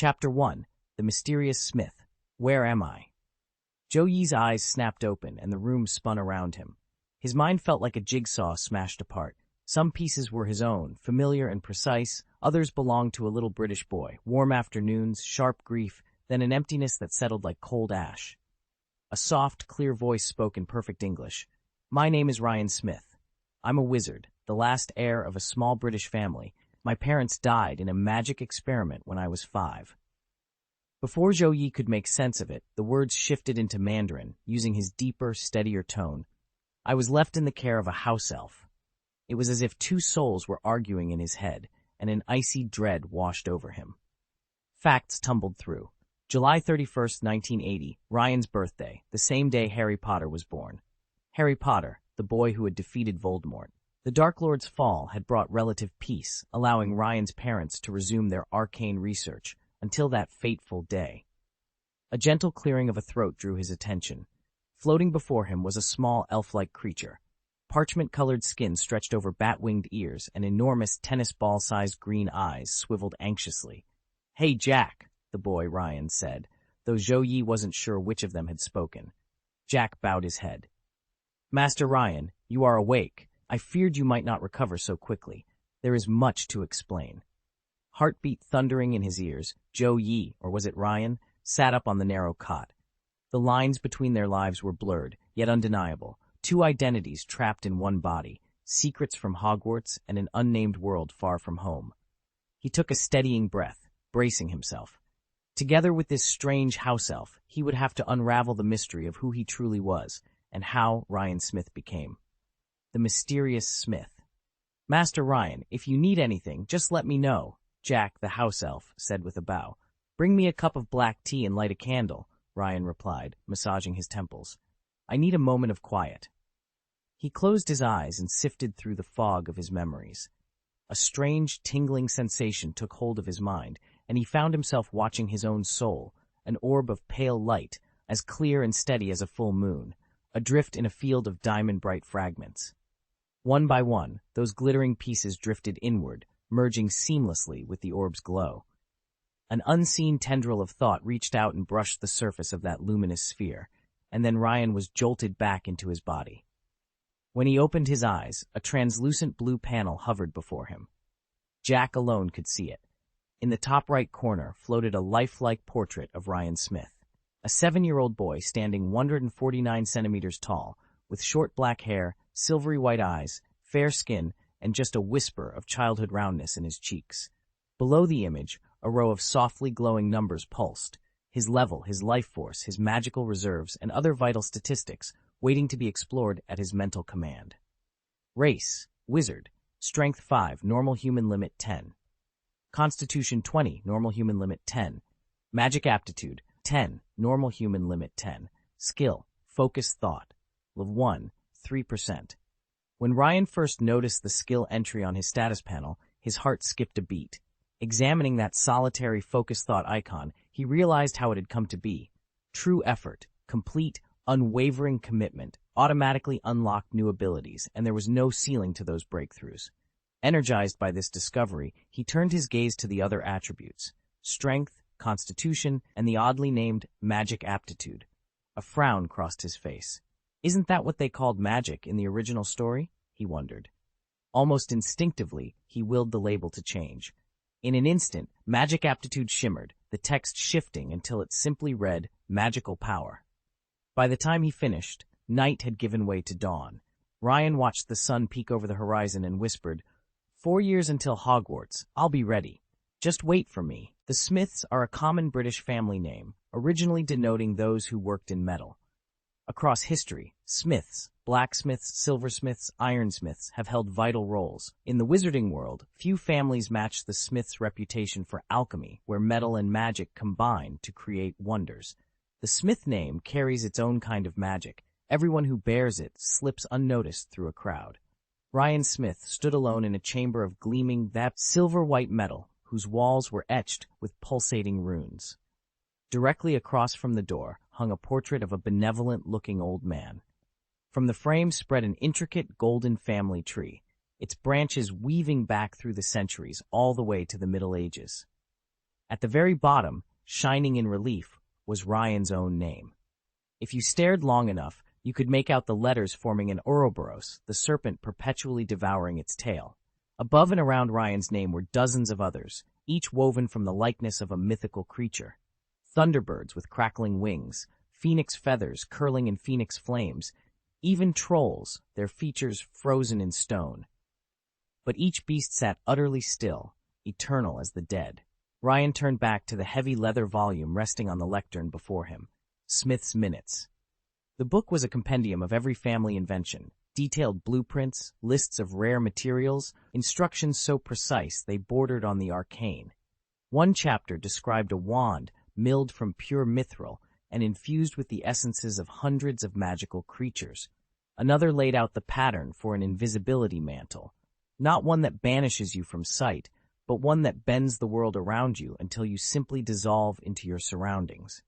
Chapter 1. The Mysterious Smith. Where am I? Zhou Yi's eyes snapped open, and the room spun around him. His mind felt like a jigsaw smashed apart. Some pieces were his own, familiar and precise. Others belonged to a little British boy. Warm afternoons, sharp grief, then an emptiness that settled like cold ash. A soft, clear voice spoke in perfect English. My name is Ryan Smith. I'm a wizard, the last heir of a small British family. My parents died in a magic experiment when I was 5. Before Zhou Yi could make sense of it, the words shifted into Mandarin, using his deeper, steadier tone. I was left in the care of a house elf. It was as if two souls were arguing in his head, and an icy dread washed over him. Facts tumbled through. July 31st, 1980, Ryan's birthday, the same day Harry Potter was born. Harry Potter, the boy who had defeated Voldemort. The Dark Lord's fall had brought relative peace, allowing Ryan's parents to resume their arcane research, until that fateful day. A gentle clearing of a throat drew his attention. Floating before him was a small elf-like creature. Parchment-colored skin stretched over bat-winged ears, and enormous tennis ball-sized green eyes swiveled anxiously. Hey, Jack, the boy, Ryan said, though Zhou Yi wasn't sure which of them had spoken. Jack bowed his head. Master Ryan, you are awake. I feared you might not recover so quickly. There is much to explain. Heartbeat thundering in his ears, Zhou Yi, or was it Ryan, sat up on the narrow cot. The lines between their lives were blurred, yet undeniable. Two identities trapped in one body, secrets from Hogwarts and an unnamed world far from home. He took a steadying breath, bracing himself. Together with this strange house elf, he would have to unravel the mystery of who he truly was, and how Ryan Smith became. The mysterious Smith. Master Ryan, if you need anything, just let me know, Jack, the house elf, said with a bow. Bring me a cup of black tea and light a candle, Ryan replied, massaging his temples. I need a moment of quiet. He closed his eyes and sifted through the fog of his memories. A strange, tingling sensation took hold of his mind, and he found himself watching his own soul, an orb of pale light, as clear and steady as a full moon, adrift in a field of diamond-bright fragments. One by one, those glittering pieces drifted inward, merging seamlessly with the orb's glow. An unseen tendril of thought reached out and brushed the surface of that luminous sphere, and then Ryan was jolted back into his body. When he opened his eyes, a translucent blue panel hovered before him. Jack alone could see it. In the top right corner floated a lifelike portrait of Ryan Smith, a 7-year-old boy standing 149 centimeters tall, with short black hair, silvery white eyes, fair skin, and just a whisper of childhood roundness in his cheeks. Below the image, a row of softly glowing numbers pulsed, his level, his life force, his magical reserves, and other vital statistics waiting to be explored at his mental command. Race, wizard, strength 5, normal human limit 10. Constitution 20, normal human limit 10. Magic aptitude 10, normal human limit 10. Skill, focused thought, level 1, 3%. When Ryan first noticed the skill entry on his status panel, his heart skipped a beat. Examining that solitary focused thought icon, he realized how it had come to be. True effort, complete, unwavering commitment, automatically unlocked new abilities, and there was no ceiling to those breakthroughs. Energized by this discovery, he turned his gaze to the other attributes: strength, constitution, and the oddly named magic aptitude. A frown crossed his face. Isn't that what they called magic in the original story? He wondered. Almost instinctively, he willed the label to change. In an instant, magic aptitude shimmered, the text shifting until it simply read, magical power. By the time he finished, night had given way to dawn. Ryan watched the sun peek over the horizon and whispered, 4 years until Hogwarts, I'll be ready. Just wait for me. The Smiths are a common British family name, originally denoting those who worked in metal. Across history, smiths, blacksmiths, silversmiths, ironsmiths have held vital roles. In the wizarding world, few families match the Smiths' reputation for alchemy, where metal and magic combine to create wonders. The Smith name carries its own kind of magic. Everyone who bears it slips unnoticed through a crowd. Ryan Smith stood alone in a chamber of gleaming, silver-white metal, whose walls were etched with pulsating runes. Directly across from the door hung a portrait of a benevolent-looking old man. From the frame spread an intricate golden family tree, its branches weaving back through the centuries all the way to the Middle Ages. At the very bottom, shining in relief, was Ryan's own name. If you stared long enough, you could make out the letters forming an Ouroboros, the serpent perpetually devouring its tail. Above and around Ryan's name were dozens of others, each woven from the likeness of a mythical creature. Thunderbirds with crackling wings, phoenix feathers curling in phoenix flames, even trolls, their features frozen in stone. But each beast sat utterly still, eternal as the dead. Ryan turned back to the heavy leather volume resting on the lectern before him. Smith's Minutes. The book was a compendium of every family invention, detailed blueprints, lists of rare materials, instructions so precise they bordered on the arcane. One chapter described a wand milled from pure mithril and infused with the essences of hundreds of magical creatures. Another laid out the pattern for an invisibility mantle, not one that banishes you from sight, but one that bends the world around you until you simply dissolve into your surroundings.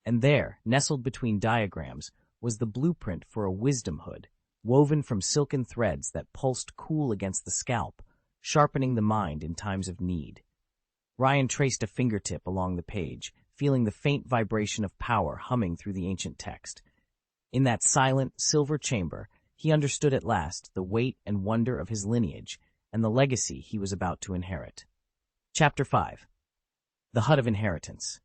And there, nestled between diagrams, was the blueprint for a wisdom hood, woven from silken threads that pulsed cool against the scalp, sharpening the mind in times of need. Ryan traced a fingertip along the page, feeling the faint vibration of power humming through the ancient text. In that silent, silver chamber, he understood at last the weight and wonder of his lineage and the legacy he was about to inherit. Chapter 5. The Hut of Inheritance.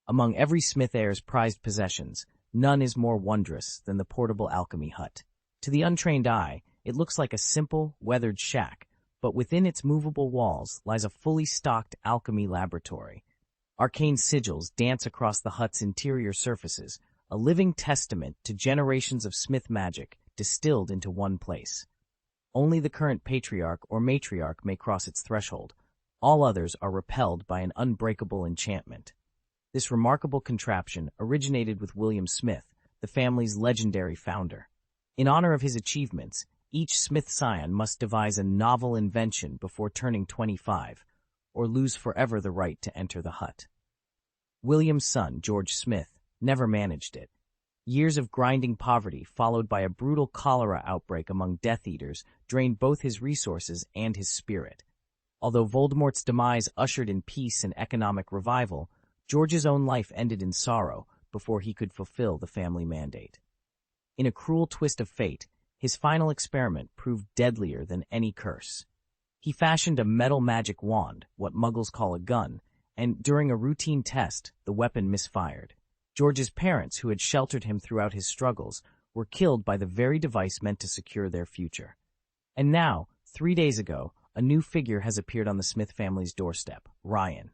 Among every Smith heir's prized possessions, none is more wondrous than the portable alchemy hut. To the untrained eye, it looks like a simple, weathered shack, but within its movable walls lies a fully stocked alchemy laboratory. Arcane sigils dance across the hut's interior surfaces, a living testament to generations of Smith magic distilled into one place. Only the current patriarch or matriarch may cross its threshold. All others are repelled by an unbreakable enchantment. This remarkable contraption originated with William Smith, the family's legendary founder. In honor of his achievements, each Smith scion must devise a novel invention before turning 25, or lose forever the right to enter the hut. William's son, George Smith, never managed it. Years of grinding poverty, followed by a brutal cholera outbreak among Death Eaters, drained both his resources and his spirit. Although Voldemort's demise ushered in peace and economic revival, George's own life ended in sorrow before he could fulfill the family mandate. In a cruel twist of fate, his final experiment proved deadlier than any curse. He fashioned a metal magic wand, what Muggles call a gun, and during a routine test, the weapon misfired. George's parents, who had sheltered him throughout his struggles, were killed by the very device meant to secure their future. And now, 3 days ago, a new figure has appeared on the Smith family's doorstep, Ryan.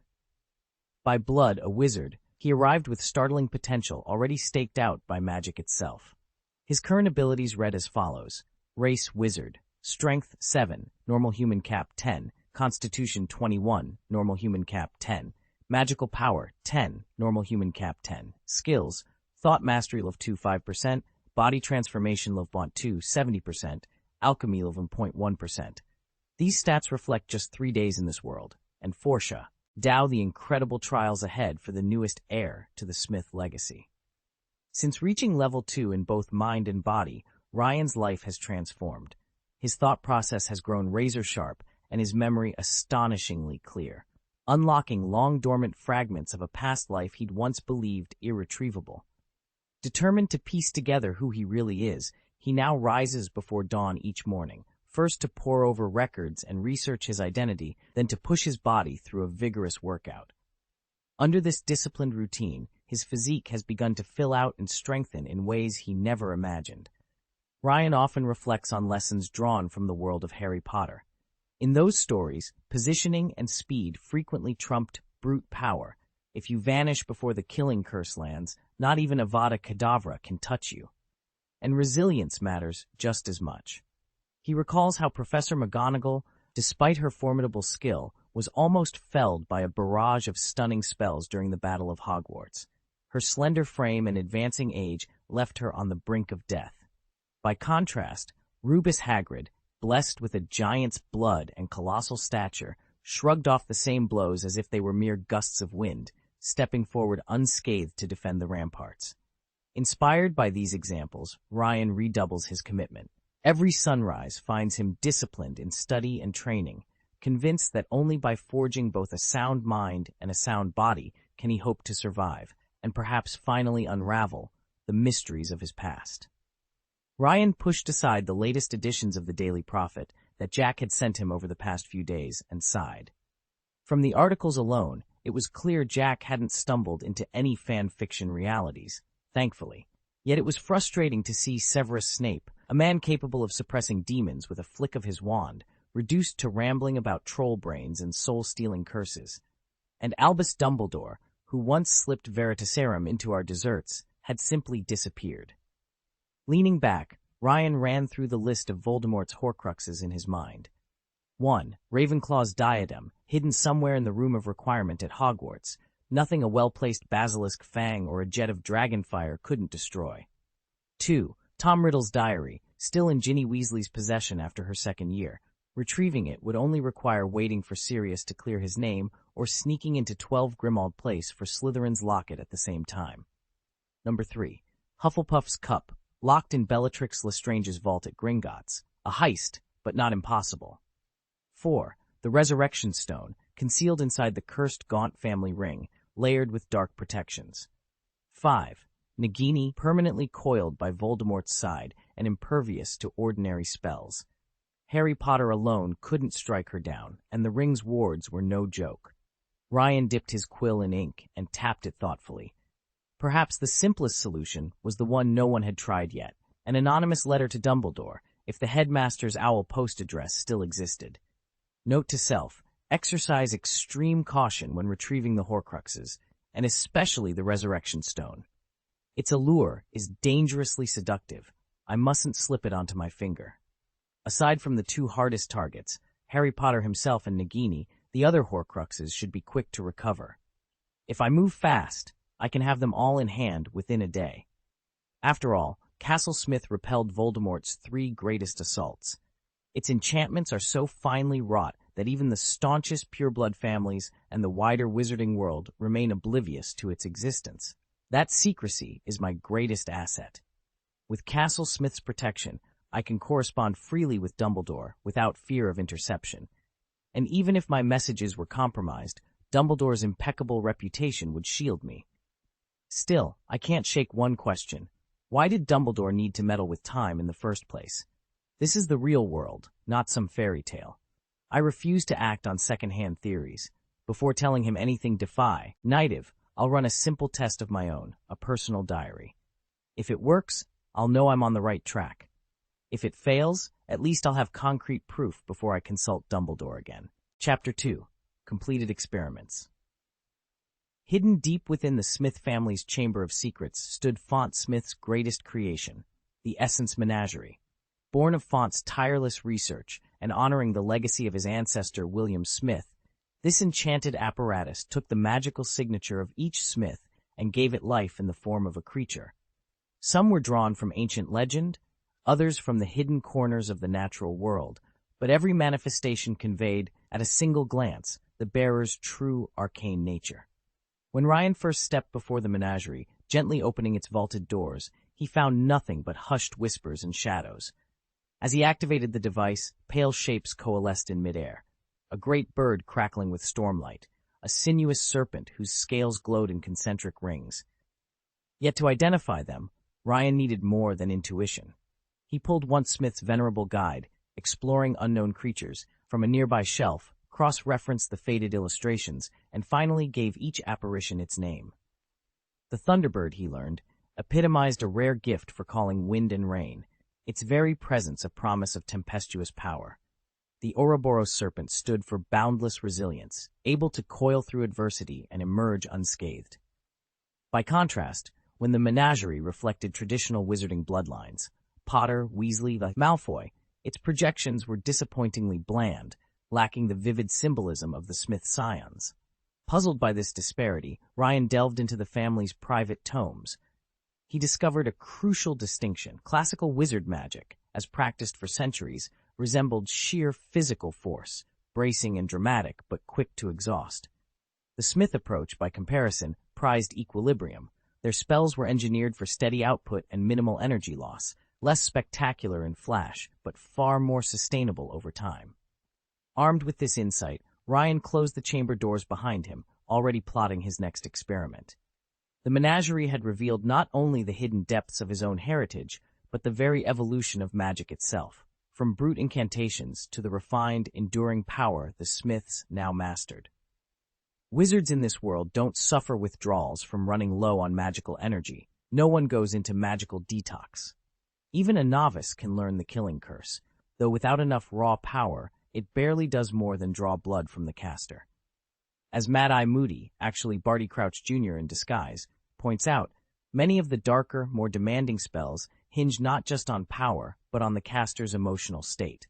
By blood, a wizard, he arrived with startling potential already staked out by magic itself. His current abilities read as follows: Race Wizard, Strength 7, Normal Human Cap 10, Constitution 21, Normal Human Cap 10, Magical Power 10, Normal Human Cap 10, Skills, Thought Mastery level 2 5%, Body Transformation level 2 70%, Alchemy level 0.1%. These stats reflect just 3 days in this world, and foresaw the incredible trials ahead for the newest heir to the Smith legacy. Since reaching level 2 in both mind and body, Ryan's life has transformed. His thought process has grown razor-sharp and his memory astonishingly clear, unlocking long-dormant fragments of a past life he'd once believed irretrievable. Determined to piece together who he really is, he now rises before dawn each morning, first to pore over records and research his identity, then to push his body through a vigorous workout. Under this disciplined routine, his physique has begun to fill out and strengthen in ways he never imagined. Ryan often reflects on lessons drawn from the world of Harry Potter. In those stories, positioning and speed frequently trumped brute power. If you vanish before the killing curse lands, not even Avada Kedavra can touch you. And resilience matters just as much. He recalls how Professor McGonagall, despite her formidable skill, was almost felled by a barrage of stunning spells during the Battle of Hogwarts. Her slender frame and advancing age left her on the brink of death. By contrast, Rubus Hagrid, blessed with a giant's blood and colossal stature, shrugged off the same blows as if they were mere gusts of wind, stepping forward unscathed to defend the ramparts. Inspired by these examples, Ryan redoubles his commitment. Every sunrise finds him disciplined in study and training, convinced that only by forging both a sound mind and a sound body can he hope to survive, and perhaps finally unravel, the mysteries of his past. Ryan pushed aside the latest editions of the Daily Prophet that Jack had sent him over the past few days and sighed. From the articles alone, it was clear Jack hadn't stumbled into any fan fiction realities, thankfully. Yet it was frustrating to see Severus Snape, a man capable of suppressing demons with a flick of his wand, reduced to rambling about troll brains and soul-stealing curses. And Albus Dumbledore, who once slipped Veritaserum into our desserts, had simply disappeared. Leaning back, Ryan ran through the list of Voldemort's Horcruxes in his mind. 1. Ravenclaw's diadem, hidden somewhere in the Room of Requirement at Hogwarts, nothing a well-placed basilisk fang or a jet of dragonfire couldn't destroy. 2. Tom Riddle's diary, still in Ginny Weasley's possession after her second year. Retrieving it would only require waiting for Sirius to clear his name or sneaking into 12 Grimmauld Place for Slytherin's locket at the same time. 3. Hufflepuff's cup, locked in Bellatrix Lestrange's vault at Gringotts. A heist, but not impossible. 4. The Resurrection Stone, concealed inside the cursed Gaunt family ring, layered with dark protections. 5. Nagini, permanently coiled by Voldemort's side and impervious to ordinary spells. Harry Potter alone couldn't strike her down, and the ring's wards were no joke. Ryan dipped his quill in ink and tapped it thoughtfully. Perhaps the simplest solution was the one no one had tried yet, an anonymous letter to Dumbledore, if the headmaster's owl post address still existed. Note to self, exercise extreme caution when retrieving the Horcruxes, and especially the Resurrection Stone. Its allure is dangerously seductive. I mustn't slip it onto my finger. Aside from the two hardest targets, Harry Potter himself and Nagini, the other Horcruxes should be quick to recover. If I move fast, I can have them all in hand within a day. After all, Castle Smith repelled Voldemort's 3 greatest assaults. Its enchantments are so finely wrought that even the staunchest pureblood families and the wider wizarding world remain oblivious to its existence. That secrecy is my greatest asset. With Castle Smith's protection, I can correspond freely with Dumbledore without fear of interception. And even if my messages were compromised, Dumbledore's impeccable reputation would shield me. Still, I can't shake one question. Why did Dumbledore need to meddle with time in the first place? This is the real world, not some fairy tale. I refuse to act on second-hand theories. Before telling him anything definitive, I'll run a simple test of my own, a personal diary. If it works, I'll know I'm on the right track. If it fails, at least I'll have concrete proof before I consult Dumbledore again. Chapter 2. Completed Experiments. Hidden deep within the Smith family's Chamber of Secrets stood Font Smith's greatest creation, the Essence Menagerie. Born of Font's tireless research and honoring the legacy of his ancestor William Smith, this enchanted apparatus took the magical signature of each Smith and gave it life in the form of a creature. Some were drawn from ancient legend, others from the hidden corners of the natural world, but every manifestation conveyed, at a single glance, the bearer's true arcane nature. When Ryan first stepped before the menagerie, gently opening its vaulted doors, he found nothing but hushed whispers and shadows. As he activated the device, pale shapes coalesced in midair. A great bird crackling with stormlight, a sinuous serpent whose scales glowed in concentric rings. Yet to identify them, Ryan needed more than intuition. He pulled once Smith's venerable guide, Exploring Unknown Creatures, from a nearby shelf, cross-referenced the faded illustrations, and finally gave each apparition its name. The Thunderbird, he learned, epitomized a rare gift for calling wind and rain, its very presence a promise of tempestuous power. The Ouroboros serpent stood for boundless resilience, able to coil through adversity and emerge unscathed. By contrast, when the menagerie reflected traditional wizarding bloodlines, Potter, Weasley, Malfoy, its projections were disappointingly bland, lacking the vivid symbolism of the Smith scions. Puzzled by this disparity, Ryan delved into the family's private tomes. He discovered a crucial distinction. Classical wizard magic, as practiced for centuries, resembled sheer physical force, bracing and dramatic but quick to exhaust. The Smith approach, by comparison, prized equilibrium. Their spells were engineered for steady output and minimal energy loss, less spectacular in flash, but far more sustainable over time. Armed with this insight, Ryan closed the chamber doors behind him, already plotting his next experiment. The menagerie had revealed not only the hidden depths of his own heritage, but the very evolution of magic itself, from brute incantations to the refined, enduring power the Smiths now mastered. Wizards in this world don't suffer withdrawals from running low on magical energy. No one goes into magical detox. Even a novice can learn the killing curse, though without enough raw power, it barely does more than draw blood from the caster. As Mad-Eye Moody, actually Barty Crouch Jr. in disguise, points out, many of the darker, more demanding spells hinge not just on power, but on the caster's emotional state.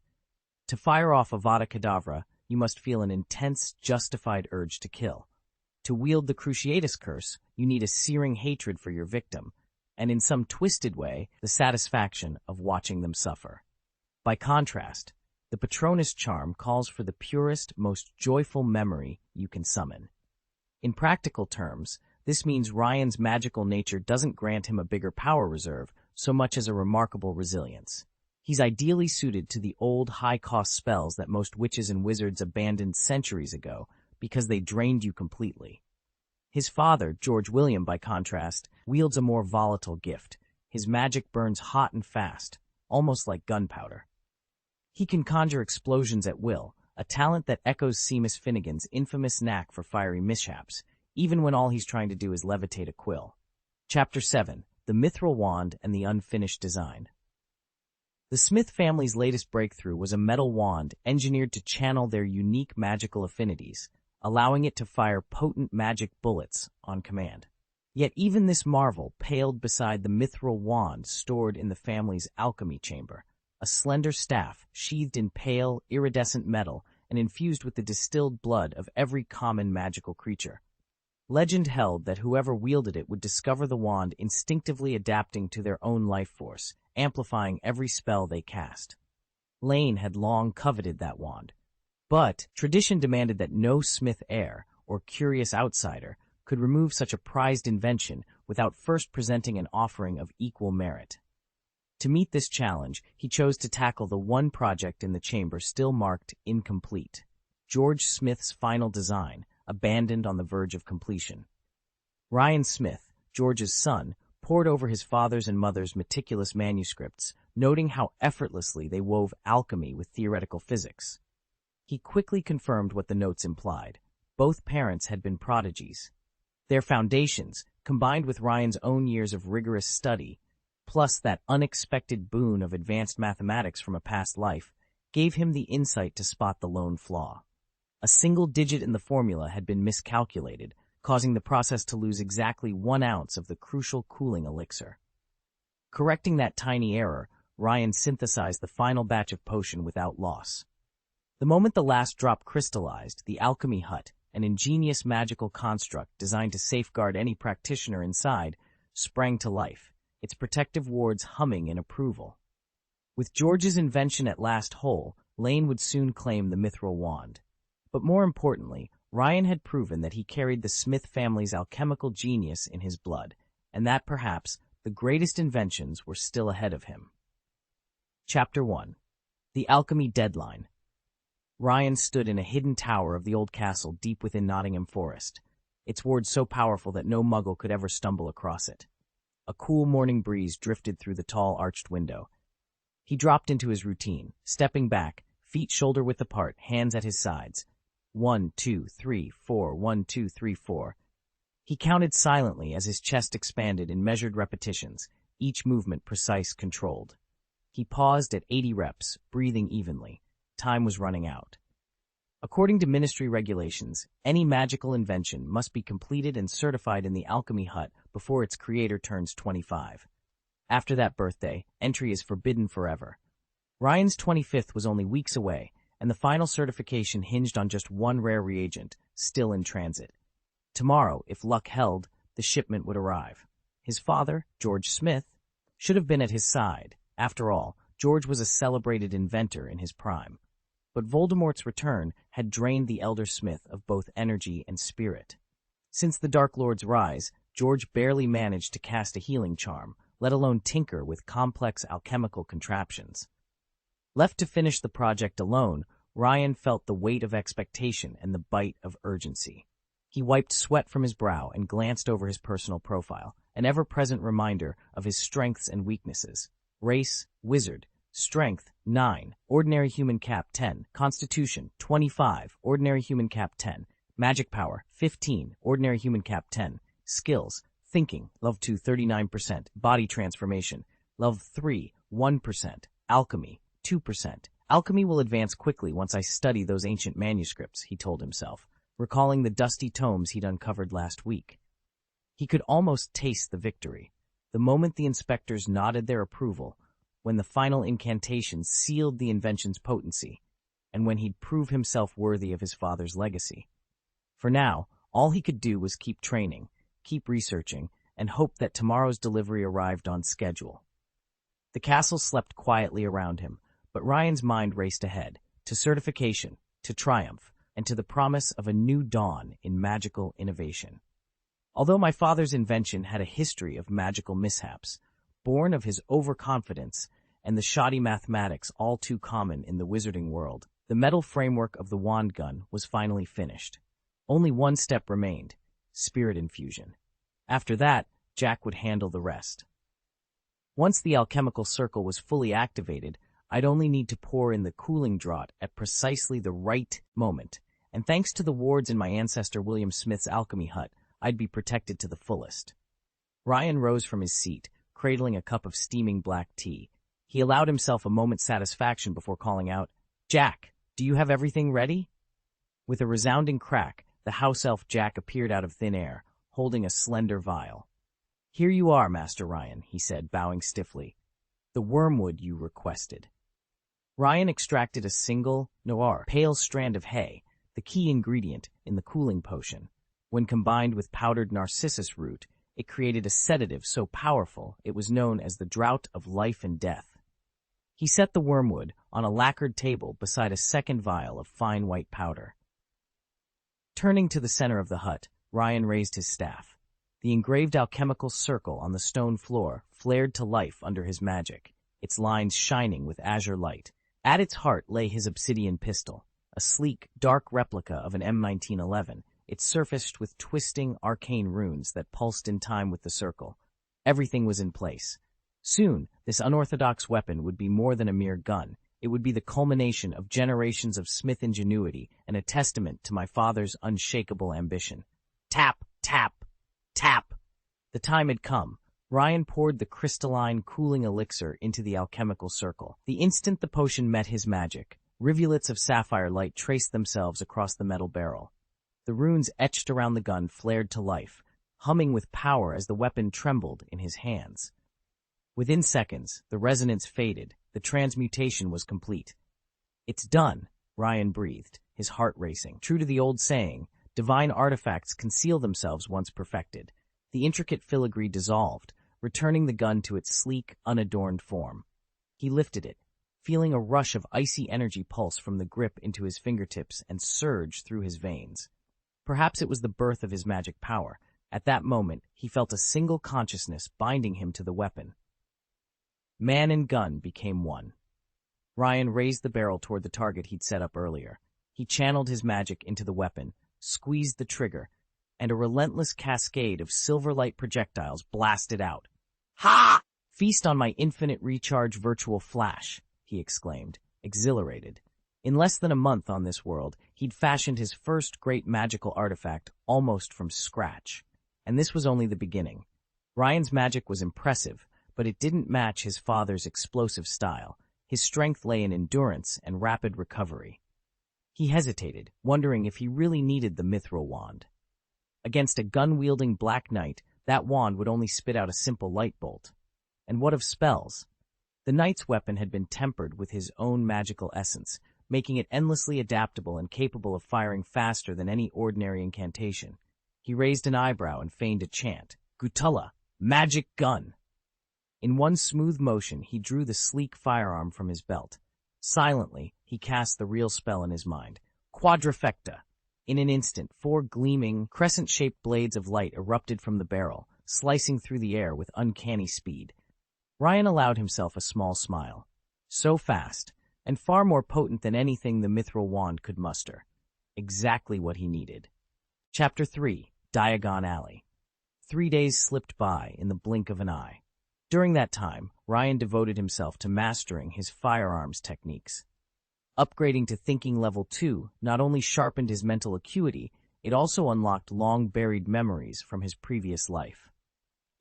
To fire off Avada Kedavra, you must feel an intense, justified urge to kill. To wield the Cruciatus Curse, you need a searing hatred for your victim, and in some twisted way, the satisfaction of watching them suffer. By contrast, the Patronus charm calls for the purest, most joyful memory you can summon. In practical terms, this means Ryan's magical nature doesn't grant him a bigger power reserve so much as a remarkable resilience. He's ideally suited to the old, high-cost spells that most witches and wizards abandoned centuries ago because they drained you completely. His father, George William, by contrast, wields a more volatile gift. His magic burns hot and fast, almost like gunpowder. He can conjure explosions at will, a talent that echoes Seamus Finnegan's infamous knack for fiery mishaps, even when all he's trying to do is levitate a quill. Chapter 7. The Mithril Wand and the Unfinished Design. The Smith family's latest breakthrough was a metal wand engineered to channel their unique magical affinities, allowing it to fire potent magic bullets on command. Yet even this marvel paled beside the mithril wand stored in the family's alchemy chamber, a slender staff sheathed in pale, iridescent metal and infused with the distilled blood of every common magical creature. Legend held that whoever wielded it would discover the wand instinctively adapting to their own life force, amplifying every spell they cast. Lane had long coveted that wand, but tradition demanded that no Smith heir or curious outsider could remove such a prized invention without first presenting an offering of equal merit. To meet this challenge, he chose to tackle the one project in the chamber still marked incomplete, George Smith's final design, abandoned on the verge of completion. Ryan Smith, George's son, pored over his father's and mother's meticulous manuscripts, noting how effortlessly they wove alchemy with theoretical physics. He quickly confirmed what the notes implied. Both parents had been prodigies. Their foundations, combined with Ryan's own years of rigorous study, plus that unexpected boon of advanced mathematics from a past life, gave him the insight to spot the lone flaw. A single digit in the formula had been miscalculated, causing the process to lose exactly 1 ounce of the crucial cooling elixir. Correcting that tiny error, Ryan synthesized the final batch of potion without loss. The moment the last drop crystallized, the alchemy hut, an ingenious magical construct designed to safeguard any practitioner inside, sprang to life, its protective wards humming in approval. With George's invention at last whole, Lane would soon claim the mithril wand. But more importantly, Ryan had proven that he carried the Smith family's alchemical genius in his blood, and that perhaps the greatest inventions were still ahead of him. Chapter 1. The Alchemy Deadline. Ryan stood in a hidden tower of the old castle deep within Nottingham Forest, its wards so powerful that no muggle could ever stumble across it. A cool morning breeze drifted through the tall arched window. He dropped into his routine, stepping back, feet shoulder-width apart, hands at his sides. 1, 2, 3, 4, 1, 2, 3, 4. He counted silently as his chest expanded in measured repetitions, each movement precise, controlled. He paused at 80 reps, breathing evenly. Time was running out. According to ministry regulations, any magical invention must be completed and certified in the alchemy hut before its creator turns 25. After that birthday, entry is forbidden forever. Ryan's 25th was only weeks away, and the final certification hinged on just one rare reagent, still in transit. Tomorrow, if luck held, the shipment would arrive. His father, George Smith, should have been at his side. After all, George was a celebrated inventor in his prime. But Voldemort's return had drained the elder Smith of both energy and spirit. Since the Dark Lord's rise, George barely managed to cast a healing charm, let alone tinker with complex alchemical contraptions. Left to finish the project alone, Ryan felt the weight of expectation and the bite of urgency. He wiped sweat from his brow and glanced over his personal profile, an ever-present reminder of his strengths and weaknesses. Race, wizard. Strength, 9. Ordinary human cap, 10. Constitution, 25. Ordinary human cap, 10. Magic power, 15. Ordinary human cap, 10. Skills, thinking, level 2, 39%. Body transformation, level 3, 1%. Alchemy, 2%. Alchemy will advance quickly once I study those ancient manuscripts, he told himself, recalling the dusty tomes he'd uncovered last week. He could almost taste the victory. The moment the inspectors nodded their approval, when the final incantation sealed the invention's potency, and when he'd prove himself worthy of his father's legacy. For now, all he could do was keep training, keep researching, and hope that tomorrow's delivery arrived on schedule. The castle slept quietly around him, but Ryan's mind raced ahead, to certification, to triumph, and to the promise of a new dawn in magical innovation. Although my father's invention had a history of magical mishaps, born of his overconfidence and the shoddy mathematics all too common in the wizarding world, the metal framework of the wand gun was finally finished. Only one step remained: spirit infusion. After that, Jack would handle the rest. Once the alchemical circle was fully activated, I'd only need to pour in the cooling draught at precisely the right moment, and thanks to the wards in my ancestor William Smith's alchemy hut, I'd be protected to the fullest. Ryan rose from his seat, cradling a cup of steaming black tea. He allowed himself a moment's satisfaction before calling out, "Jack, do you have everything ready?" With a resounding crack, the house elf Jack appeared out of thin air, holding a slender vial. "Here you are, Master Ryan," he said, bowing stiffly. "The wormwood you requested." Ryan extracted a single, noir, pale strand of hay, the key ingredient in the cooling potion. When combined with powdered narcissus root, it created a sedative so powerful it was known as the Draught of Life and Death. He set the wormwood on a lacquered table beside a second vial of fine white powder. Turning to the center of the hut, Ryan raised his staff. The engraved alchemical circle on the stone floor flared to life under his magic, its lines shining with azure light. At its heart lay his obsidian pistol, a sleek, dark replica of an M1911, it surfaced with twisting, arcane runes that pulsed in time with the circle. Everything was in place. Soon, this unorthodox weapon would be more than a mere gun. It would be the culmination of generations of Smith ingenuity and a testament to my father's unshakable ambition. Tap, tap, tap. The time had come. Ryan poured the crystalline, cooling elixir into the alchemical circle. The instant the potion met his magic, rivulets of sapphire light traced themselves across the metal barrel. The runes etched around the gun flared to life, humming with power as the weapon trembled in his hands. Within seconds, the resonance faded. The transmutation was complete. "It's done," Ryan breathed, his heart racing. True to the old saying, divine artifacts conceal themselves once perfected. The intricate filigree dissolved, returning the gun to its sleek, unadorned form. He lifted it, feeling a rush of icy energy pulse from the grip into his fingertips and surge through his veins. Perhaps it was the birth of his magic power. At that moment, he felt a single consciousness binding him to the weapon. Man and gun became one. Ryan raised the barrel toward the target he'd set up earlier. He channeled his magic into the weapon, squeezed the trigger, and a relentless cascade of silver-light projectiles blasted out. "Ha! Feast on my infinite recharge virtual flash," he exclaimed, exhilarated. In less than a month on this world, he'd fashioned his first great magical artifact almost from scratch. And this was only the beginning. Ryan's magic was impressive, but it didn't match his father's explosive style. His strength lay in endurance and rapid recovery. He hesitated, wondering if he really needed the mithril wand. Against a gun-wielding Black Knight, that wand would only spit out a simple light bolt. And what of spells? The knight's weapon had been tempered with his own magical essence, making it endlessly adaptable and capable of firing faster than any ordinary incantation. He raised an eyebrow and feigned a chant. "Gutulla, magic gun!" In one smooth motion, he drew the sleek firearm from his belt. Silently, he cast the real spell in his mind. Quadrifecta. In an instant, 4 gleaming, crescent-shaped blades of light erupted from the barrel, slicing through the air with uncanny speed. Ryan allowed himself a small smile. So fast, and far more potent than anything the mithril wand could muster. Exactly what he needed. Chapter 3. Diagon Alley. 3 days slipped by in the blink of an eye. During that time, Ryan devoted himself to mastering his firearms techniques. Upgrading to Thinking Level 2 not only sharpened his mental acuity, it also unlocked long-buried memories from his previous life.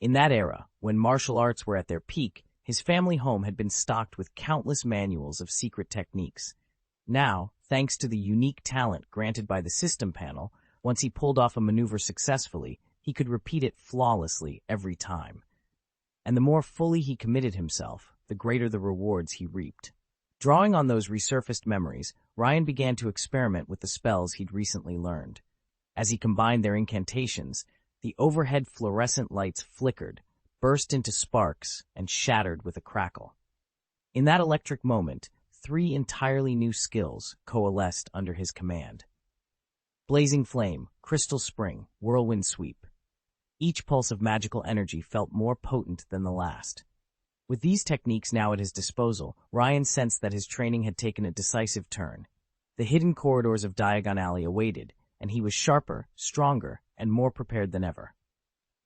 In that era, when martial arts were at their peak, his family home had been stocked with countless manuals of secret techniques. Now, thanks to the unique talent granted by the system panel, once he pulled off a maneuver successfully, he could repeat it flawlessly every time. And the more fully he committed himself, the greater the rewards he reaped. Drawing on those resurfaced memories, Ryan began to experiment with the spells he'd recently learned. As he combined their incantations, the overhead fluorescent lights flickered, burst into sparks, and shattered with a crackle. In that electric moment, 3 entirely new skills coalesced under his command. Blazing Flame, Crystal Spring, Whirlwind Sweep. Each pulse of magical energy felt more potent than the last. With these techniques now at his disposal, Ryan sensed that his training had taken a decisive turn. The hidden corridors of Diagon Alley awaited, and he was sharper, stronger, and more prepared than ever.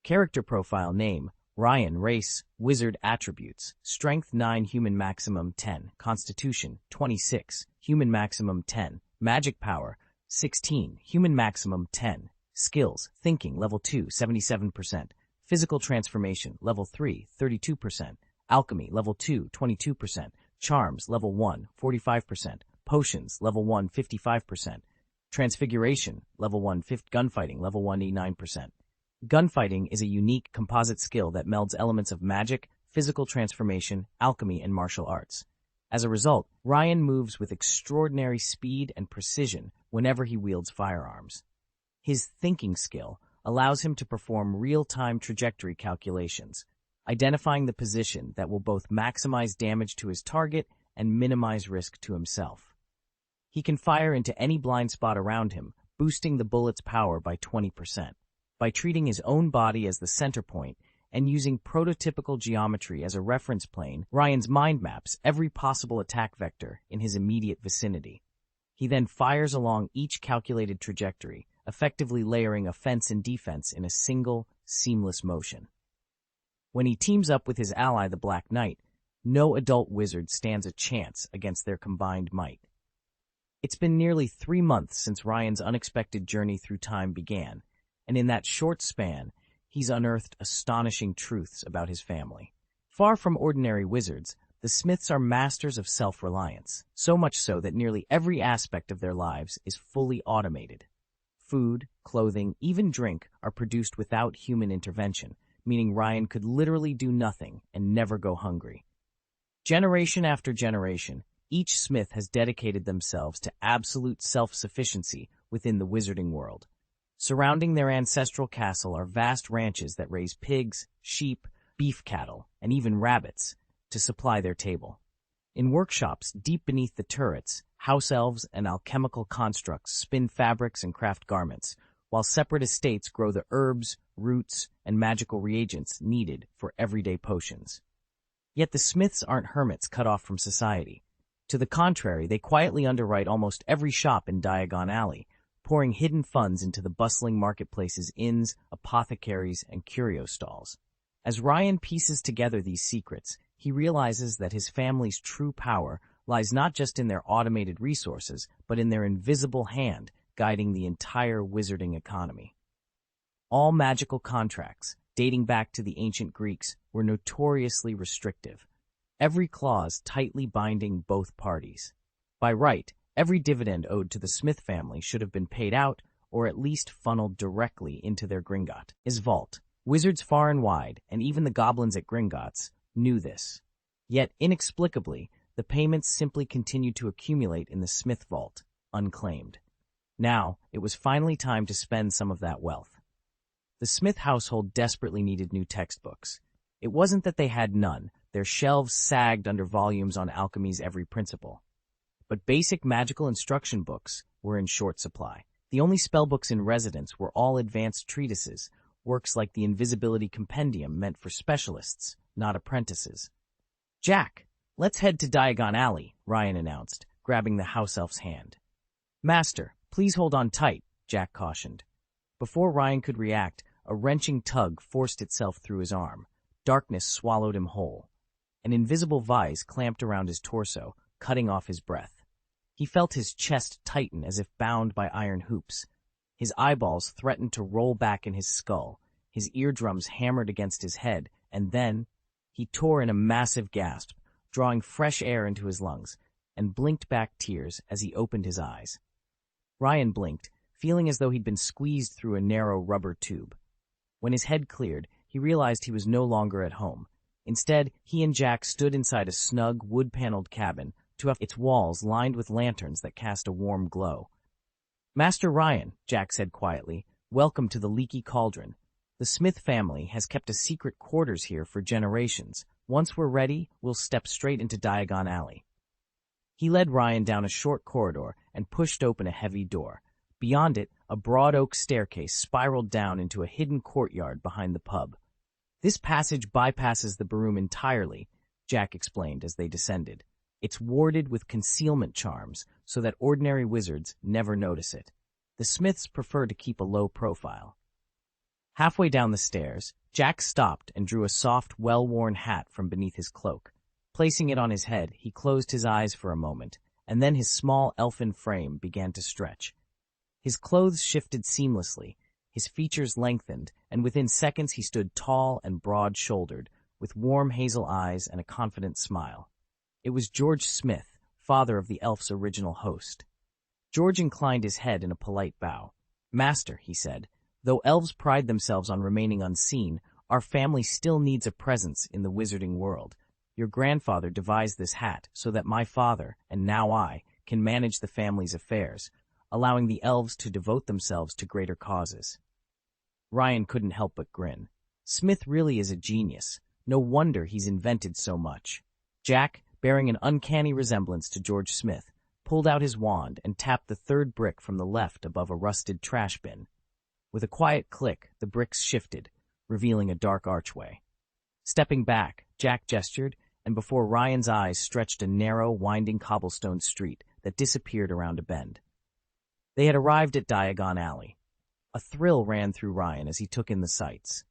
Character Profile Name: Ryan. Race: Wizard. Attributes: Strength 9, Human Maximum 10, Constitution 26, Human Maximum 10, Magic Power 16, Human Maximum 10. Skills: Thinking Level 2, 77%, Physical Transformation Level 3, 32%, Alchemy Level 2, 22%, Charms Level 1, 45%, Potions Level 1, 55%, Transfiguration Level 1, Gunfighting Level 1, 89%. Gunfighting is a unique composite skill that melds elements of magic, physical transformation, alchemy, and martial arts. As a result, Ryan moves with extraordinary speed and precision whenever he wields firearms. His thinking skill allows him to perform real-time trajectory calculations, identifying the position that will both maximize damage to his target and minimize risk to himself. He can fire into any blind spot around him, boosting the bullet's power by 20%. By treating his own body as the center point and using prototypical geometry as a reference plane, Ryan's mind maps every possible attack vector in his immediate vicinity. He then fires along each calculated trajectory, effectively layering offense and defense in a single, seamless motion. When he teams up with his ally, the Black Knight, no adult wizard stands a chance against their combined might. It's been nearly 3 months since Ryan's unexpected journey through time began, and in that short span, he's unearthed astonishing truths about his family. Far from ordinary wizards, the Smiths are masters of self-reliance, so much so that nearly every aspect of their lives is fully automated. Food, clothing, even drink are produced without human intervention, meaning Ryan could literally do nothing and never go hungry. Generation after generation, each Smith has dedicated themselves to absolute self-sufficiency within the wizarding world. Surrounding their ancestral castle are vast ranches that raise pigs, sheep, beef cattle, and even rabbits to supply their table. In workshops deep beneath the turrets, house elves and alchemical constructs spin fabrics and craft garments, while separate estates grow the herbs, roots, and magical reagents needed for everyday potions. Yet the Smiths aren't hermits cut off from society. To the contrary, they quietly underwrite almost every shop in Diagon Alley, pouring hidden funds into the bustling marketplace's inns, apothecaries, and curio stalls. As Ryan pieces together these secrets, he realizes that his family's true power lies not just in their automated resources, but in their invisible hand guiding the entire wizarding economy. All magical contracts, dating back to the ancient Greeks, were notoriously restrictive, every clause tightly binding both parties. By right, every dividend owed to the Smith family should have been paid out or at least funneled directly into their Gringotts vault. Wizards far and wide, and even the goblins at Gringotts, knew this. Yet, inexplicably, the payments simply continued to accumulate in the Smith vault, unclaimed. Now, it was finally time to spend some of that wealth. The Smith household desperately needed new textbooks. It wasn't that they had none, their shelves sagged under volumes on alchemy's every principle. But basic magical instruction books were in short supply. The only spellbooks in residence were all advanced treatises, works like the Invisibility Compendium meant for specialists, not apprentices. "Jack, Let's head to Diagon Alley, Ryan announced, grabbing the house elf's hand. Master, please hold on tight, Jack cautioned. Before Ryan could react, a wrenching tug forced itself through his arm. Darkness swallowed him whole. An invisible vise clamped around his torso, cutting off his breath. He felt his chest tighten as if bound by iron hoops. His eyeballs threatened to roll back in his skull. His eardrums hammered against his head, and then he tore in a massive gasp, drawing fresh air into his lungs, and blinked back tears as he opened his eyes. Ryan blinked, feeling as though he'd been squeezed through a narrow rubber tube. When his head cleared, he realized he was no longer at home. Instead, he and Jack stood inside a snug, wood-paneled cabin, its walls lined with lanterns that cast a warm glow. Master Ryan, Jack said quietly, welcome to the Leaky Cauldron. The Smith family has kept a secret quarters here for generations. Once we're ready, we'll step straight into Diagon Alley. He led Ryan down a short corridor and pushed open a heavy door. Beyond it, a broad oak staircase spiraled down into a hidden courtyard behind the pub. This passage bypasses the room entirely, Jack explained as they descended. It's warded with concealment charms so that ordinary wizards never notice it. The Smiths prefer to keep a low profile. Halfway down the stairs, Jack stopped and drew a soft, well-worn hat from beneath his cloak. Placing it on his head, he closed his eyes for a moment, and then his small elfin frame began to stretch. His clothes shifted seamlessly, his features lengthened, and within seconds he stood tall and broad-shouldered, with warm hazel eyes and a confident smile. It was George Smith, father of the elf's original host. George inclined his head in a polite bow. Master, he said, though elves pride themselves on remaining unseen, our family still needs a presence in the wizarding world. Your grandfather devised this hat so that my father, and now I, can manage the family's affairs, allowing the elves to devote themselves to greater causes. Ryan couldn't help but grin. Smith really is a genius. No wonder he's invented so much. Jack, bearing an uncanny resemblance to George Smith, pulled out his wand and tapped the third brick from the left above a rusted trash bin. With a quiet click, the bricks shifted, revealing a dark archway. Stepping back, Jack gestured, and before Ryan's eyes stretched a narrow, winding cobblestone street that disappeared around a bend. They had arrived at Diagon Alley. A thrill ran through Ryan as he took in the sights.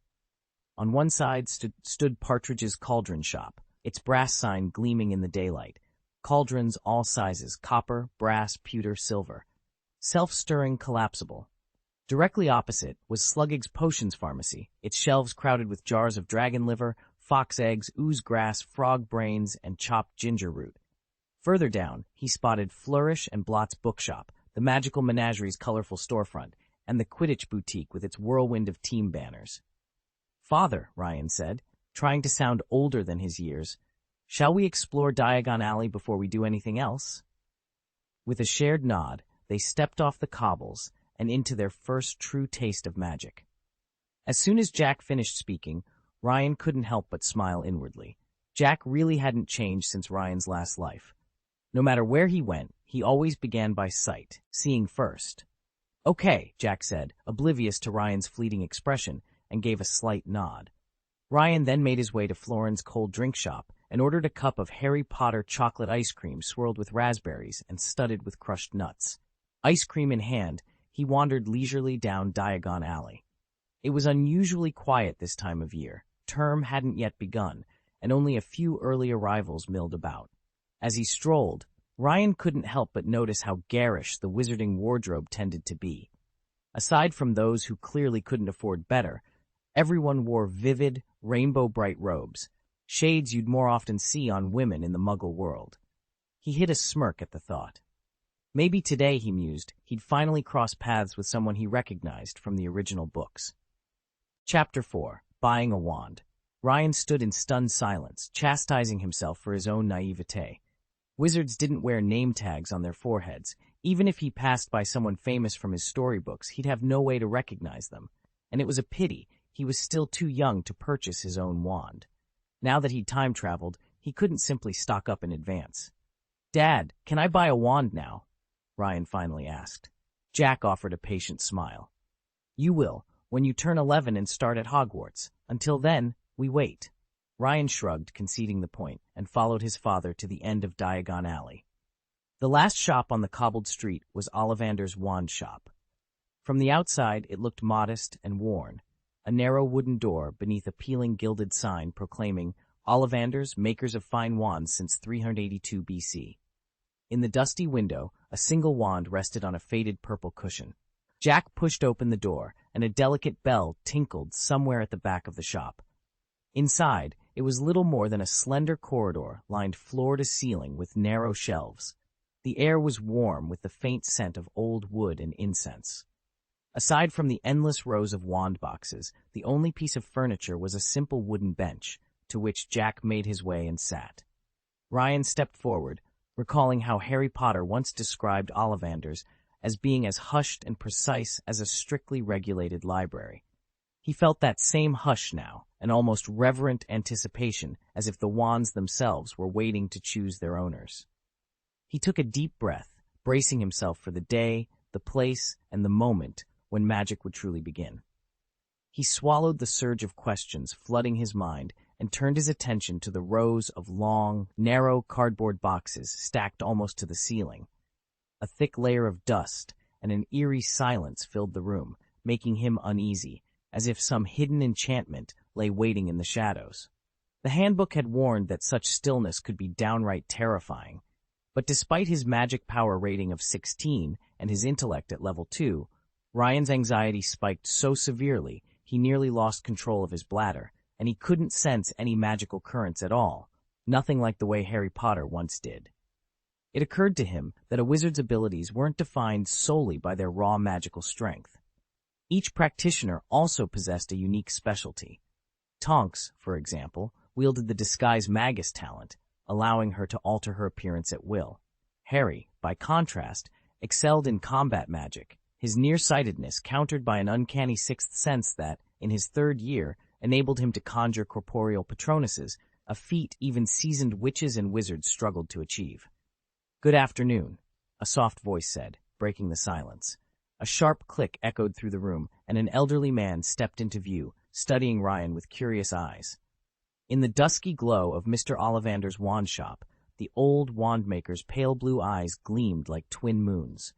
On one side stood Partridge's Cauldron Shop, its brass sign gleaming in the daylight. Cauldrons all sizes, copper, brass, pewter, silver. Self-stirring, collapsible. Directly opposite was Sluggig's Potions Pharmacy, its shelves crowded with jars of dragon liver, fox eggs, ooze grass, frog brains, and chopped ginger root. Further down, he spotted Flourish and Blot's Bookshop, the Magical Menagerie's colorful storefront, and the Quidditch Boutique with its whirlwind of team banners. Father, Ryan said, trying to sound older than his years, shall we explore Diagon Alley before we do anything else? With a shared nod, they stepped off the cobbles and into their first true taste of magic. As soon as Jack finished speaking, Ryan couldn't help but smile inwardly. Jack really hadn't changed since Ryan's last life. No matter where he went, he always began by sight, seeing first. Okay, Jack said, oblivious to Ryan's fleeting expression, and gave a slight nod. Ryan then made his way to Florin's cold drink shop and ordered a cup of Harry Potter chocolate ice cream swirled with raspberries and studded with crushed nuts. Ice cream in hand, he wandered leisurely down Diagon Alley. It was unusually quiet this time of year. Term hadn't yet begun, and only a few early arrivals milled about. As he strolled, Ryan couldn't help but notice how garish the wizarding wardrobe tended to be. Aside from those who clearly couldn't afford better, everyone wore vivid, rainbow-bright robes, shades you'd more often see on women in the Muggle world. He hid a smirk at the thought. Maybe today, he mused, he'd finally cross paths with someone he recognized from the original books. Chapter 4. Buying a Wand. Ryan stood in stunned silence, chastising himself for his own naivete. Wizards didn't wear name tags on their foreheads. Even if he passed by someone famous from his storybooks, he'd have no way to recognize them. And it was a pity. He was still too young to purchase his own wand. Now that he'd time-traveled, he couldn't simply stock up in advance. "Dad, can I buy a wand now?" Ryan finally asked. Jack offered a patient smile. "You will, when you turn 11 and start at Hogwarts. Until then, we wait." Ryan shrugged, conceding the point, and followed his father to the end of Diagon Alley. The last shop on the cobbled street was Ollivander's wand shop. From the outside, it looked modest and worn, a narrow wooden door beneath a peeling gilded sign proclaiming Ollivander's, makers of fine wands since 382 BC. In the dusty window, a single wand rested on a faded purple cushion. Jack pushed open the door, and a delicate bell tinkled somewhere at the back of the shop. Inside, it was little more than a slender corridor lined floor to ceiling with narrow shelves. The air was warm with the faint scent of old wood and incense. Aside from the endless rows of wand boxes, the only piece of furniture was a simple wooden bench, to which Jack made his way and sat. Ryan stepped forward, recalling how Harry Potter once described Ollivander's as being as hushed and precise as a strictly regulated library. He felt that same hush now, an almost reverent anticipation, as if the wands themselves were waiting to choose their owners. He took a deep breath, bracing himself for the day, the place, and the moment when magic would truly begin. He swallowed the surge of questions flooding his mind and turned his attention to the rows of long, narrow cardboard boxes stacked almost to the ceiling. A thick layer of dust and an eerie silence filled the room, making him uneasy, as if some hidden enchantment lay waiting in the shadows. The handbook had warned that such stillness could be downright terrifying, but despite his magic power rating of 16 and his intellect at level 2, Ryan's anxiety spiked so severely he nearly lost control of his bladder, and he couldn't sense any magical currents at all, nothing like the way Harry Potter once did. It occurred to him that a wizard's abilities weren't defined solely by their raw magical strength. Each practitioner also possessed a unique specialty. Tonks, for example, wielded the disguise magus talent, allowing her to alter her appearance at will. Harry, by contrast, excelled in combat magic, his nearsightedness countered by an uncanny sixth sense that, in his 3rd year, enabled him to conjure corporeal patronuses, a feat even seasoned witches and wizards struggled to achieve. "Good afternoon," a soft voice said, breaking the silence. A sharp click echoed through the room, and an elderly man stepped into view, studying Ryan with curious eyes. In the dusky glow of Mr. Ollivander's wand shop, the old wand-maker's pale blue eyes gleamed like twin moons.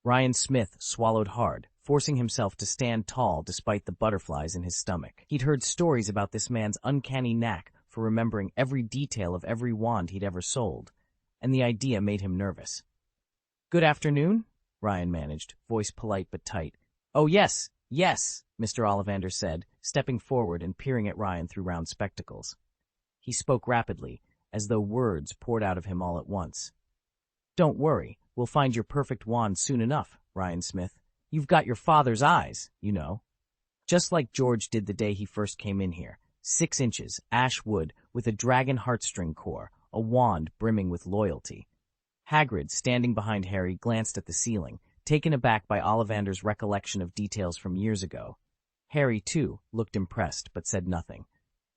Ryan Smith swallowed hard, forcing himself to stand tall despite the butterflies in his stomach. He'd heard stories about this man's uncanny knack for remembering every detail of every wand he'd ever sold, and the idea made him nervous. "Good afternoon," Ryan managed, voice polite but tight. "Oh, yes, Mr. Ollivander said, stepping forward and peering at Ryan through round spectacles. He spoke rapidly, as though words poured out of him all at once. "Don't worry, we'll find your perfect wand soon enough, Ryan Smith. You've got your father's eyes, you know. Just like George did the day he first came in here. 6 inches, ash wood, with a dragon heartstring core, a wand brimming with loyalty." Hagrid, standing behind Harry, glanced at the ceiling, taken aback by Ollivander's recollection of details from years ago. Harry, too, looked impressed, but said nothing.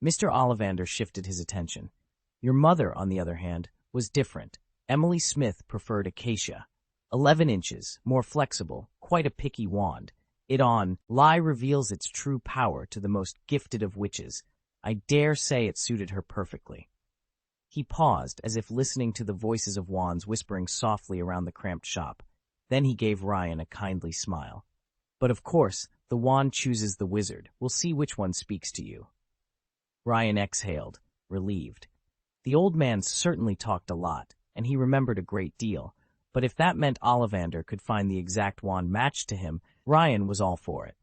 Mr. Ollivander shifted his attention. "Your mother, on the other hand, was different. Emily Smith preferred acacia. 11 inches, more flexible, quite a picky wand. It on lie reveals its true power to the most gifted of witches. I dare say it suited her perfectly." He paused, as if listening to the voices of wands whispering softly around the cramped shop. Then he gave Ryan a kindly smile. "But of course, the wand chooses the wizard. We'll see which one speaks to you." Ryan exhaled, relieved. The old man certainly talked a lot, and he remembered a great deal, but if that meant Ollivander could find the exact wand matched to him, Ryan was all for it.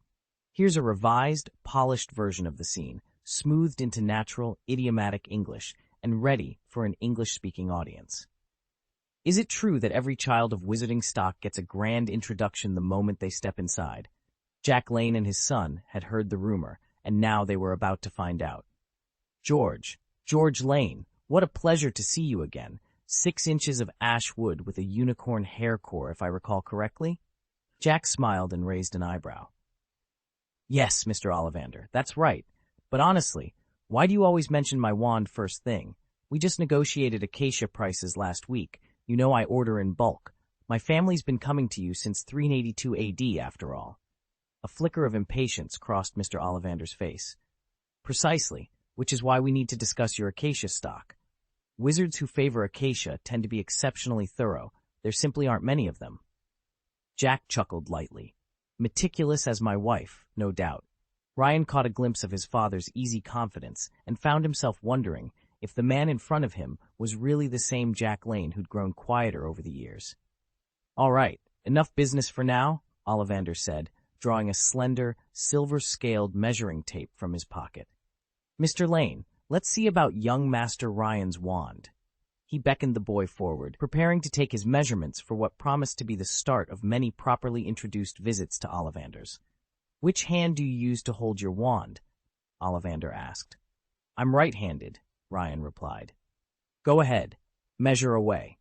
Here's a revised, polished version of the scene, smoothed into natural, idiomatic English, and ready for an English-speaking audience. Is it true that every child of wizarding stock gets a grand introduction the moment they step inside? Jack Lane and his son had heard the rumor, and now they were about to find out. George Lane, what a pleasure to see you again. 6 inches of ash wood with a unicorn hair core, if I recall correctly?" Jack smiled and raised an eyebrow. "Yes, Mr. Ollivander, that's right. But honestly, why do you always mention my wand first thing? We just negotiated acacia prices last week. You know I order in bulk. My family's been coming to you since 382 AD, after all." A flicker of impatience crossed Mr. Ollivander's face. "Precisely. which is why we need to discuss your acacia stock. Wizards who favor acacia tend to be exceptionally thorough. There simply aren't many of them. Jack chuckled lightly. Meticulous as my wife, no doubt. Ryan caught a glimpse of his father's easy confidence and found himself wondering if the man in front of him was really the same Jack Lane who'd grown quieter over the years. All right, enough business for now, Ollivander said, drawing a slender, silver-scaled measuring tape from his pocket. Mr. Lane, let's see about young Master Ryan's wand. He beckoned the boy forward, preparing to take his measurements for what promised to be the start of many properly introduced visits to Ollivander's. Which hand do you use to hold your wand? Ollivander asked. I'm right-handed, Ryan replied. Go ahead, measure away.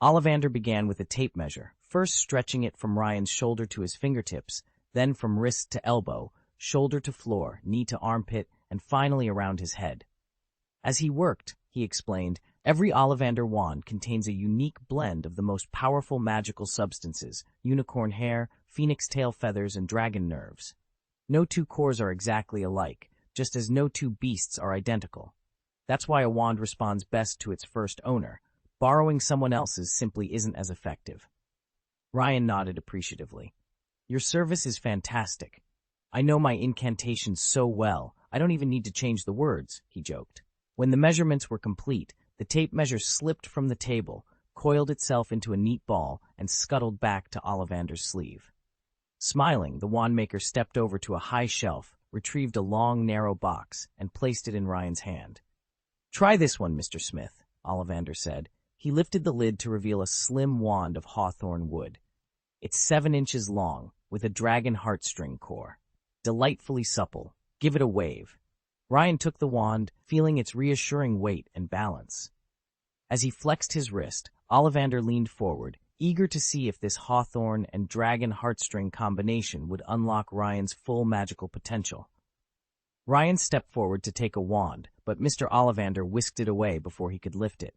Ollivander began with a tape measure, first stretching it from Ryan's shoulder to his fingertips, then from wrist to elbow, shoulder to floor, knee to armpit, and finally around his head. As he worked, he explained, every Ollivander wand contains a unique blend of the most powerful magical substances, unicorn hair, phoenix tail feathers, and dragon nerves. No two cores are exactly alike, just as no two beasts are identical. That's why a wand responds best to its first owner. Borrowing someone else's simply isn't as effective. Ryan nodded appreciatively. Your service is fantastic. I know my incantations so well, I don't even need to change the words, he joked. When the measurements were complete, the tape measure slipped from the table, coiled itself into a neat ball, and scuttled back to Ollivander's sleeve. Smiling, the wandmaker stepped over to a high shelf, retrieved a long, narrow box, and placed it in Ryan's hand. Try this one, Mr. Smith, Ollivander said. He lifted the lid to reveal a slim wand of hawthorn wood. It's 7 inches long, with a dragon heartstring core. Delightfully supple. Give it a wave. Ryan took the wand, feeling its reassuring weight and balance. As he flexed his wrist, Ollivander leaned forward, eager to see if this hawthorn and dragon heartstring combination would unlock Ryan's full magical potential. Ryan stepped forward to take a wand, but Mr. Ollivander whisked it away before he could lift it.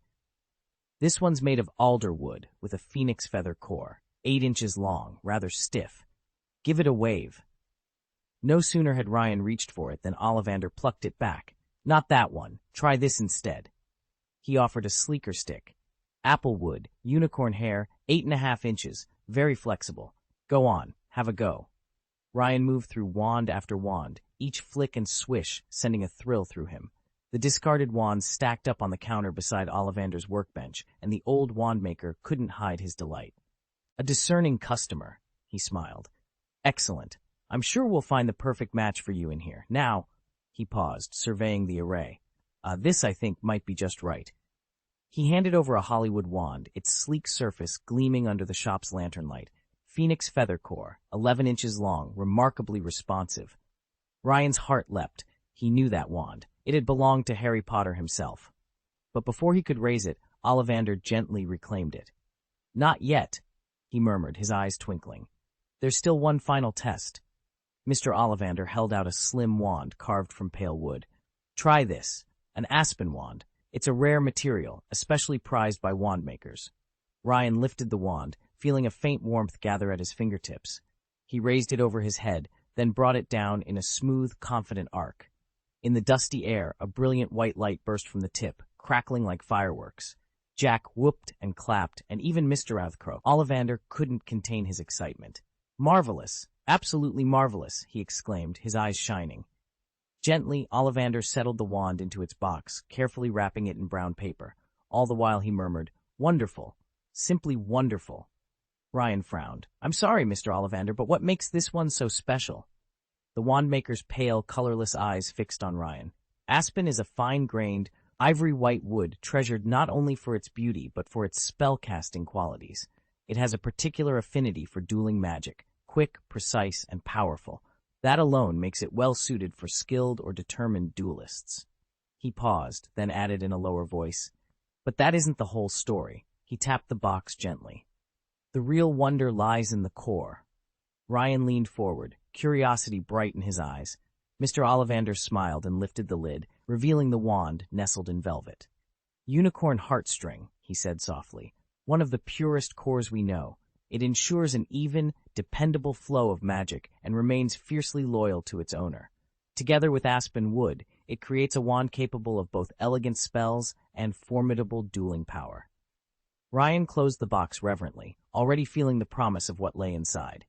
This one's made of alder wood with a phoenix feather core, 8 inches long, rather stiff. Give it a wave. No sooner had Ryan reached for it than Ollivander plucked it back. Not that one. Try this instead. He offered a sleeker stick. Apple wood, unicorn hair, 8.5 inches, very flexible. Go on, have a go. Ryan moved through wand after wand, each flick and swish sending a thrill through him. The discarded wands stacked up on the counter beside Ollivander's workbench, and the old wandmaker couldn't hide his delight. A discerning customer, he smiled. Excellent. I'm sure we'll find the perfect match for you in here. Now, he paused, surveying the array. This, I think, might be just right. He handed over a Hollywood wand, its sleek surface gleaming under the shop's lantern light. Phoenix feather core, 11 inches long, remarkably responsive. Ryan's heart leapt. He knew that wand. It had belonged to Harry Potter himself. But before he could raise it, Ollivander gently reclaimed it. Not yet, he murmured, his eyes twinkling. There's still one final test. Mr. Ollivander held out a slim wand carved from pale wood. Try this, an aspen wand. It's a rare material, especially prized by wandmakers. Ryan lifted the wand, feeling a faint warmth gather at his fingertips. He raised it over his head, then brought it down in a smooth, confident arc. In the dusty air, a brilliant white light burst from the tip, crackling like fireworks. Jack whooped and clapped, and even Mr. Ollivander couldn't contain his excitement. Marvelous! Absolutely marvelous, he exclaimed, his eyes shining. Gently, Ollivander settled the wand into its box, carefully wrapping it in brown paper. All the while he murmured, Wonderful! Simply wonderful! Ryan frowned. I'm sorry, Mr. Ollivander, but what makes this one so special? The wandmaker's pale, colorless eyes fixed on Ryan. Aspen is a fine-grained, ivory-white wood treasured not only for its beauty but for its spell-casting qualities. It has a particular affinity for dueling magic, quick, precise, and powerful. That alone makes it well-suited for skilled or determined duelists. He paused, then added in a lower voice, But that isn't the whole story. He tapped the box gently. The real wonder lies in the core. Ryan leaned forward, curiosity bright in his eyes. Mr. Ollivander smiled and lifted the lid, revealing the wand nestled in velvet. Unicorn heartstring, he said softly, one of the purest cores we know. It ensures an even, dependable flow of magic and remains fiercely loyal to its owner. Together with aspen wood, It creates a wand capable of both elegant spells and formidable dueling power. Ryan closed the box reverently, already feeling the promise of what lay inside.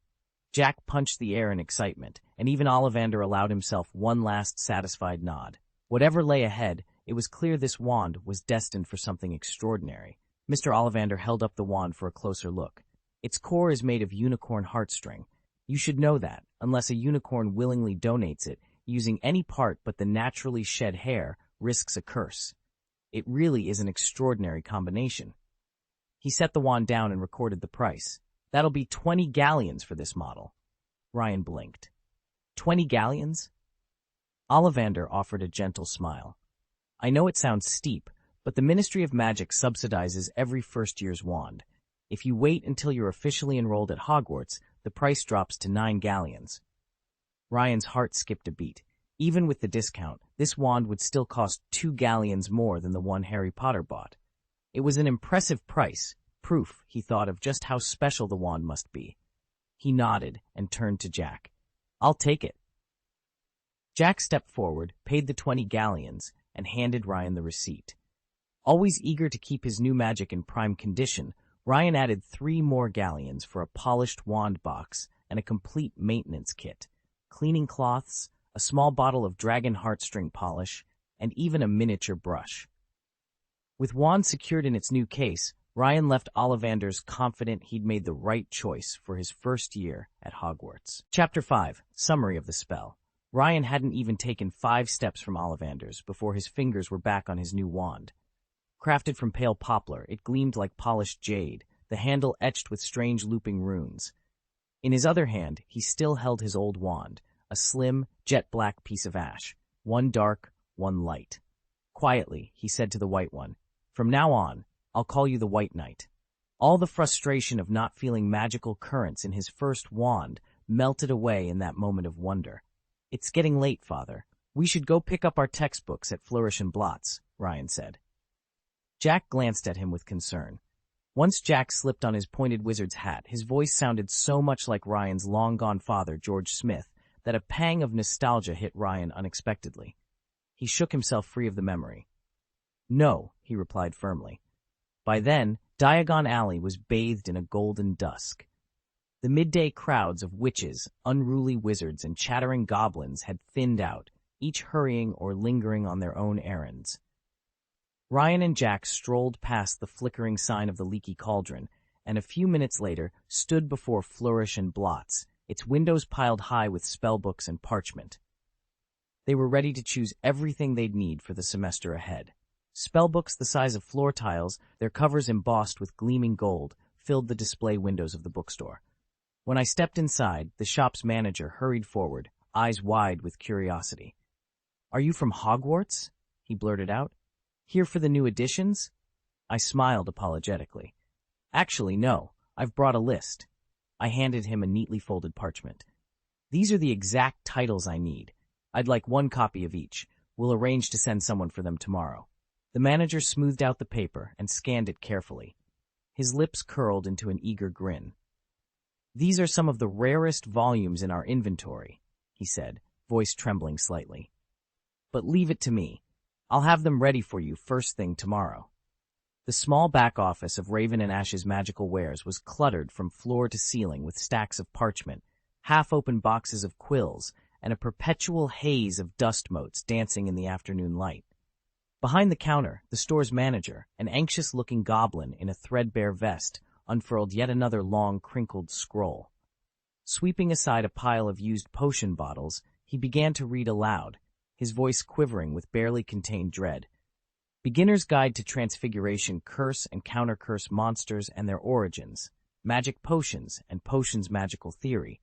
Jack punched the air in excitement, and even Ollivander allowed himself one last satisfied nod. Whatever lay ahead, it was clear this wand was destined for something extraordinary. Mr. Ollivander held up the wand for a closer look. Its core is made of unicorn heartstring. You should know that, unless a unicorn willingly donates it, using any part but the naturally shed hair risks a curse. It really is an extraordinary combination. He set the wand down and recorded the price. That'll be 20 galleons for this model. Ryan blinked. 20 galleons? Ollivander offered a gentle smile. I know it sounds steep, but the Ministry of Magic subsidizes every first year's wand. If you wait until you're officially enrolled at Hogwarts, the price drops to 9 galleons. Ryan's heart skipped a beat. Even with the discount, this wand would still cost 2 galleons more than the one Harry Potter bought. It was an impressive price, proof, he thought, of just how special the wand must be. He nodded and turned to Jack. I'll take it. Jack stepped forward, paid the 20 galleons, and handed Ryan the receipt. Always eager to keep his new magic in prime condition, Ryan added 3 more galleons for a polished wand box and a complete maintenance kit, cleaning cloths, a small bottle of dragon heartstring polish, and even a miniature brush. With wand secured in its new case, Ryan left Ollivander's confident he'd made the right choice for his first year at Hogwarts. Chapter 5. Summary of the spell. Ryan hadn't even taken 5 steps from Ollivander's before his fingers were back on his new wand. Crafted from pale poplar, it gleamed like polished jade, the handle etched with strange looping runes. In his other hand, he still held his old wand, a slim, jet-black piece of ash, one dark, one light. Quietly, he said to the white one, "From now on, I'll call you the White Knight." All the frustration of not feeling magical currents in his first wand melted away in that moment of wonder. "It's getting late, Father. We should go pick up our textbooks at Flourish and Blotts," Ryan said. Jack glanced at him with concern. Once Jack slipped on his pointed wizard's hat, his voice sounded so much like Ryan's long-gone father, George Smith, that a pang of nostalgia hit Ryan unexpectedly. He shook himself free of the memory. "No," he replied firmly. By then, Diagon Alley was bathed in a golden dusk. The midday crowds of witches, unruly wizards, and chattering goblins had thinned out, each hurrying or lingering on their own errands. Ryan and Jack strolled past the flickering sign of the Leaky Cauldron, and a few minutes later stood before Flourish and Blotts, its windows piled high with spellbooks and parchment. They were ready to choose everything they'd need for the semester ahead. Spellbooks the size of floor tiles, their covers embossed with gleaming gold, filled the display windows of the bookstore. When I stepped inside, the shop's manager hurried forward, eyes wide with curiosity. "Are you from Hogwarts?" he blurted out. "Here for the new editions?" I smiled apologetically. "Actually, no. I've brought a list." I handed him a neatly folded parchment. "These are the exact titles I need. I'd like 1 copy of each. We'll arrange to send someone for them tomorrow." The manager smoothed out the paper and scanned it carefully. His lips curled into an eager grin. "These are some of the rarest volumes in our inventory," he said, voice trembling slightly. "But leave it to me. I'll have them ready for you first thing tomorrow." The small back office of Raven and Ash's magical wares was cluttered from floor to ceiling with stacks of parchment, half-open boxes of quills, and a perpetual haze of dust motes dancing in the afternoon light. Behind the counter, the store's manager, an anxious-looking goblin in a threadbare vest, unfurled yet another long, crinkled scroll. Sweeping aside a pile of used potion bottles, he began to read aloud, his voice quivering with barely contained dread. "Beginner's Guide to Transfiguration Curse and Counter-Curse Monsters and Their Origins, Magic Potions and Potions Magical Theory,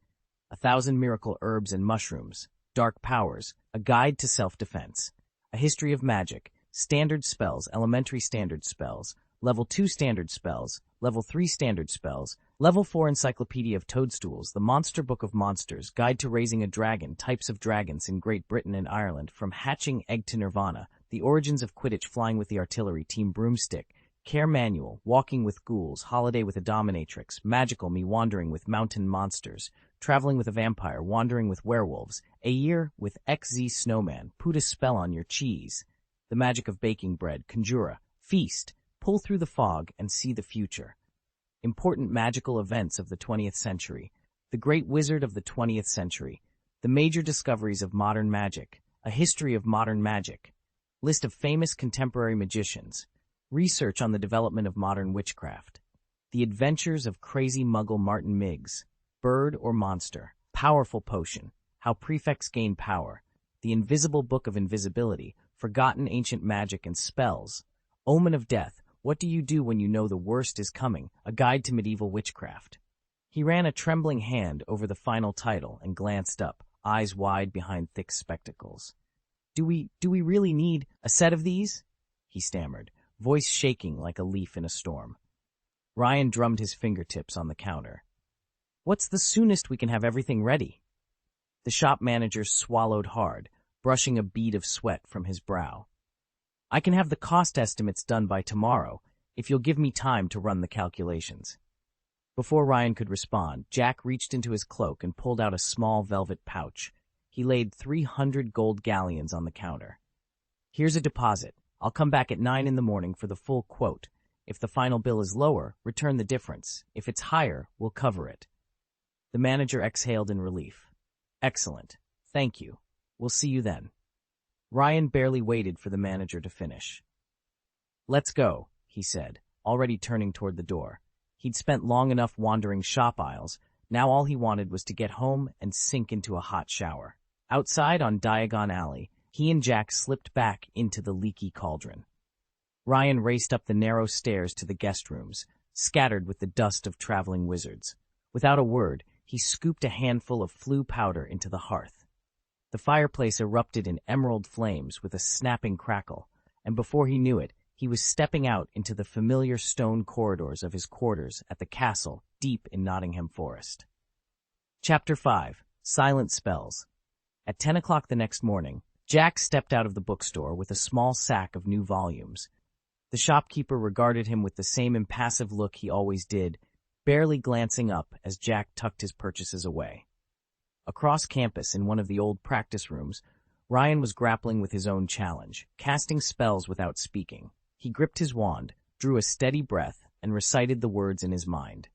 1,000 Miracle Herbs and Mushrooms, Dark Powers, A Guide to Self-Defense, A History of Magic, Standard Spells, Elementary Standard Spells, Level 2 Standard Spells, Level 3 Standard Spells, Level 4 Encyclopedia of Toadstools, The Monster Book of Monsters, Guide to Raising a Dragon, Types of Dragons in Great Britain and Ireland, From Hatching Egg to Nirvana, The Origins of Quidditch, Flying with the Artillery, Team Broomstick, Care Manual, Walking with Ghouls, Holiday with a Dominatrix, Magical Me, Wandering with Mountain Monsters, traveling with a vampire, wandering with werewolves, a year with XZ snowman, put a spell on your cheese, the magic of baking bread, conjura, feast, pull through the fog and see the future. Important magical events of the 20th century, the great wizard of the 20th century, the major discoveries of modern magic, a history of modern magic, list of famous contemporary magicians, research on the development of modern witchcraft, the adventures of crazy muggle Martin Miggs, bird or monster, powerful potion, how prefects gain power, the invisible book of invisibility, forgotten ancient magic and spells, omen of death, what do you do when you know the worst is coming, a guide to medieval witchcraft. He ran a trembling hand over the final title and glanced up, eyes wide behind thick spectacles. Do we really need a set of these? He stammered, voice shaking like a leaf in a storm. Ryan drummed his fingertips on the counter. What's the soonest we can have everything ready? The shop manager swallowed hard, brushing a bead of sweat from his brow. I can have the cost estimates done by tomorrow, if you'll give me time to run the calculations. Before Ryan could respond, Jack reached into his cloak and pulled out a small velvet pouch. He laid 300 gold galleons on the counter. Here's a deposit. I'll come back at 9 in the morning for the full quote. If the final bill is lower, return the difference. If it's higher, we'll cover it. The manager exhaled in relief. Excellent. Thank you. We'll see you then. Ryan barely waited for the manager to finish. Let's go, he said, already turning toward the door. He'd spent long enough wandering shop aisles. Now all he wanted was to get home and sink into a hot shower. Outside on Diagon Alley, he and Jack slipped back into the leaky cauldron. Ryan raced up the narrow stairs to the guest rooms, scattered with the dust of traveling wizards. Without a word, he scooped a handful of flue powder into the hearth. The fireplace erupted in emerald flames with a snapping crackle, and before he knew it, he was stepping out into the familiar stone corridors of his quarters at the castle deep in Nottingham Forest. Chapter 5. Silent Spells. At 10 o'clock the next morning, Jack stepped out of the bookstore with a small sack of new volumes. The shopkeeper regarded him with the same impassive look he always did, barely glancing up as Jack tucked his purchases away. Across campus in one of the old practice rooms, Ryan was grappling with his own challenge, casting spells without speaking. He gripped his wand, drew a steady breath, and recited the words in his mind.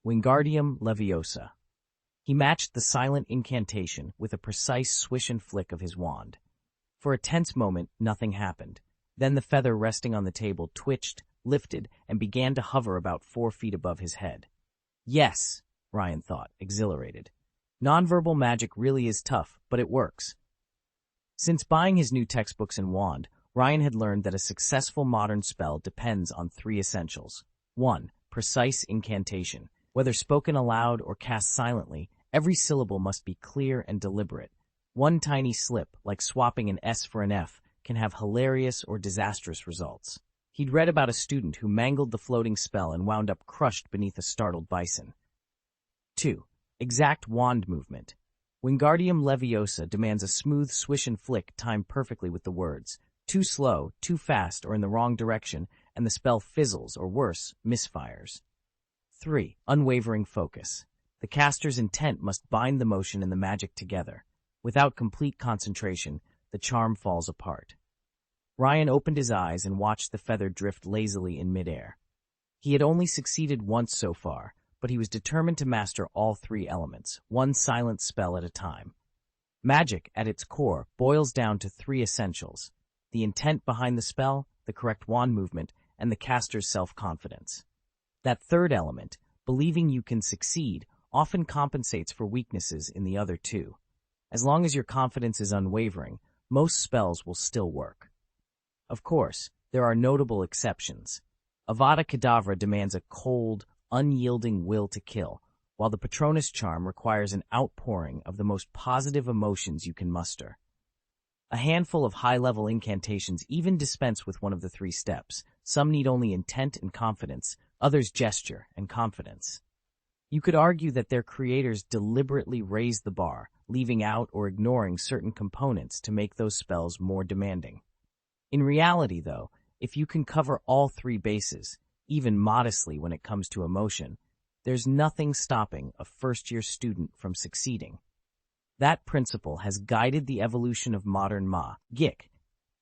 Wingardium Leviosa. He matched the silent incantation with a precise swish and flick of his wand. For a tense moment, nothing happened. Then the feather resting on the table twitched, lifted, and began to hover about 4 feet above his head. Yes, Ryan thought, exhilarated. Nonverbal magic really is tough, but it works. Since buying his new textbooks and wand, Ryan had learned that a successful modern spell depends on 3 essentials. 1. Precise incantation. Whether spoken aloud or cast silently, every syllable must be clear and deliberate. One tiny slip, like swapping an S for an F, can have hilarious or disastrous results. He'd read about a student who mangled the floating spell and wound up crushed beneath a startled bison. 2. Exact wand movement. Wingardium Leviosa demands a smooth swish and flick timed perfectly with the words. Too slow, too fast, or in the wrong direction, and the spell fizzles, or worse, misfires. 3. Unwavering focus. The caster's intent must bind the motion and the magic together. Without complete concentration, the charm falls apart. Ryan opened his eyes and watched the feather drift lazily in midair. He had only succeeded once so far, but he was determined to master all 3 elements, one silent spell at a time. Magic, at its core, boils down to 3 essentials: the intent behind the spell, the correct wand movement, and the caster's self-confidence. That third element, believing you can succeed, often compensates for weaknesses in the other 2. As long as your confidence is unwavering, most spells will still work. Of course, there are notable exceptions. Avada Kedavra demands a cold, unyielding will to kill, while the Patronus charm requires an outpouring of the most positive emotions you can muster. A handful of high-level incantations even dispense with one of the 3 steps. Some need only intent and confidence, others gesture and confidence. You could argue that their creators deliberately raised the bar, leaving out or ignoring certain components to make those spells more demanding. In reality, though, if you can cover all 3 bases, even modestly when it comes to emotion, There's nothing stopping a first-year student from succeeding. That principle has guided the evolution of modern magic.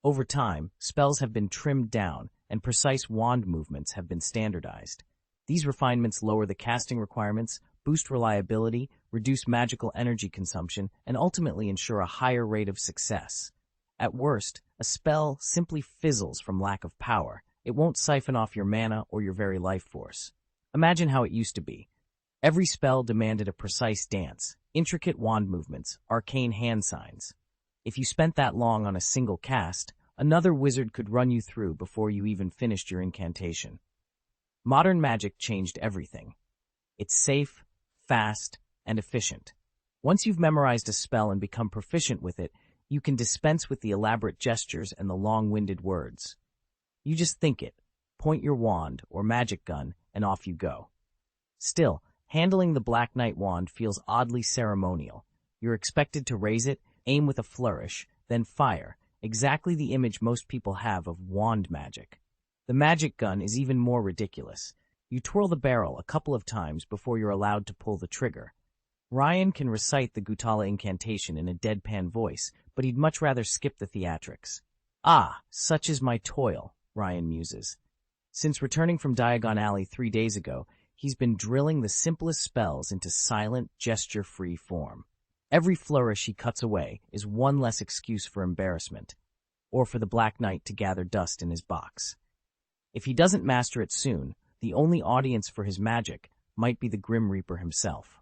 Over time, spells have been trimmed down, and precise wand movements have been standardized. These refinements lower the casting requirements, boost reliability, reduce magical energy consumption, and ultimately ensure a higher rate of success. At worst, a spell simply fizzles from lack of power. It won't siphon off your mana or your very life force. Imagine how it used to be. Every spell demanded a precise dance, intricate wand movements, arcane hand signs. If you spent that long on a single cast, another wizard could run you through before you even finished your incantation. Modern magic changed everything. It's safe, fast, and efficient. Once you've memorized a spell and become proficient with it, you can dispense with the elaborate gestures and the long-winded words. You just think it, point your wand or magic gun, and off you go. Still, handling the Black Knight wand feels oddly ceremonial. You're expected to raise it, aim with a flourish, then fire, exactly the image most people have of wand magic. The magic gun is even more ridiculous. You twirl the barrel a couple of times before you're allowed to pull the trigger. Ryan can recite the Gutala incantation in a deadpan voice, but he'd much rather skip the theatrics. "Ah, such is my toil," Ryan muses. Since returning from Diagon Alley 3 days ago, he's been drilling the simplest spells into silent, gesture-free form. Every flourish he cuts away is one less excuse for embarrassment, or for the Black Knight to gather dust in his box. If he doesn't master it soon, the only audience for his magic might be the Grim Reaper himself.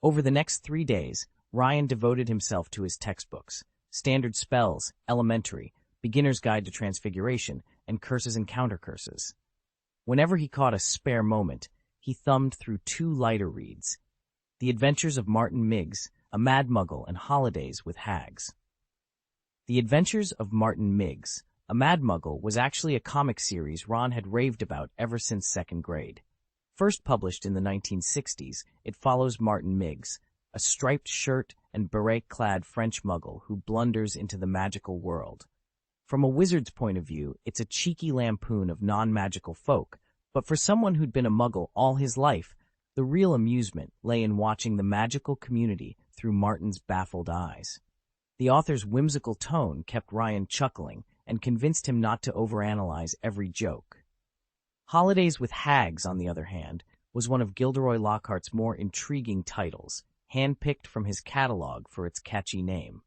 Over the next 3 days, Ryan devoted himself to his textbooks, Standard Spells, Elementary, Beginner's Guide to Transfiguration, and Curses and Countercurses. Whenever he caught a spare moment, he thumbed through 2 lighter reads, The Adventures of Martin Miggs, A Mad Muggle, and Holidays with Hags. The Adventures of Martin Miggs, A Mad Muggle was actually a comic series Ron had raved about ever since 2nd grade. First published in the 1960s, it follows Martin Miggs, a striped shirt and beret-clad French muggle who blunders into the magical world. From a wizard's point of view, it's a cheeky lampoon of non-magical folk, but for someone who'd been a muggle all his life, the real amusement lay in watching the magical community through Martin's baffled eyes. The author's whimsical tone kept Ryan chuckling and convinced him not to overanalyze every joke. Holidays with Hags, on the other hand, was one of Gilderoy Lockhart's more intriguing titles, handpicked from his catalog for its catchy name.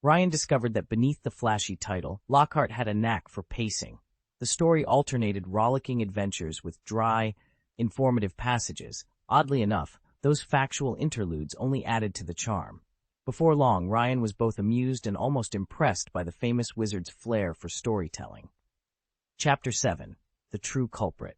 Ryan discovered that beneath the flashy title, Lockhart had a knack for pacing. The story alternated rollicking adventures with dry, informative passages. Oddly enough, those factual interludes only added to the charm. Before long, Ryan was both amused and almost impressed by the famous wizard's flair for storytelling. Chapter 7. The True Culprit.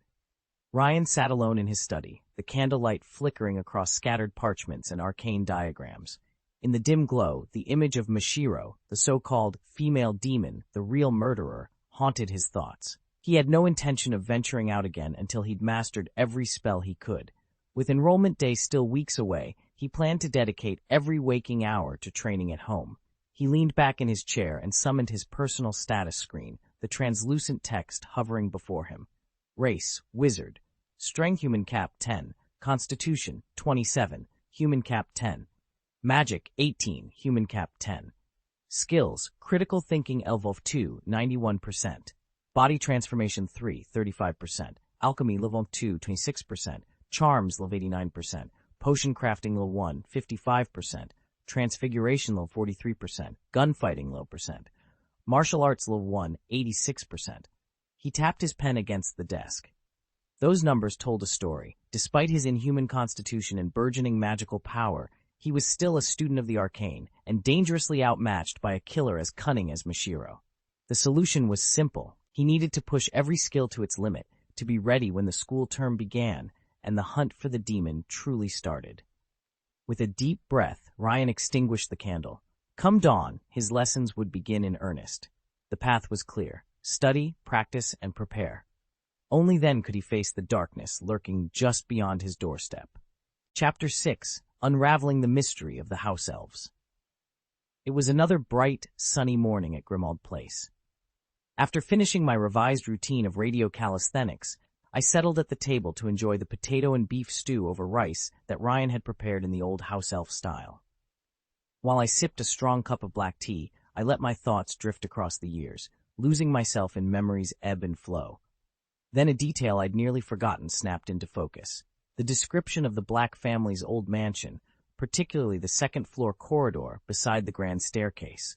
Ryan sat alone in his study, the candlelight flickering across scattered parchments and arcane diagrams. In the dim glow, the image of Mashiro, the so-called female demon, the real murderer, haunted his thoughts. He had no intention of venturing out again until he'd mastered every spell he could. With enrollment day still weeks away, he planned to dedicate every waking hour to training at home. He leaned back in his chair and summoned his personal status screen, the translucent text hovering before him. Race, Wizard. Strength, Human Cap 10. Constitution, 27. Human Cap 10. Magic, 18. Human Cap 10. Skills, Critical Thinking Level 2, 91%. Body Transformation 3, 35%. Alchemy Level 2, 26%. Charms Level 89%. Potion Crafting Level 1, 55%. Transfiguration Level 43%. Gunfighting Level percent. Martial Arts Level 1, 86%. He tapped his pen against the desk. Those numbers told a story. Despite his inhuman constitution and burgeoning magical power, he was still a student of the arcane and dangerously outmatched by a killer as cunning as Mashiro. The solution was simple. He needed to push every skill to its limit, to be ready when the school term began and the hunt for the demon truly started. With a deep breath, Ryan extinguished the candle. Come dawn, his lessons would begin in earnest. The path was clear. Study, practice, and prepare. Only then could he face the darkness lurking just beyond his doorstep. Chapter 6. Unraveling the Mystery of the House Elves. It was another bright, sunny morning at Grimmauld Place. After finishing my revised routine of radio calisthenics, I settled at the table to enjoy the potato and beef stew over rice that Ryan had prepared in the old house elf style. While I sipped a strong cup of black tea, I let my thoughts drift across the years, losing myself in memory's ebb and flow. Then a detail I'd nearly forgotten snapped into focus. The description of the Black family's old mansion, particularly the second-floor corridor beside the grand staircase.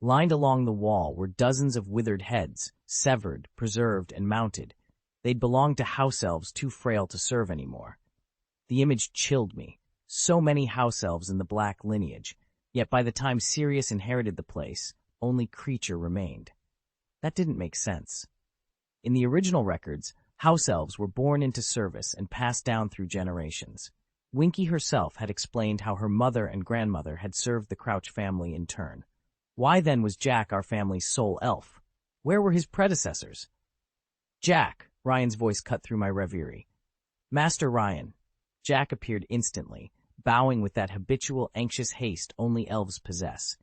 Lined along the wall were dozens of withered heads, severed, preserved, and mounted. They'd belonged to house elves too frail to serve anymore. The image chilled me. So many house elves in the Black lineage, yet by the time Sirius inherited the place, only Creature remained. That didn't make sense. In the original records, house elves were born into service and passed down through generations. Winky herself had explained how her mother and grandmother had served the Crouch family in turn. Why then was Jack our family's sole elf? Where were his predecessors? Jack, Ryan's voice cut through my reverie. Master Ryan. Jack appeared instantly, bowing with that habitual anxious haste only elves possess.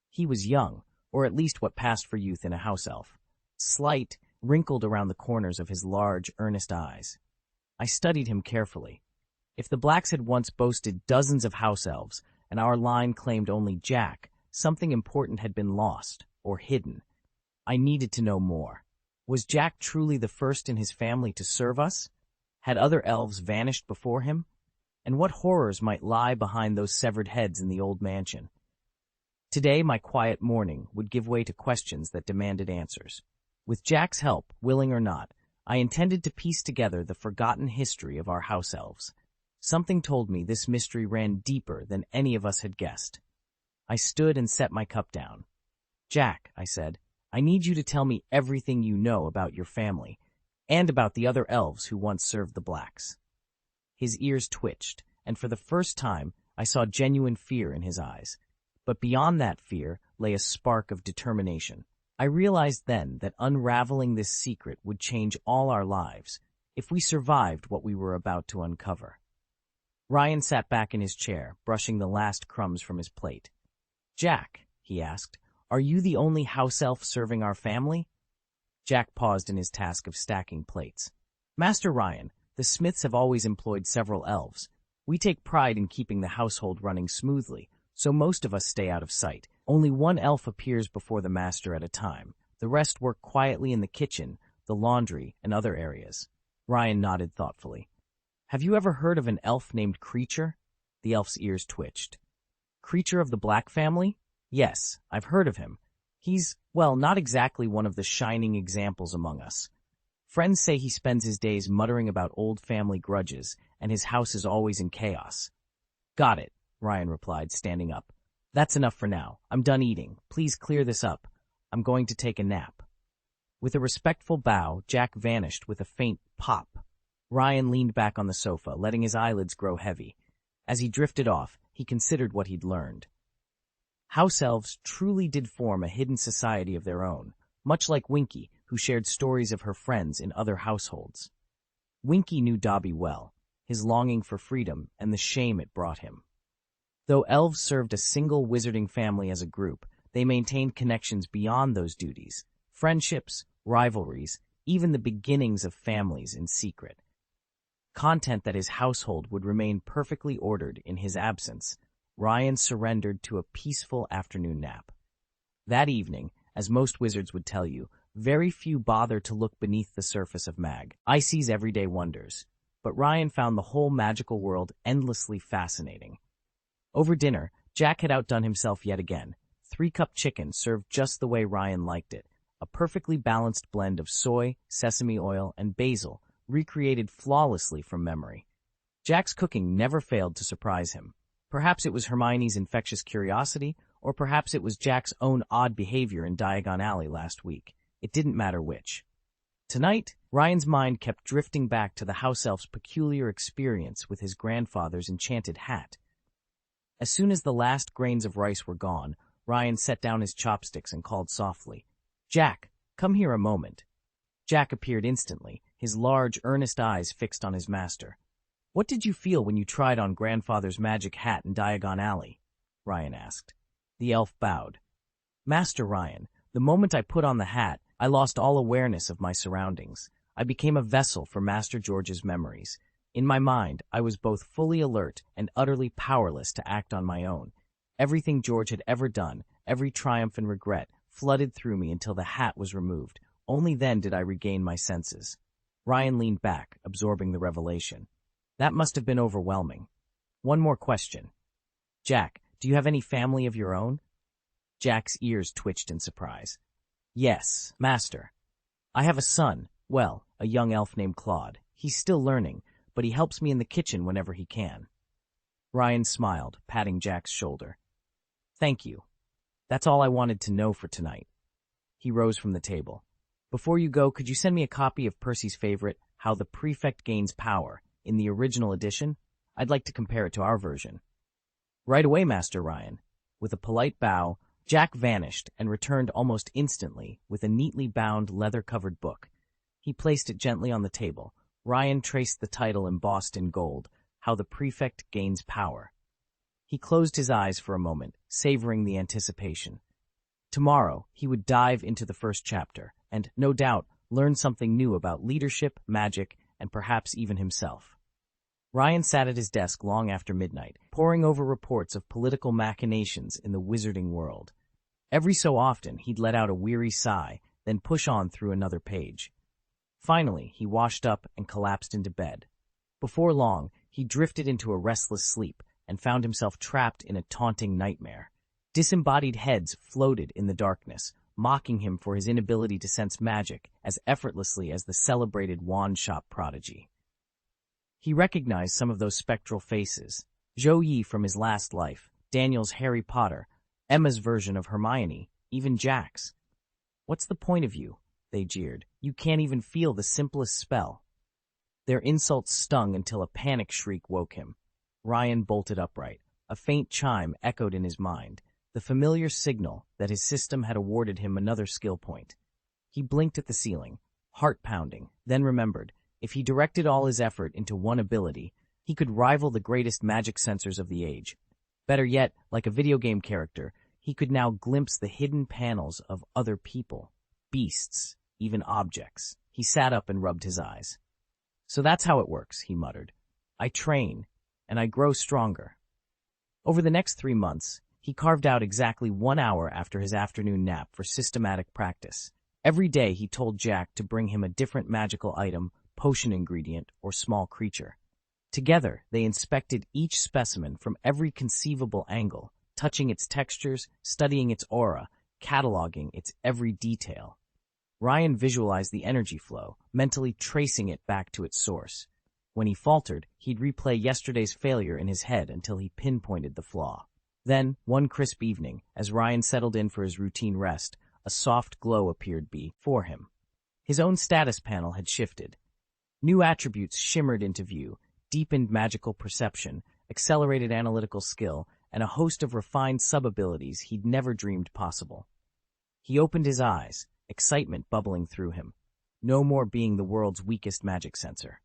He was young, or at least what passed for youth in a house elf. Slight, wrinkled around the corners of his large, earnest eyes. I studied him carefully. If the Blacks had once boasted dozens of house elves, and our line claimed only Jack, something important had been lost, or hidden. I needed to know more. Was Jack truly the first in his family to serve us? Had other elves vanished before him? And what horrors might lie behind those severed heads in the old mansion? Today, my quiet morning would give way to questions that demanded answers. With Jack's help, willing or not, I intended to piece together the forgotten history of our house elves. Something told me this mystery ran deeper than any of us had guessed. I stood and set my cup down. Jack, I said, I need you to tell me everything you know about your family, and about the other elves who once served the Blacks. His ears twitched, and for the first time I saw genuine fear in his eyes. But beyond that fear lay a spark of determination. I realized then that unraveling this secret would change all our lives, if we survived what we were about to uncover. Ryan sat back in his chair, brushing the last crumbs from his plate. Jack, he asked, are you the only house elf serving our family? Jack paused in his task of stacking plates. Master Ryan, the Smiths have always employed several elves. We take pride in keeping the household running smoothly, so most of us stay out of sight. Only one elf appears before the master at a time. The rest work quietly in the kitchen, the laundry, and other areas. Ryan nodded thoughtfully. Have you ever heard of an elf named Creature? The elf's ears twitched. Creature of the Black family? Yes, I've heard of him. He's, well, not exactly one of the shining examples among us. Friends say he spends his days muttering about old family grudges, and his house is always in chaos. Got it, Ryan replied, standing up. That's enough for now. I'm done eating. Please clear this up. I'm going to take a nap. With a respectful bow, Jack vanished with a faint pop. Ryan leaned back on the sofa, letting his eyelids grow heavy. As he drifted off, he considered what he'd learned. House elves truly did form a hidden society of their own, much like Winky, who shared stories of her friends in other households. Winky knew Dobby well, his longing for freedom and the shame it brought him. Though elves served a single wizarding family as a group, they maintained connections beyond those duties, friendships, rivalries, even the beginnings of families in secret. Content that his household would remain perfectly ordered in his absence, Ryan surrendered to a peaceful afternoon nap. That evening, as most wizards would tell you, very few bother to look beneath the surface of Icy's everyday wonders, but Ryan found the whole magical world endlessly fascinating. Over dinner, Jack had outdone himself yet again. 3-cup chicken served just the way Ryan liked it, a perfectly balanced blend of soy, sesame oil, and basil, recreated flawlessly from memory. Jack's cooking never failed to surprise him. Perhaps it was Hermione's infectious curiosity, or perhaps it was Jack's own odd behavior in Diagon Alley last week. It didn't matter which. Tonight, Ryan's mind kept drifting back to the house elf's peculiar experience with his grandfather's enchanted hat. As soon as the last grains of rice were gone, Ryan set down his chopsticks and called softly, "Jack, come here a moment." Jack appeared instantly, his large, earnest eyes fixed on his master. "What did you feel when you tried on grandfather's magic hat in Diagon Alley?" Ryan asked. The elf bowed. "Master Ryan, the moment I put on the hat, I lost all awareness of my surroundings. I became a vessel for Master George's memories. In my mind, I was both fully alert and utterly powerless to act on my own. Everything George had ever done, every triumph and regret, flooded through me until the hat was removed. Only then did I regain my senses. Ryan leaned back, absorbing the revelation. That must have been overwhelming. One more question. Jack, do you have any family of your own? Jack's ears twitched in surprise. Yes, Master. I have a son, well, a young elf named Claude. He's still learning, but he helps me in the kitchen whenever he can. Ryan smiled, patting Jack's shoulder. Thank you. That's all I wanted to know for tonight. He rose from the table. Before you go, could you send me a copy of Percy's favorite, How the Prefect Gains Power, in the original edition? I'd like to compare it to our version. Right away, Master Ryan. With a polite bow, Jack vanished and returned almost instantly with a neatly bound leather-covered book. He placed it gently on the table. Ryan traced the title embossed in gold, How the Prefect Gains Power. He closed his eyes for a moment, savoring the anticipation. Tomorrow, he would dive into the first chapter, and, no doubt, learn something new about leadership, magic, and perhaps even himself. Ryan sat at his desk long after midnight, poring over reports of political machinations in the wizarding world. Every so often, he'd let out a weary sigh, then push on through another page. Finally, he washed up and collapsed into bed. Before long, he drifted into a restless sleep and found himself trapped in a taunting nightmare. Disembodied heads floated in the darkness, mocking him for his inability to sense magic as effortlessly as the celebrated wand shop prodigy. He recognized some of those spectral faces. Zhou Yi from his last life, Daniel's Harry Potter, Emma's version of Hermione, even Jack's. What's the point of you? They jeered. You can't even feel the simplest spell. Their insults stung until a panic shriek woke him. Ryan bolted upright. A faint chime echoed in his mind, the familiar signal that his system had awarded him another skill point. He blinked at the ceiling, heart pounding, then remembered, if he directed all his effort into one ability, he could rival the greatest magic sensors of the age. Better yet, like a video game character, he could now glimpse the hidden panels of other people, beasts, even objects. He sat up and rubbed his eyes. So that's how it works, he muttered. I train, and I grow stronger. Over the next 3 months, he carved out exactly 1 hour after his afternoon nap for systematic practice. Every day he told Jack to bring him a different magical item, potion ingredient, or small creature. Together, they inspected each specimen from every conceivable angle, touching its textures, studying its aura, cataloging its every detail. Ryan visualized the energy flow, mentally tracing it back to its source. When he faltered, he'd replay yesterday's failure in his head until he pinpointed the flaw. Then, one crisp evening, as Ryan settled in for his routine rest, a soft glow appeared before him. His own status panel had shifted. New attributes shimmered into view, deepened magical perception, accelerated analytical skill, and a host of refined sub-abilities he'd never dreamed possible. He opened his eyes, excitement bubbling through him. No more being the world's weakest magic sensor.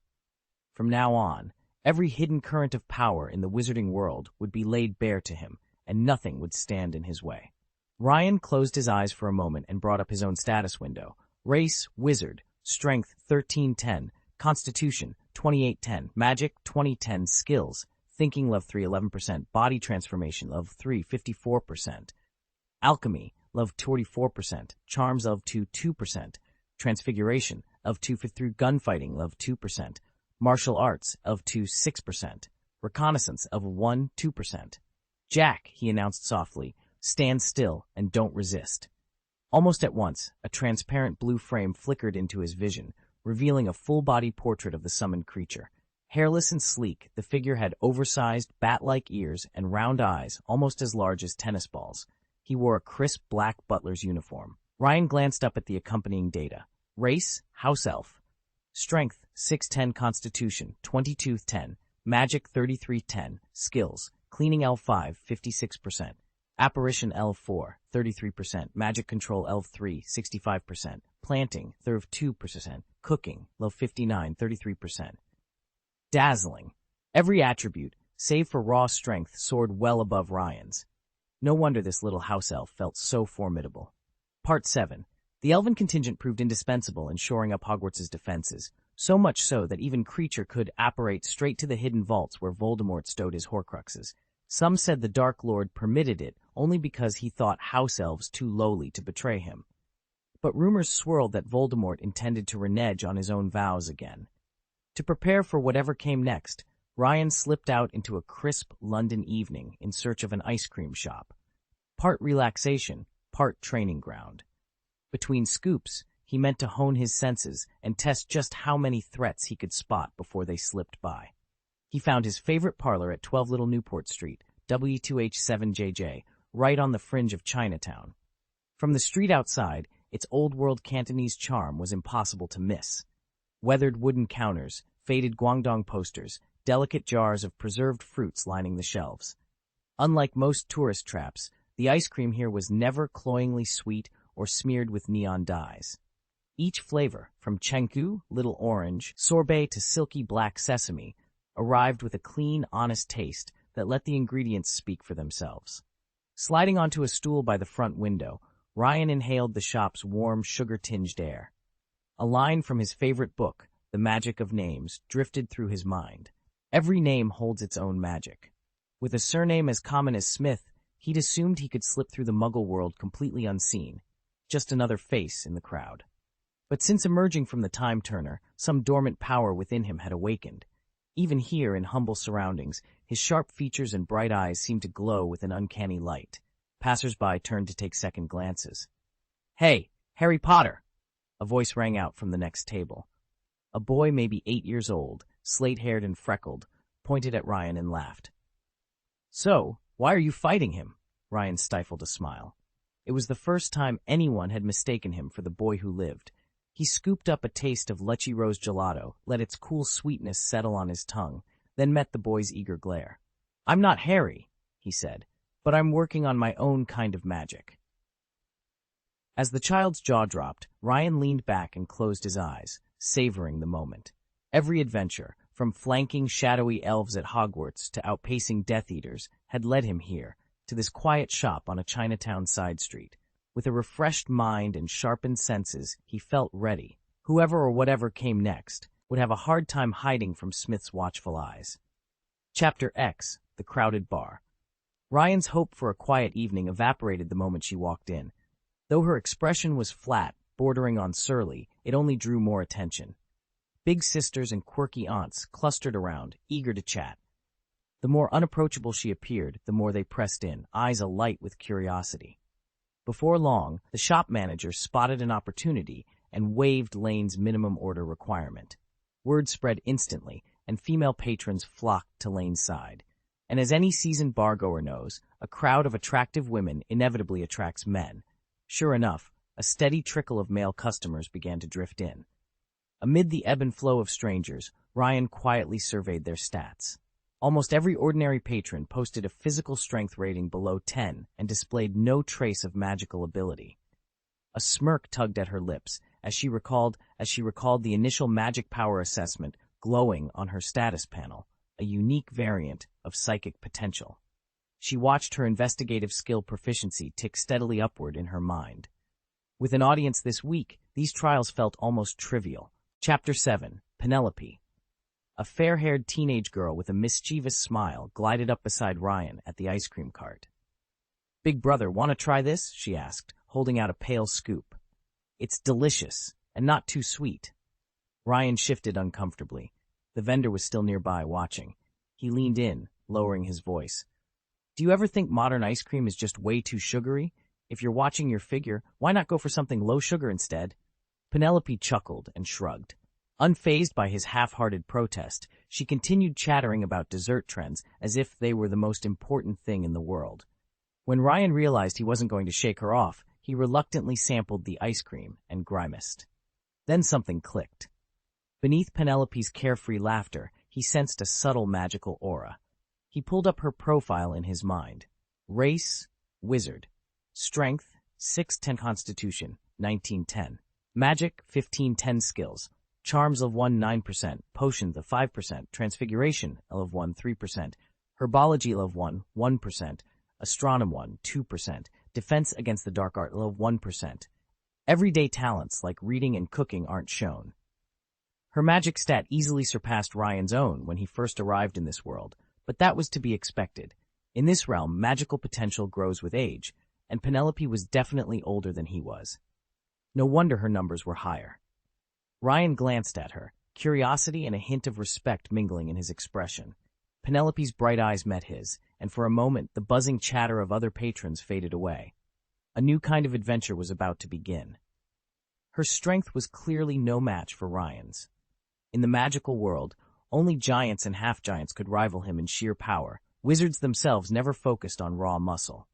From now on, every hidden current of power in the wizarding world would be laid bare to him, and nothing would stand in his way. Ryan closed his eyes for a moment and brought up his own status window. Race, Wizard. Strength, 1310. Constitution, 2810. Magic, 2010. Skills, Thinking, Love 3, 11%. Body Transformation, Love 3, 54%. Alchemy, Love 44%. Charms, Love 2, 2%. Transfiguration, Love 2, 53. Gunfighting, Love 2%. Martial Arts, of 2, 6%. Reconnaissance, of 1, 2%. Jack, he announced softly, stand still and don't resist. Almost at once, a transparent blue frame flickered into his vision, revealing a full-body portrait of the summoned creature. Hairless and sleek, the figure had oversized, bat-like ears and round eyes almost as large as tennis balls. He wore a crisp black butler's uniform. Ryan glanced up at the accompanying data. Race, House Elf. Strength, 610. Constitution, 2210. Magic, 3310. Skills, Cleaning L5, 56%. Apparition L4, 33%. Magic Control L3, 65%. Planting, 32%. Cooking, Low 59, 33%. Dazzling. Every attribute, save for raw strength, soared well above Ryan's. No wonder this little house elf felt so formidable. Part 7. The elven contingent proved indispensable in shoring up Hogwarts' defenses, so much so that even Creature could apparate straight to the hidden vaults where Voldemort stowed his Horcruxes. Some said the Dark Lord permitted it only because he thought house elves too lowly to betray him. But rumors swirled that Voldemort intended to renege on his own vows again. To prepare for whatever came next, Ryan slipped out into a crisp London evening in search of an ice cream shop. Part relaxation, part training ground. Between scoops, he meant to hone his senses and test just how many threats he could spot before they slipped by. He found his favorite parlor at 12 Little Newport Street, W2H7JJ, right on the fringe of Chinatown. From the street outside, its old-world Cantonese charm was impossible to miss. Weathered wooden counters, faded Guangdong posters, delicate jars of preserved fruits lining the shelves. Unlike most tourist traps, the ice cream here was never cloyingly sweet or smeared with neon dyes. Each flavor, from Chengdu, Little Orange, sorbet to silky black sesame, arrived with a clean, honest taste that let the ingredients speak for themselves. Sliding onto a stool by the front window, Ryan inhaled the shop's warm, sugar-tinged air. A line from his favorite book, The Magic of Names, drifted through his mind. Every name holds its own magic. With a surname as common as Smith, he'd assumed he could slip through the Muggle world completely unseen, just another face in the crowd. But since emerging from the Time Turner, some dormant power within him had awakened. Even here, in humble surroundings, his sharp features and bright eyes seemed to glow with an uncanny light. Passers-by turned to take second glances. "Hey, Harry Potter!" A voice rang out from the next table. A boy maybe 8 years old, slate-haired and freckled, pointed at Ryan and laughed. "So, why are you fighting him?" Ryan stifled a smile. It was the first time anyone had mistaken him for the boy who lived. He scooped up a taste of Lecce Rose gelato, let its cool sweetness settle on his tongue, then met the boy's eager glare. "I'm not Harry," he said, "but I'm working on my own kind of magic." As the child's jaw dropped, Ryan leaned back and closed his eyes, savoring the moment. Every adventure, from flanking shadowy elves at Hogwarts to outpacing Death Eaters, had led him here, to this quiet shop on a Chinatown side street. With a refreshed mind and sharpened senses, he felt ready. Whoever or whatever came next would have a hard time hiding from Smith's watchful eyes. Chapter X, The Crowded Bar. Ryan's hope for a quiet evening evaporated the moment she walked in. Though her expression was flat, bordering on surly, it only drew more attention. Big sisters and quirky aunts clustered around, eager to chat. The more unapproachable she appeared, the more they pressed in, eyes alight with curiosity. Before long, the shop manager spotted an opportunity and waived Lane's minimum order requirement. Word spread instantly, and female patrons flocked to Lane's side. And as any seasoned bargoer knows, a crowd of attractive women inevitably attracts men. Sure enough, a steady trickle of male customers began to drift in. Amid the ebb and flow of strangers, Ryan quietly surveyed their stats. Almost every ordinary patron posted a physical strength rating below 10 and displayed no trace of magical ability. A smirk tugged at her lips as she recalled the initial magic power assessment glowing on her status panel, a unique variant of psychic potential. She watched her investigative skill proficiency tick steadily upward in her mind. With an audience this week, these trials felt almost trivial. Chapter 7, Penelope. A fair-haired teenage girl with a mischievous smile glided up beside Ryan at the ice cream cart. "Big brother, want to try this?" she asked, holding out a pale scoop. "It's delicious, and not too sweet." Ryan shifted uncomfortably. The vendor was still nearby, watching. He leaned in, lowering his voice. "Do you ever think modern ice cream is just way too sugary? If you're watching your figure, why not go for something low sugar instead?" Penelope chuckled and shrugged. Unfazed by his half-hearted protest, she continued chattering about dessert trends as if they were the most important thing in the world. When Ryan realized he wasn't going to shake her off, he reluctantly sampled the ice cream and grimaced. Then something clicked. Beneath Penelope's carefree laughter, he sensed a subtle magical aura. He pulled up her profile in his mind. Race, wizard. Strength, 610 constitution, 1910. Magic, 1510 skills. Charms of 1, 9%, potions of 5%, transfiguration of 1, 3%, herbology of 1, 1%, astronom 1, 2%, defense against the dark art of 1%. Everyday talents like reading and cooking aren't shown. Her magic stat easily surpassed Ryan's own when he first arrived in this world, but that was to be expected. In this realm, magical potential grows with age, and Penelope was definitely older than he was. No wonder her numbers were higher. Ryan glanced at her, curiosity and a hint of respect mingling in his expression. Penelope's bright eyes met his, and for a moment the buzzing chatter of other patrons faded away. A new kind of adventure was about to begin. Her strength was clearly no match for Ryan's. In the magical world, only giants and half-giants could rival him in sheer power. Wizards themselves never focused on raw muscle.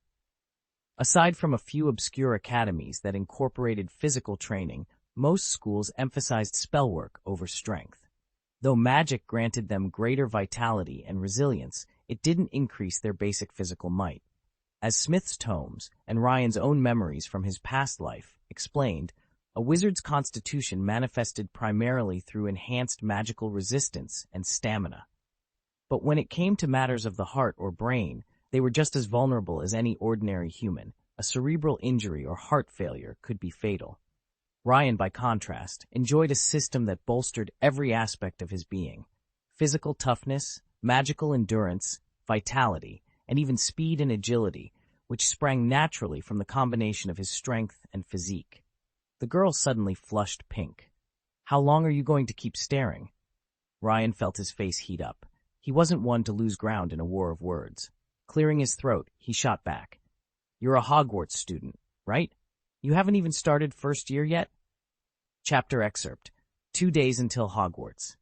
Aside from a few obscure academies that incorporated physical training, most schools emphasized spellwork over strength. Though magic granted them greater vitality and resilience, it didn't increase their basic physical might. As Smith's tomes, and Ryan's own memories from his past life, explained, a wizard's constitution manifested primarily through enhanced magical resistance and stamina. But when it came to matters of the heart or brain, they were just as vulnerable as any ordinary human. A cerebral injury or heart failure could be fatal. Ryan, by contrast, enjoyed a system that bolstered every aspect of his being. Physical toughness, magical endurance, vitality, and even speed and agility, which sprang naturally from the combination of his strength and physique. The girl suddenly flushed pink. "How long are you going to keep staring?" Ryan felt his face heat up. He wasn't one to lose ground in a war of words. Clearing his throat, he shot back. "You're a Hogwarts student, right? You haven't even started first year yet?" Chapter excerpt. 2 days until Hogwarts.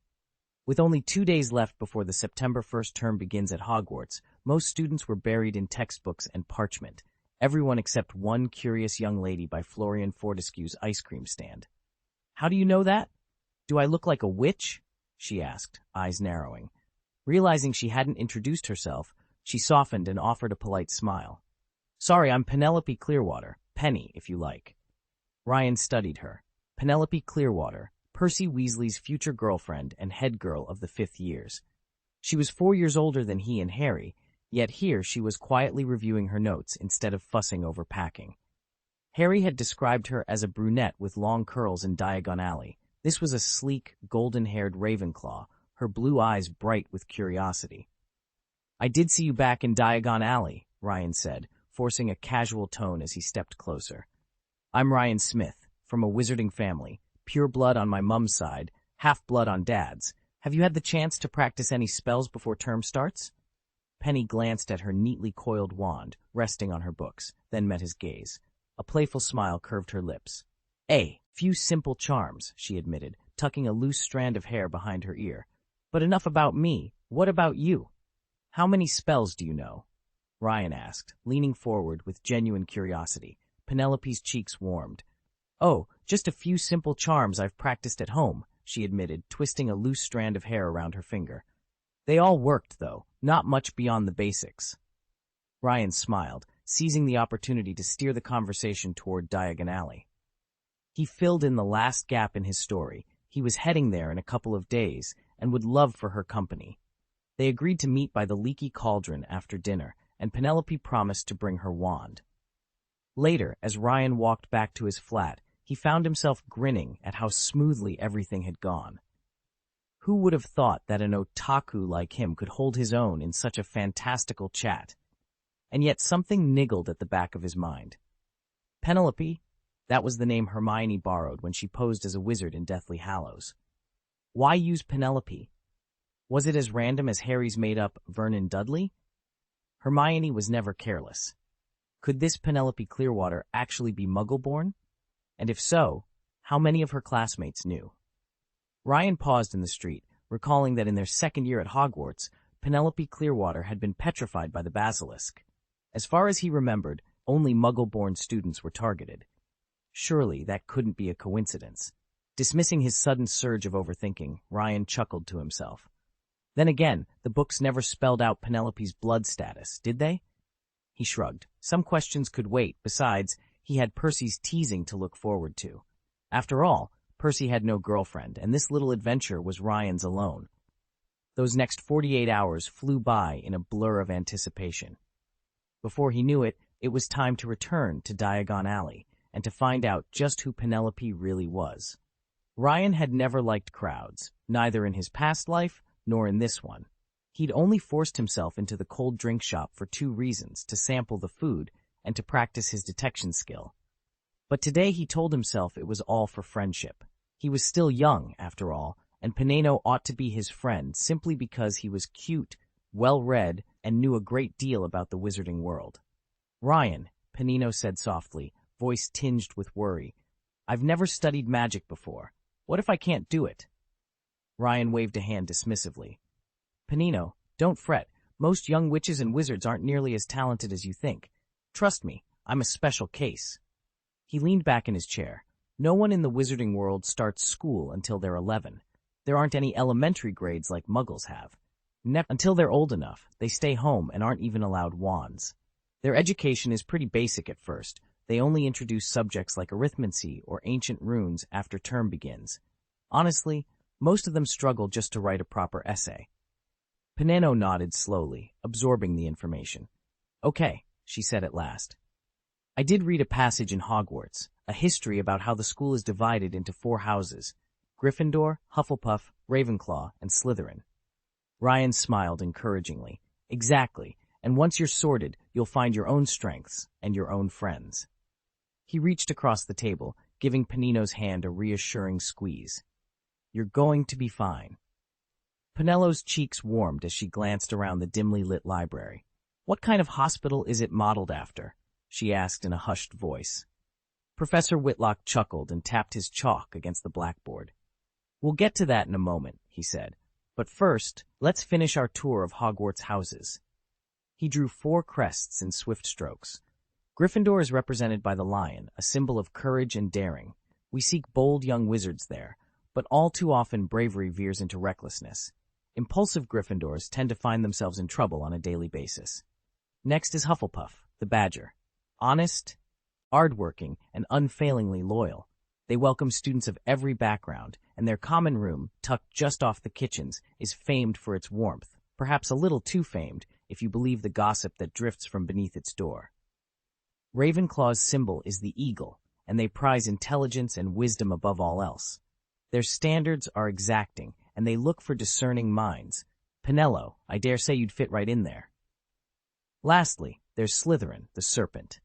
With only 2 days left before the September 1st term begins at Hogwarts, most students were buried in textbooks and parchment. Everyone except one curious young lady by Florian Fortescue's ice cream stand. "How do you know that? Do I look like a witch?" she asked, eyes narrowing. Realizing she hadn't introduced herself, she softened and offered a polite smile. "Sorry, I'm Penelope Clearwater. Penny, if you like." Ryan studied her. Penelope Clearwater, Percy Weasley's future girlfriend and head girl of the 5th years. She was 4 years older than he and Harry, yet here she was quietly reviewing her notes instead of fussing over packing. Harry had described her as a brunette with long curls in Diagon Alley. This was a sleek, golden-haired Ravenclaw, her blue eyes bright with curiosity. "I did see you back in Diagon Alley," Ryan said, forcing a casual tone as he stepped closer. "I'm Ryan Smith, from a wizarding family, pure blood on my mum's side, half-blood on dad's. Have you had the chance to practice any spells before term starts?" Penny glanced at her neatly coiled wand, resting on her books, then met his gaze. A playful smile curved her lips. Few simple charms," she admitted, tucking a loose strand of hair behind her ear. "But enough about me. What about you? How many spells do you know?" Ryan asked, leaning forward with genuine curiosity. Penelope's cheeks warmed. "Oh, just a few simple charms I've practiced at home," she admitted, twisting a loose strand of hair around her finger. "They all worked, though, not much beyond the basics." Ryan smiled, seizing the opportunity to steer the conversation toward Diagon Alley. He filled in the last gap in his story. He was heading there in a couple of days and would love for her company. They agreed to meet by the Leaky Cauldron after dinner, and Penelope promised to bring her wand. Later, as Ryan walked back to his flat, he found himself grinning at how smoothly everything had gone. Who would have thought that an otaku like him could hold his own in such a fantastical chat? And yet something niggled at the back of his mind. Penelope, that was the name Hermione borrowed when she posed as a wizard in Deathly Hallows. Why use Penelope? Was it as random as Harry's made-up Vernon Dudley? Hermione was never careless. Could this Penelope Clearwater actually be Muggle-born? And if so, how many of her classmates knew? Ryan paused in the street, recalling that in their second year at Hogwarts, Penelope Clearwater had been petrified by the basilisk. As far as he remembered, only Muggle-born students were targeted. Surely that couldn't be a coincidence. Dismissing his sudden surge of overthinking, Ryan chuckled to himself. Then again, the books never spelled out Penelope's blood status, did they? He shrugged. Some questions could wait. Besides, he had Percy's teasing to look forward to. After all, Percy had no girlfriend, and this little adventure was Ryan's alone. Those next 48 hours flew by in a blur of anticipation. Before he knew it, it was time to return to Diagon Alley, and to find out just who Penelope really was. Ryan had never liked crowds, neither in his past life nor in this one. He'd only forced himself into the cold drink shop for 2 reasons: to sample the food and to practice his detection skill. But today he told himself it was all for friendship. He was still young, after all, and Peneno ought to be his friend simply because he was cute, well-read, and knew a great deal about the wizarding world. "Ryan," Peneno said softly, voice tinged with worry, "I've never studied magic before. What if I can't do it?" Ryan waved a hand dismissively. "Peneno, don't fret. Most young witches and wizards aren't nearly as talented as you think. Trust me, I'm a special case." He leaned back in his chair. No one in the wizarding world starts school until they're 11. There aren't any elementary grades like Muggles have. Until they're old enough, they stay home and aren't even allowed wands. Their education is pretty basic at first. They only introduce subjects like arithmancy or ancient runes after term begins. Honestly, most of them struggle just to write a proper essay. Peneno nodded slowly, absorbing the information. "Okay," she said at last. "I did read a passage in Hogwarts, a history about how the school is divided into 4 houses: Gryffindor, Hufflepuff, Ravenclaw, and Slytherin." Ryan smiled encouragingly. "Exactly, and once you're sorted, you'll find your own strengths and your own friends." He reached across the table, giving Peneno's hand a reassuring squeeze. "You're going to be fine." Penelo's cheeks warmed as she glanced around the dimly lit library. "What kind of hospital is it modeled after?" she asked in a hushed voice. Professor Whitlock chuckled and tapped his chalk against the blackboard. "We'll get to that in a moment," he said. "But first, let's finish our tour of Hogwarts houses." He drew 4 crests in swift strokes. Gryffindor is represented by the lion, a symbol of courage and daring. We seek bold young wizards there, but all too often bravery veers into recklessness. Impulsive Gryffindors tend to find themselves in trouble on a daily basis. Next is Hufflepuff, the badger. Honest, hardworking, and unfailingly loyal. They welcome students of every background, and their common room, tucked just off the kitchens, is famed for its warmth, perhaps a little too famed, if you believe the gossip that drifts from beneath its door. Ravenclaw's symbol is the eagle, and they prize intelligence and wisdom above all else. Their standards are exacting, and they look for discerning minds. Penelo, I dare say you'd fit right in there. Lastly, there's Slytherin, the serpent.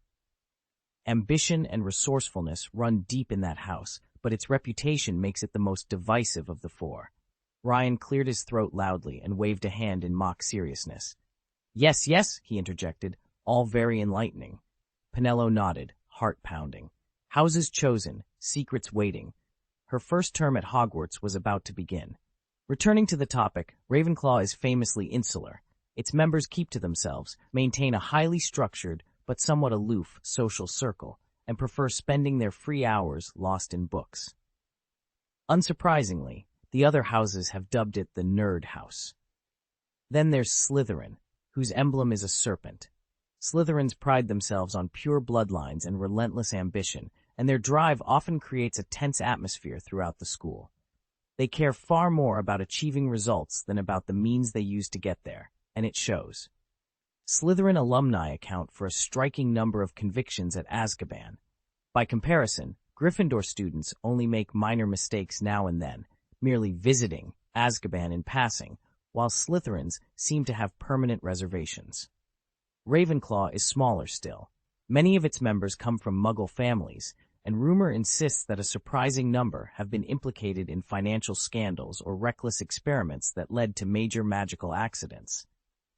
Ambition and resourcefulness run deep in that house, but its reputation makes it the most divisive of the 4. Ryan cleared his throat loudly and waved a hand in mock seriousness. "Yes, yes," he interjected, "all very enlightening." Penelo nodded, heart pounding. Houses chosen, secrets waiting. Her first term at Hogwarts was about to begin. Returning to the topic, Ravenclaw is famously insular. Its members keep to themselves, maintain a highly structured but somewhat aloof social circle, and prefer spending their free hours lost in books. Unsurprisingly, the other houses have dubbed it the Nerd House. Then there's Slytherin, whose emblem is a serpent. Slytherins pride themselves on pure bloodlines and relentless ambition, and their drive often creates a tense atmosphere throughout the school. They care far more about achieving results than about the means they use to get there, and it shows. Slytherin alumni account for a striking number of convictions at Azkaban. By comparison, Gryffindor students only make minor mistakes now and then, merely visiting Azkaban in passing, while Slytherins seem to have permanent reservations. Ravenclaw is smaller still. Many of its members come from Muggle families, and rumor insists that a surprising number have been implicated in financial scandals or reckless experiments that led to major magical accidents.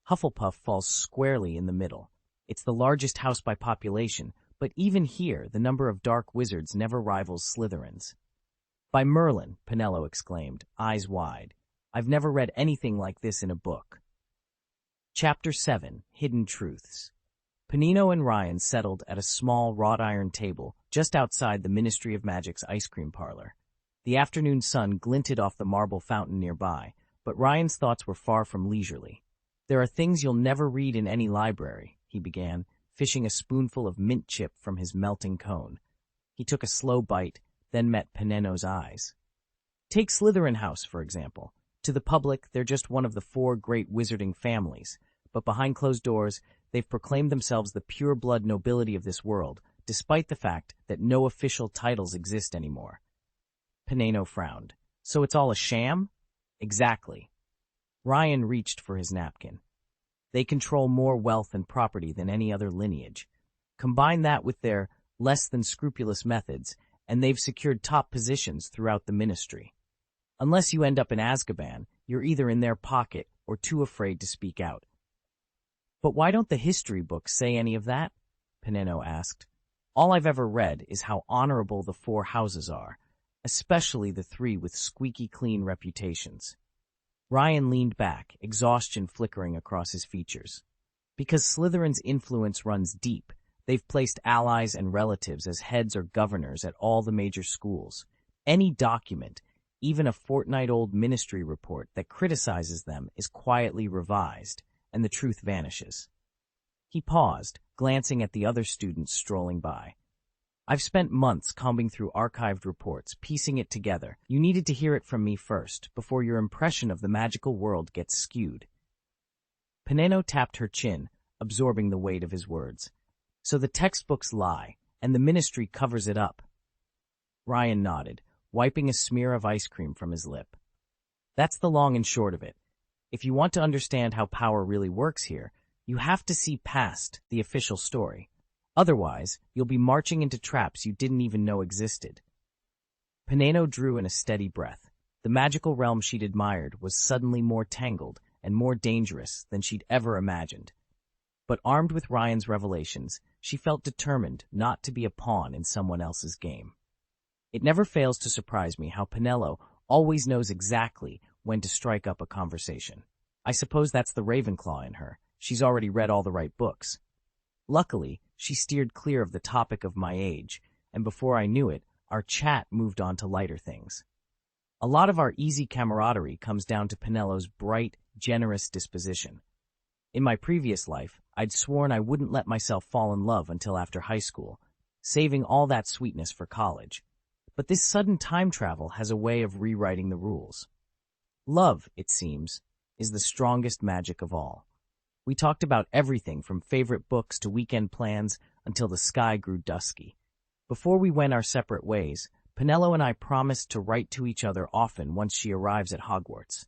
Hufflepuff falls squarely in the middle. It's the largest house by population, but even here the number of dark wizards never rivals Slytherin's. "By Merlin," Penelo exclaimed, eyes wide. "I've never read anything like this in a book." Chapter 7, Hidden Truths. Peneno and Ryan settled at a small wrought-iron table just outside the Ministry of Magic's ice cream parlor. The afternoon sun glinted off the marble fountain nearby, but Ryan's thoughts were far from leisurely. "There are things you'll never read in any library," he began, fishing a spoonful of mint chip from his melting cone. He took a slow bite, then met Peneno's eyes. "Take Slytherin House, for example. To the public, they're just one of the 4 great wizarding families, but behind closed doors, they've proclaimed themselves the pure-blood nobility of this world, despite the fact that no official titles exist anymore. Peneno frowned. So it's all a sham? Exactly. Ryan reached for his napkin. They control more wealth and property than any other lineage. Combine that with their less than scrupulous methods, and they've secured top positions throughout the ministry. Unless you end up in Azkaban, you're either in their pocket or too afraid to speak out. But why don't the history books say any of that? Peneno asked. All I've ever read is how honorable the four houses are, especially the three with squeaky clean reputations. Ryan leaned back, exhaustion flickering across his features. Because Slytherin's influence runs deep, they've placed allies and relatives as heads or governors at all the major schools. Any document, even a fortnight-old ministry report that criticizes them, is quietly revised, and the truth vanishes. He paused, glancing at the other students strolling by. I've spent months combing through archived reports, piecing it together. You needed to hear it from me first, before your impression of the magical world gets skewed. Peneno tapped her chin, absorbing the weight of his words. So the textbooks lie, and the ministry covers it up. Ryan nodded, wiping a smear of ice cream from his lip. That's the long and short of it. If you want to understand how power really works here, you have to see past the official story. Otherwise, you'll be marching into traps you didn't even know existed. Peneno drew in a steady breath. The magical realm she'd admired was suddenly more tangled and more dangerous than she'd ever imagined. But armed with Ryan's revelations, she felt determined not to be a pawn in someone else's game. It never fails to surprise me how Penelo always knows exactly when to strike up a conversation. I suppose that's the Ravenclaw in her. She's already read all the right books. Luckily, she steered clear of the topic of my age, and before I knew it, our chat moved on to lighter things. A lot of our easy camaraderie comes down to Penelo's bright, generous disposition. In my previous life, I'd sworn I wouldn't let myself fall in love until after high school, saving all that sweetness for college. But this sudden time travel has a way of rewriting the rules. Love, it seems, is the strongest magic of all. We talked about everything from favorite books to weekend plans until the sky grew dusky. Before we went our separate ways, Penelo and I promised to write to each other often once she arrives at Hogwarts.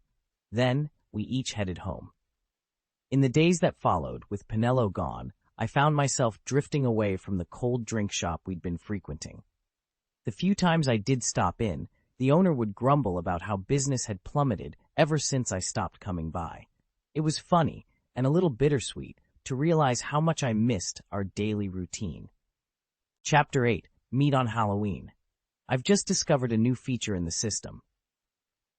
Then, we each headed home. In the days that followed, with Penelo gone, I found myself drifting away from the cold drink shop we'd been frequenting. The few times I did stop in, the owner would grumble about how business had plummeted ever since I stopped coming by. It was funny, and a little bittersweet, to realize how much I missed our daily routine. Chapter 8. Meet on Halloween. I've just discovered a new feature in the system.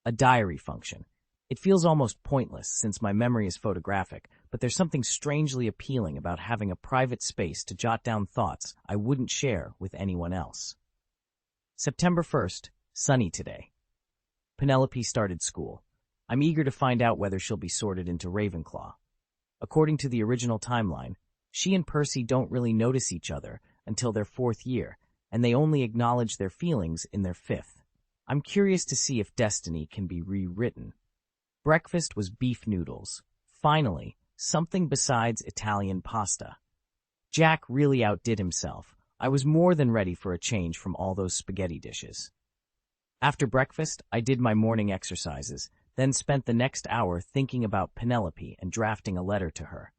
A diary function. It feels almost pointless since my memory is photographic, but there's something strangely appealing about having a private space to jot down thoughts I wouldn't share with anyone else. September 1st, sunny today. Penelope started school. I'm eager to find out whether she'll be sorted into Ravenclaw. According to the original timeline, she and Percy don't really notice each other until their 4th year, and they only acknowledge their feelings in their 5th. I'm curious to see if destiny can be rewritten. Breakfast was beef noodles. Finally, something besides Italian pasta. Jack really outdid himself. I was more than ready for a change from all those spaghetti dishes. After breakfast, I did my morning exercises, then spent the next hour thinking about Penelope and drafting a letter to her.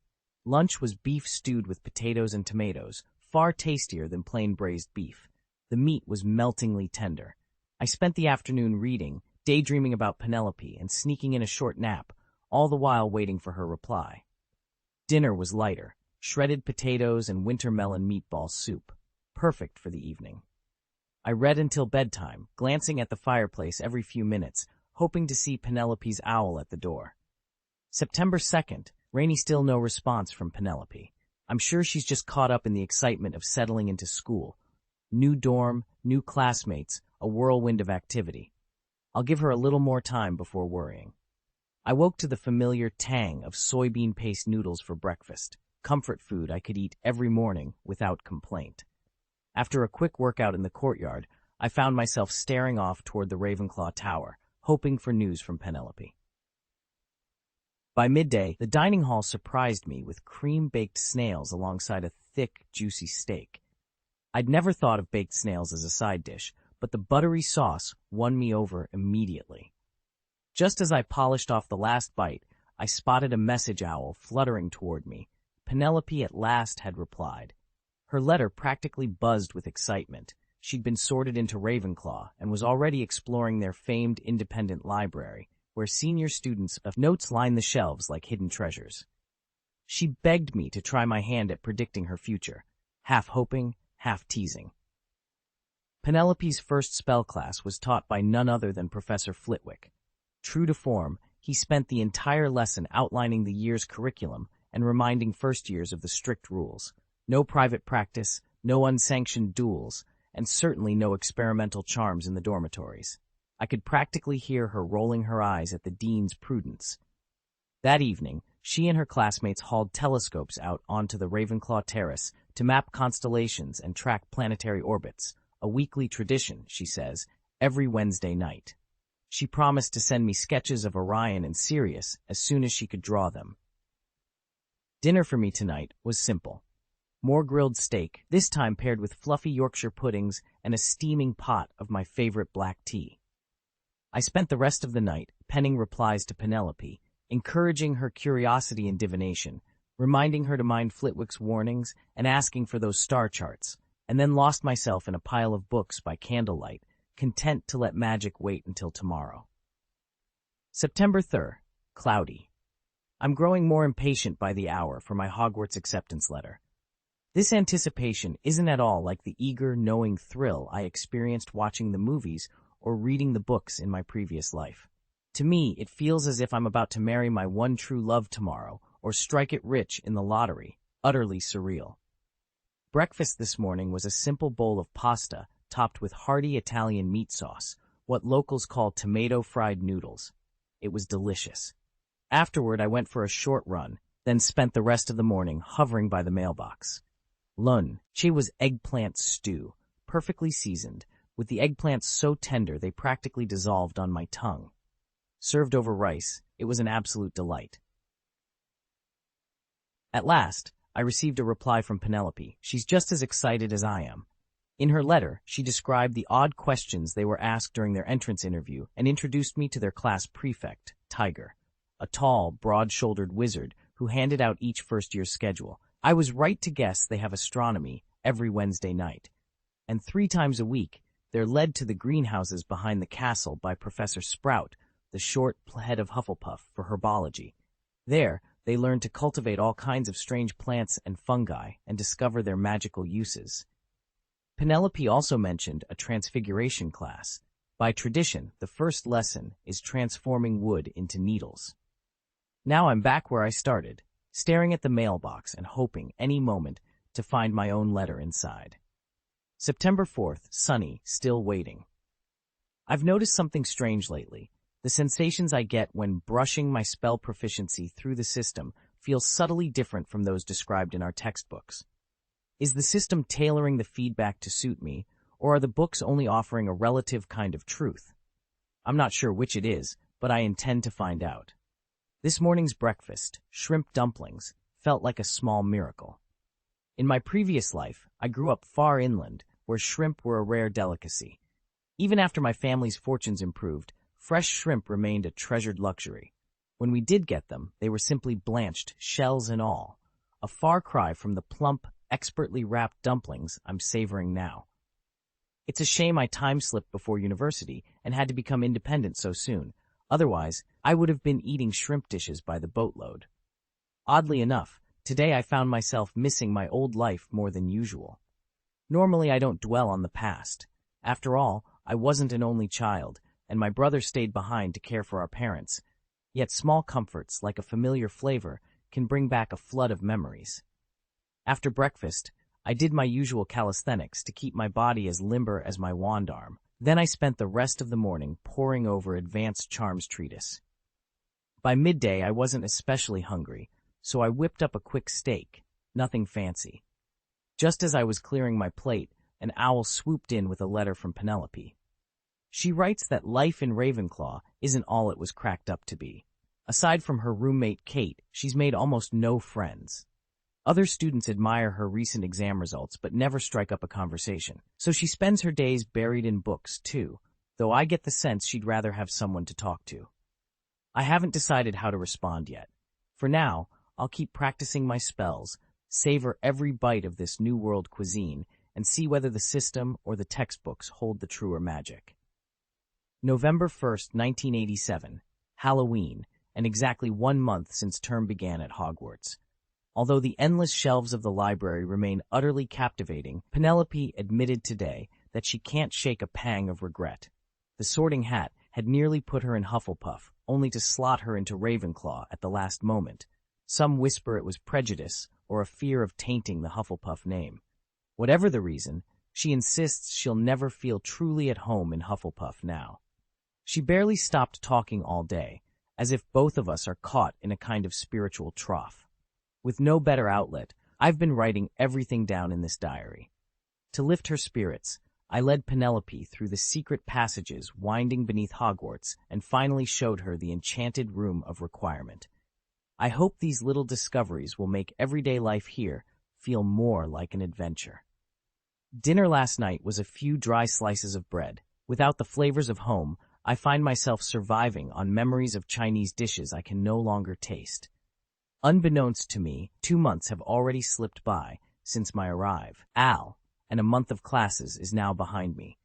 Lunch was beef stewed with potatoes and tomatoes, far tastier than plain braised beef. The meat was meltingly tender. I spent the afternoon reading, daydreaming about Penelope, and sneaking in a short nap, all the while waiting for her reply. Dinner was lighter, shredded potatoes and winter melon meatball soup, perfect for the evening. I read until bedtime, glancing at the fireplace every few minutes, hoping to see Penelope's owl at the door. September 2nd, rainy, still no response from Penelope. I'm sure she's just caught up in the excitement of settling into school. New dorm, new classmates, a whirlwind of activity. I'll give her a little more time before worrying. I woke to the familiar tang of soybean paste noodles for breakfast, comfort food I could eat every morning without complaint. After a quick workout in the courtyard, I found myself staring off toward the Ravenclaw Tower, hoping for news from Penelope. By midday, the dining hall surprised me with cream-baked snails alongside a thick, juicy steak. I'd never thought of baked snails as a side dish, but the buttery sauce won me over immediately. Just as I polished off the last bite, I spotted a message owl fluttering toward me. Penelope at last had replied. Her letter practically buzzed with excitement. She'd been sorted into Ravenclaw and was already exploring their famed independent library, where senior students of notes line the shelves like hidden treasures. She begged me to try my hand at predicting her future, half hoping, half teasing. Penelope's first spell class was taught by none other than Professor Flitwick. True to form, he spent the entire lesson outlining the year's curriculum and reminding first years of the strict rules. No private practice, no unsanctioned duels, and certainly no experimental charms in the dormitories. I could practically hear her rolling her eyes at the dean's prudence. That evening, she and her classmates hauled telescopes out onto the Ravenclaw terrace to map constellations and track planetary orbits, a weekly tradition, she says, every Wednesday night. She promised to send me sketches of Orion and Sirius as soon as she could draw them. Dinner for me tonight was simple. More grilled steak, this time paired with fluffy Yorkshire puddings and a steaming pot of my favorite black tea. I spent the rest of the night penning replies to Penelope, encouraging her curiosity and divination, reminding her to mind Flitwick's warnings and asking for those star charts, and then lost myself in a pile of books by candlelight, content to let magic wait until tomorrow. September 3rd, cloudy. I'm growing more impatient by the hour for my Hogwarts acceptance letter. This anticipation isn't at all like the eager, knowing thrill I experienced watching the movies or reading the books in my previous life. To me, it feels as if I'm about to marry my one true love tomorrow or strike it rich in the lottery, utterly surreal. Breakfast this morning was a simple bowl of pasta topped with hearty Italian meat sauce, what locals call tomato-fried noodles. It was delicious. Afterward, I went for a short run, then spent the rest of the morning hovering by the mailbox. Lunch was eggplant stew, perfectly seasoned, with the eggplants so tender they practically dissolved on my tongue. Served over rice, it was an absolute delight. At last, I received a reply from Penelope. She's just as excited as I am. In her letter, she described the odd questions they were asked during their entrance interview and introduced me to their class prefect, Tiger, a tall, broad-shouldered wizard who handed out each first-year schedule. I was right to guess they have astronomy every Wednesday night, and 3 times a week they're led to the greenhouses behind the castle by Professor Sprout, the short head of Hufflepuff, for herbology. There, they learn to cultivate all kinds of strange plants and fungi and discover their magical uses. Penelope also mentioned a transfiguration class. By tradition, the first lesson is transforming wood into needles. Now I'm back where I started, staring at the mailbox and hoping any moment to find my own letter inside. September 4th, sunny, still waiting. I've noticed something strange lately. The sensations I get when brushing my spell proficiency through the system feel subtly different from those described in our textbooks. Is the system tailoring the feedback to suit me, or are the books only offering a relative kind of truth? I'm not sure which it is, but I intend to find out. This morning's breakfast, shrimp dumplings, felt like a small miracle. In my previous life, I grew up far inland, where shrimp were a rare delicacy. Even after my family's fortunes improved, fresh shrimp remained a treasured luxury. When we did get them, they were simply blanched, shells and all, a far cry from the plump, expertly wrapped dumplings I'm savoring now. It's a shame I time-slipped before university and had to become independent so soon. Otherwise, I would have been eating shrimp dishes by the boatload. Oddly enough, today I found myself missing my old life more than usual. Normally I don't dwell on the past. After all, I wasn't an only child, and my brother stayed behind to care for our parents. Yet small comforts, like a familiar flavor, can bring back a flood of memories. After breakfast, I did my usual calisthenics to keep my body as limber as my wand arm. Then I spent the rest of the morning poring over Advanced Charms treatise. By midday, I wasn't especially hungry, so I whipped up a quick steak, nothing fancy. Just as I was clearing my plate, an owl swooped in with a letter from Penelope. She writes that life in Ravenclaw isn't all it was cracked up to be. Aside from her roommate Kate, she's made almost no friends. Other students admire her recent exam results but never strike up a conversation. So she spends her days buried in books, too, though I get the sense she'd rather have someone to talk to. I haven't decided how to respond yet. For now, I'll keep practicing my spells, savor every bite of this New World cuisine, and see whether the system or the textbooks hold the truer magic. November 1st, 1987, Halloween, and exactly 1 month since term began at Hogwarts. Although the endless shelves of the library remain utterly captivating, Penelope admitted today that she can't shake a pang of regret. The Sorting Hat had nearly put her in Hufflepuff, only to slot her into Ravenclaw at the last moment. Some whisper it was prejudice or a fear of tainting the Hufflepuff name. Whatever the reason, she insists she'll never feel truly at home in Hufflepuff now. She barely stopped talking all day, as if both of us are caught in a kind of spiritual trough. With no better outlet, I've been writing everything down in this diary. To lift her spirits, I led Penelope through the secret passages winding beneath Hogwarts and finally showed her the enchanted room of requirement. I hope these little discoveries will make everyday life here feel more like an adventure. Dinner last night was a few dry slices of bread. Without the flavors of home, I find myself surviving on memories of Chinese dishes I can no longer taste. Unbeknownst to me, 2 months have already slipped by since my arrival, and a month of classes is now behind me.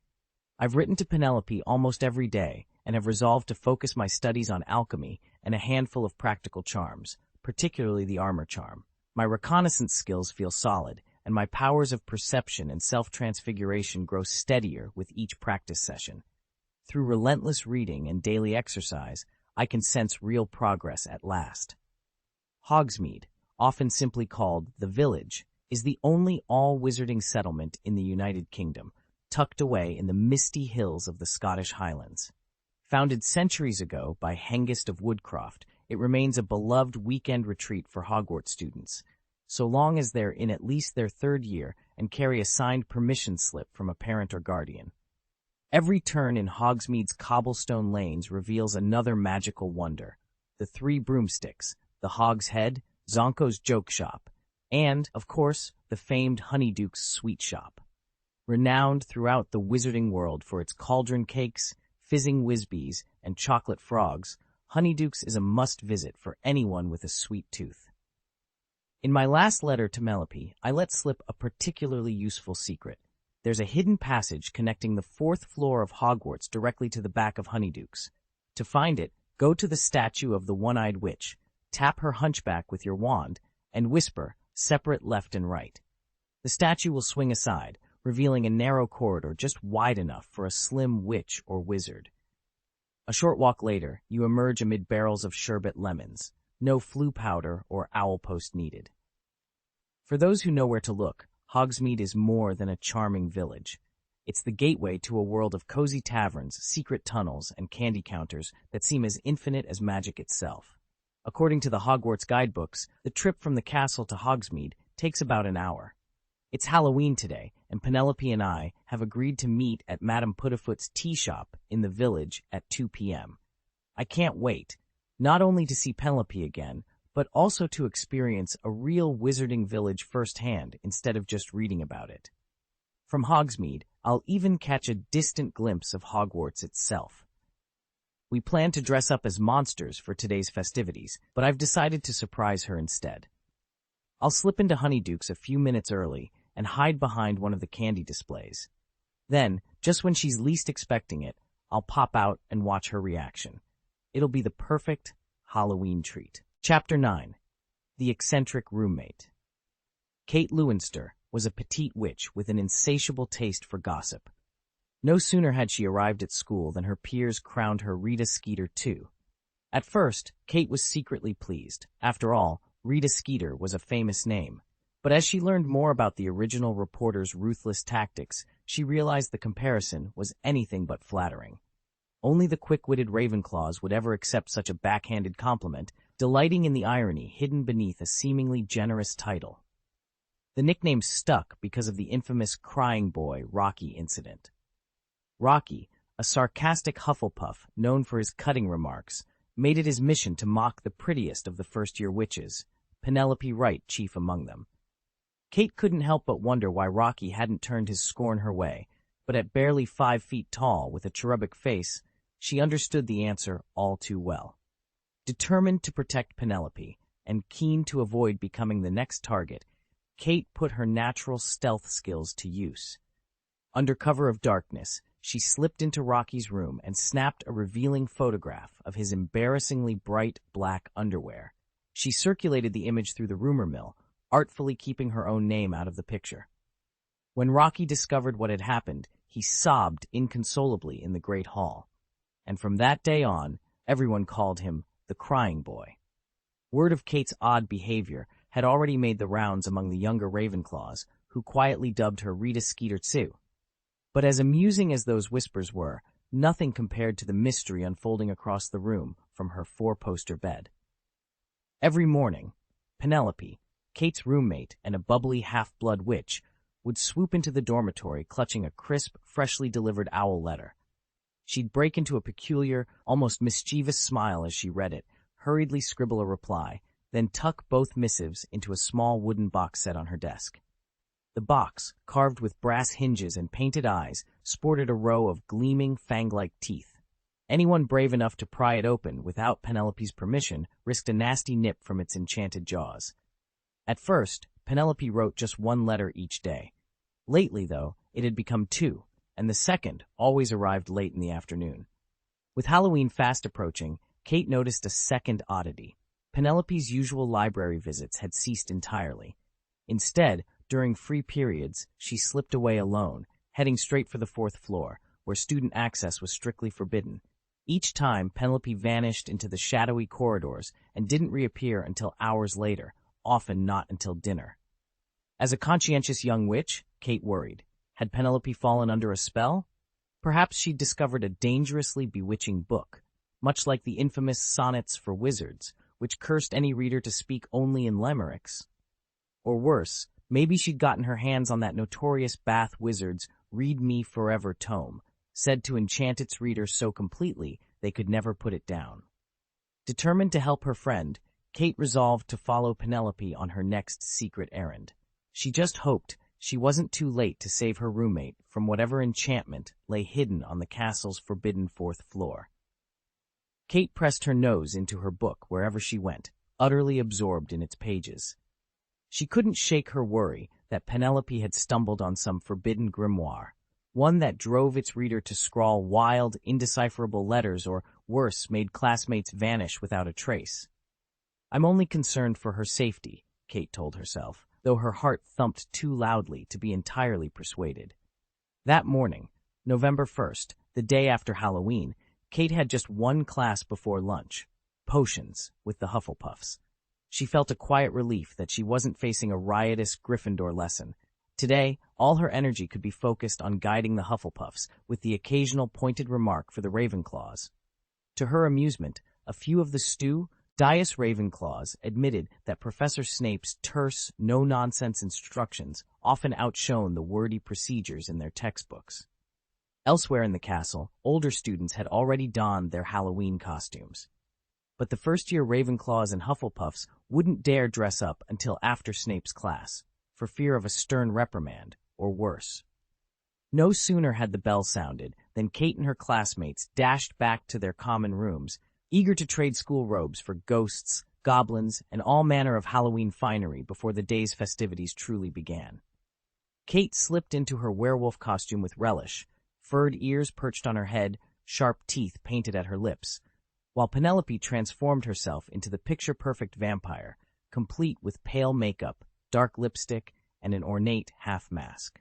I've written to Penelope almost every day and have resolved to focus my studies on alchemy and a handful of practical charms, particularly the armor charm. My reconnaissance skills feel solid, and my powers of perception and self-transfiguration grow steadier with each practice session. Through relentless reading and daily exercise, I can sense real progress at last. Hogsmeade, often simply called the Village, is the only all-wizarding settlement in the United Kingdom, tucked away in the misty hills of the Scottish Highlands. Founded centuries ago by Hengist of Woodcroft, it remains a beloved weekend retreat for Hogwarts students, so long as they're in at least their 3rd year and carry a signed permission slip from a parent or guardian. Every turn in Hogsmeade's cobblestone lanes reveals another magical wonder: the 3 broomsticks, the Hog's Head, Zonko's Joke Shop, and, of course, the famed Honeyduke's Sweet Shop. Renowned throughout the wizarding world for its cauldron cakes, fizzing whizbees, and chocolate frogs, Honeyduke's is a must-visit for anyone with a sweet tooth. In my last letter to Penelope, I let slip a particularly useful secret. There's a hidden passage connecting the 4th floor of Hogwarts directly to the back of Honeyduke's. To find it, go to the statue of the One-Eyed Witch, tap her hunchback with your wand, and whisper, "Separate left and right." The statue will swing aside, revealing a narrow corridor just wide enough for a slim witch or wizard. A short walk later, you emerge amid barrels of sherbet lemons. No flue powder or owl post needed. For those who know where to look, Hogsmeade is more than a charming village. It's the gateway to a world of cozy taverns, secret tunnels, and candy counters that seem as infinite as magic itself. According to the Hogwarts guidebooks, the trip from the castle to Hogsmeade takes about an hour. It's Halloween today, and Penelope and I have agreed to meet at Madame Puddifoot's tea shop in the village at 2 p.m. I can't wait, not only to see Penelope again, but also to experience a real wizarding village firsthand instead of just reading about it. From Hogsmeade, I'll even catch a distant glimpse of Hogwarts itself. We plan to dress up as monsters for today's festivities, but I've decided to surprise her instead. I'll slip into Honeyduke's a few minutes early and hide behind one of the candy displays. Then, just when she's least expecting it, I'll pop out and watch her reaction. It'll be the perfect Halloween treat. Chapter 9. The Eccentric Roommate. Kate Lewinster was a petite witch with an insatiable taste for gossip. No sooner had she arrived at school than her peers crowned her Rita Skeeter too. At first, Kate was secretly pleased. After all, Rita Skeeter was a famous name. But as she learned more about the original reporter's ruthless tactics, she realized the comparison was anything but flattering. Only the quick-witted Ravenclaws would ever accept such a backhanded compliment, delighting in the irony hidden beneath a seemingly generous title. The nickname stuck because of the infamous crying boy Rocky incident. Rocky, a sarcastic Hufflepuff known for his cutting remarks, made it his mission to mock the prettiest of the first-year witches, Penelope Wright chief among them. Kate couldn't help but wonder why Rocky hadn't turned his scorn her way, but at barely 5 feet tall, with a cherubic face, she understood the answer all too well. Determined to protect Penelope, and keen to avoid becoming the next target, Kate put her natural stealth skills to use. Under cover of darkness, she slipped into Rocky's room and snapped a revealing photograph of his embarrassingly bright black underwear. She circulated the image through the rumor mill, artfully keeping her own name out of the picture. When Rocky discovered what had happened, he sobbed inconsolably in the great hall. And from that day on, everyone called him the crying boy. Word of Kate's odd behavior had already made the rounds among the younger Ravenclaws, who quietly dubbed her Rita Skeeter-Tsu. But as amusing as those whispers were, nothing compared to the mystery unfolding across the room from her 4-poster bed. Every morning, Penelope, Kate's roommate and a bubbly half-blood witch, would swoop into the dormitory clutching a crisp, freshly delivered owl letter. She'd break into a peculiar, almost mischievous smile as she read it, hurriedly scribble a reply, then tuck both missives into a small wooden box set on her desk. The box, carved with brass hinges and painted eyes, sported a row of gleaming, fang-like teeth. Anyone brave enough to pry it open without Penelope's permission risked a nasty nip from its enchanted jaws. At first, Penelope wrote just 1 letter each day. Lately, though, it had become 2, and the second always arrived late in the afternoon. With Halloween fast approaching, Kate noticed a second oddity. Penelope's usual library visits had ceased entirely. Instead, during free periods, she slipped away alone, heading straight for the 4th floor, where student access was strictly forbidden. Each time, Penelope vanished into the shadowy corridors and didn't reappear until hours later, often not until dinner. As a conscientious young witch, Kate worried. Had Penelope fallen under a spell? Perhaps she'd discovered a dangerously bewitching book, much like the infamous Sonnets for Wizards, which cursed any reader to speak only in limericks. Or worse, maybe she'd gotten her hands on that notorious Bath Wizards' Read Me Forever tome, said to enchant its readers so completely they could never put it down. Determined to help her friend, Kate resolved to follow Penelope on her next secret errand. She just hoped she wasn't too late to save her roommate from whatever enchantment lay hidden on the castle's forbidden 4th floor. Kate pressed her nose into her book wherever she went, utterly absorbed in its pages. She couldn't shake her worry that Penelope had stumbled on some forbidden grimoire, one that drove its reader to scrawl wild, indecipherable letters or, worse, made classmates vanish without a trace. I'm only concerned for her safety, Kate told herself, though her heart thumped too loudly to be entirely persuaded. That morning, November 1st, the day after Halloween, Kate had just 1 class before lunch, potions, with the Hufflepuffs. She felt a quiet relief that she wasn't facing a riotous Gryffindor lesson. Today, all her energy could be focused on guiding the Hufflepuffs, with the occasional pointed remark for the Ravenclaws. To her amusement, a few of the studious Ravenclaws admitted that Professor Snape's terse, no-nonsense instructions often outshone the wordy procedures in their textbooks. Elsewhere in the castle, older students had already donned their Halloween costumes. But the first-year Ravenclaws and Hufflepuffs wouldn't dare dress up until after Snape's class, for fear of a stern reprimand, or worse. No sooner had the bell sounded than Kate and her classmates dashed back to their common rooms, eager to trade school robes for ghosts, goblins, and all manner of Halloween finery before the day's festivities truly began. Kate slipped into her werewolf costume with relish, furred ears perched on her head, sharp teeth painted at her lips, while Penelope transformed herself into the picture-perfect vampire, complete with pale makeup, dark lipstick, and an ornate half-mask.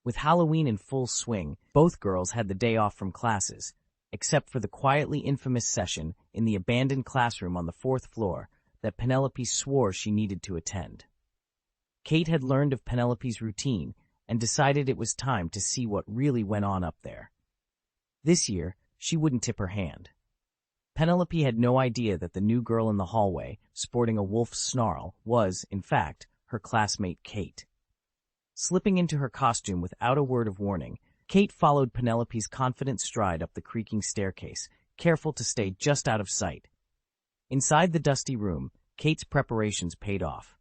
With Halloween in full swing, both girls had the day off from classes, except for the quietly infamous session in the abandoned classroom on the 4th floor that Penelope swore she needed to attend. Kate had learned of Penelope's routine and decided it was time to see what really went on up there. This year, she wouldn't tip her hand. Penelope had no idea that the new girl in the hallway, sporting a wolf's snarl, was, in fact, her classmate Kate. Slipping into her costume without a word of warning, Kate followed Penelope's confident stride up the creaking staircase, careful to stay just out of sight. Inside the dusty room, Kate's preparations paid off.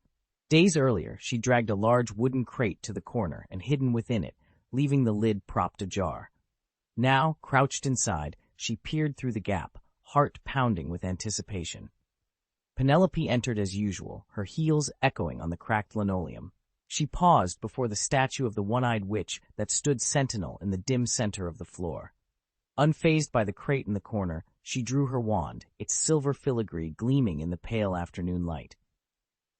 Days earlier, she dragged a large wooden crate to the corner and hidden within it, leaving the lid propped ajar. Now, crouched inside, she peered through the gap, heart pounding with anticipation. Penelope entered as usual, her heels echoing on the cracked linoleum. She paused before the statue of the one-eyed witch that stood sentinel in the dim center of the floor. Unfazed by the crate in the corner, she drew her wand, its silver filigree gleaming in the pale afternoon light.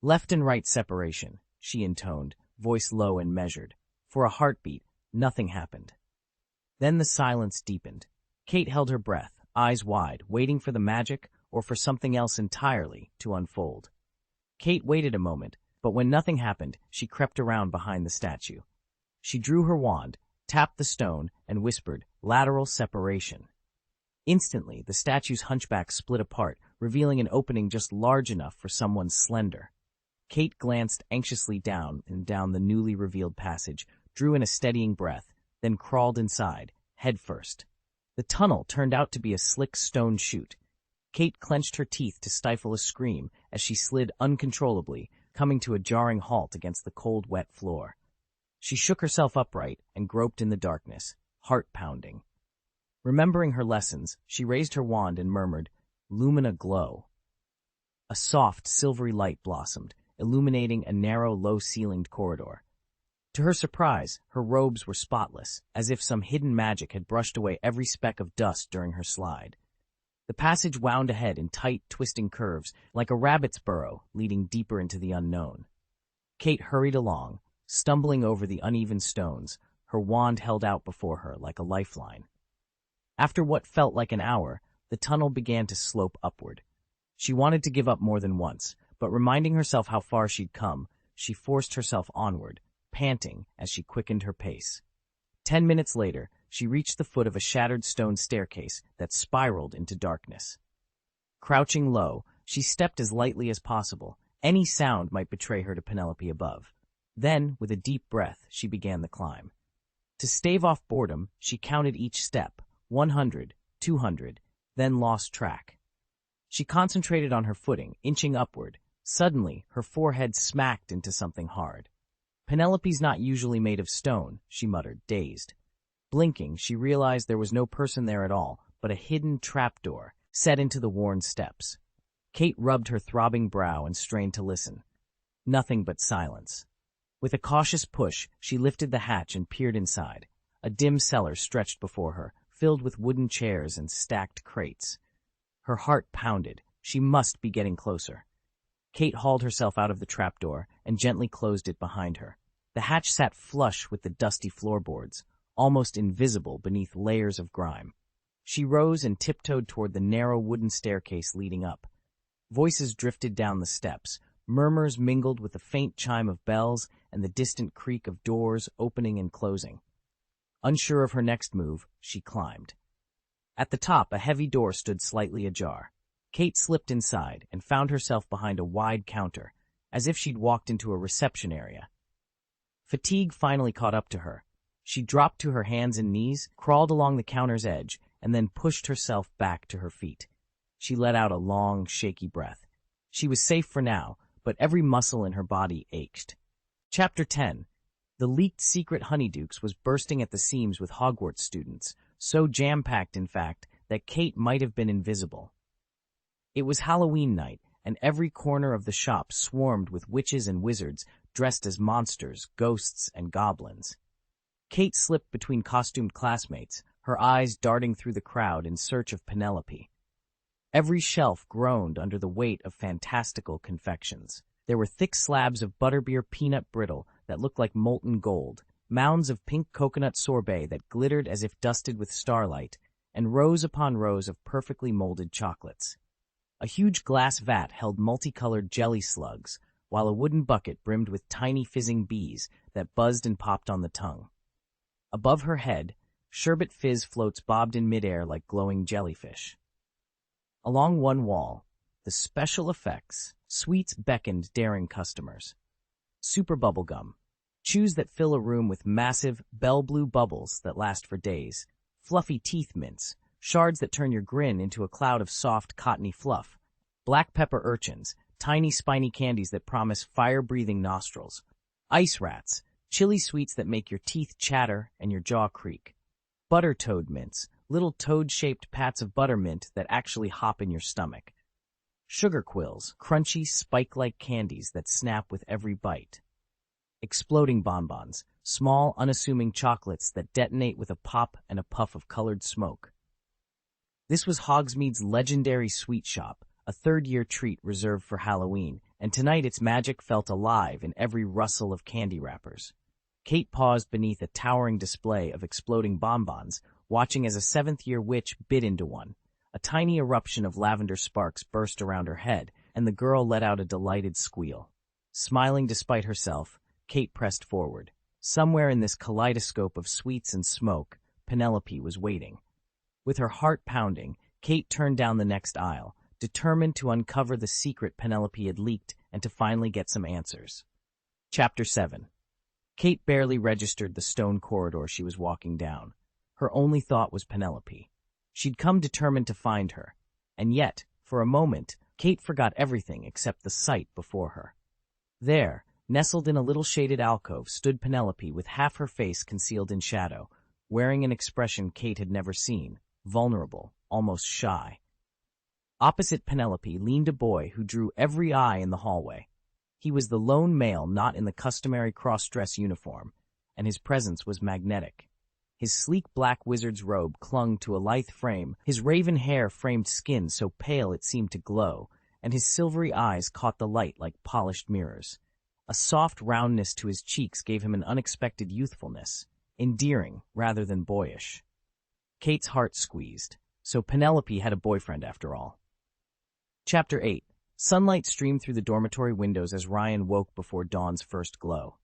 "Left and right separation," she intoned, voice low and measured. For a heartbeat, nothing happened. Then the silence deepened. Kate held her breath, eyes wide, waiting for the magic or for something else entirely to unfold. Kate waited a moment, but when nothing happened, she crept around behind the statue. She drew her wand, tapped the stone, and whispered, "Lateral separation." Instantly, the statue's hunchback split apart, revealing an opening just large enough for someone slender. Kate glanced anxiously down the newly revealed passage, drew in a steadying breath, then crawled inside, head first. The tunnel turned out to be a slick stone chute. Kate clenched her teeth to stifle a scream as she slid uncontrollably, coming to a jarring halt against the cold, wet floor. She shook herself upright and groped in the darkness, heart pounding. Remembering her lessons, she raised her wand and murmured, "Lumina glow." A soft, silvery light blossomed, illuminating a narrow, low-ceilinged corridor. To her surprise, her robes were spotless, as if some hidden magic had brushed away every speck of dust during her slide. The passage wound ahead in tight, twisting curves, like a rabbit's burrow, leading deeper into the unknown. Kate hurried along, stumbling over the uneven stones, her wand held out before her like a lifeline. After what felt like an hour, the tunnel began to slope upward. She wanted to give up more than once, but reminding herself how far she'd come, she forced herself onward, panting as she quickened her pace. 10 minutes later, she reached the foot of a shattered stone staircase that spiraled into darkness. Crouching low, she stepped as lightly as possible. Any sound might betray her to Penelope above. Then, with a deep breath, she began the climb. To stave off boredom, she counted each step, 100, 200, then lost track. She concentrated on her footing, inching upward. Suddenly, her forehead smacked into something hard. "Penelope's not usually made of stone," she muttered, dazed. Blinking, she realized there was no person there at all, but a hidden trapdoor set into the worn steps. Kate rubbed her throbbing brow and strained to listen. Nothing but silence. With a cautious push, she lifted the hatch and peered inside. A dim cellar stretched before her, filled with wooden chairs and stacked crates. Her heart pounded. She must be getting closer. Kate hauled herself out of the trapdoor and gently closed it behind her. The hatch sat flush with the dusty floorboards, almost invisible beneath layers of grime. She rose and tiptoed toward the narrow wooden staircase leading up. Voices drifted down the steps. Murmurs mingled with the faint chime of bells and the distant creak of doors opening and closing. Unsure of her next move, she climbed. At the top, a heavy door stood slightly ajar. Kate slipped inside and found herself behind a wide counter, as if she'd walked into a reception area. Fatigue finally caught up to her. She dropped to her hands and knees, crawled along the counter's edge, and then pushed herself back to her feet. She let out a long, shaky breath. She was safe for now, but every muscle in her body ached. Chapter 10. The leaked secret Honeydukes was bursting at the seams with Hogwarts students, so jam-packed, in fact, that Kate might have been invisible. It was Halloween night, and every corner of the shop swarmed with witches and wizards dressed as monsters, ghosts, and goblins. Kate slipped between costumed classmates, her eyes darting through the crowd in search of Penelope. Every shelf groaned under the weight of fantastical confections. There were thick slabs of butterbeer peanut brittle that looked like molten gold, mounds of pink coconut sorbet that glittered as if dusted with starlight, and rows upon rows of perfectly molded chocolates. A huge glass vat held multicolored jelly slugs, while a wooden bucket brimmed with tiny fizzing bees that buzzed and popped on the tongue. Above her head, sherbet fizz floats bobbed in midair like glowing jellyfish. Along one wall, the special effects sweets beckoned daring customers. Super bubblegum, chews that fill a room with massive, bell-blue bubbles that last for days, fluffy teeth mints, shards that turn your grin into a cloud of soft, cottony fluff, black pepper urchins, tiny spiny candies that promise fire-breathing nostrils. Ice rats, chili sweets that make your teeth chatter and your jaw creak. Butter toad mints, little toad-shaped pats of buttermint that actually hop in your stomach. Sugar quills, crunchy, spike-like candies that snap with every bite. Exploding bonbons, small, unassuming chocolates that detonate with a pop and a puff of colored smoke. This was Hogsmeade's legendary sweet shop, a third-year treat reserved for Halloween, and tonight its magic felt alive in every rustle of candy wrappers. Kate paused beneath a towering display of exploding bonbons, watching as a seventh-year witch bit into one. A tiny eruption of lavender sparks burst around her head, and the girl let out a delighted squeal. Smiling despite herself, Kate pressed forward. Somewhere in this kaleidoscope of sweets and smoke, Penelope was waiting. With her heart pounding, Kate turned down the next aisle, determined to uncover the secret Penelope had leaked and to finally get some answers. Chapter 7. Kate barely registered the stone corridor she was walking down. Her only thought was Penelope. She'd come determined to find her, and yet, for a moment, Kate forgot everything except the sight before her. There, nestled in a little shaded alcove, stood Penelope with half her face concealed in shadow, wearing an expression Kate had never seen, vulnerable, almost shy. Opposite Penelope leaned a boy who drew every eye in the hallway. He was the lone male not in the customary cross-dress uniform, and his presence was magnetic. His sleek black wizard's robe clung to a lithe frame, his raven hair framed skin so pale it seemed to glow, and his silvery eyes caught the light like polished mirrors. A soft roundness to his cheeks gave him an unexpected youthfulness, endearing rather than boyish. Kate's heart squeezed, so Penelope had a boyfriend after all. Chapter 8. Sunlight streamed through the dormitory windows as Ryan woke before dawn's first glow.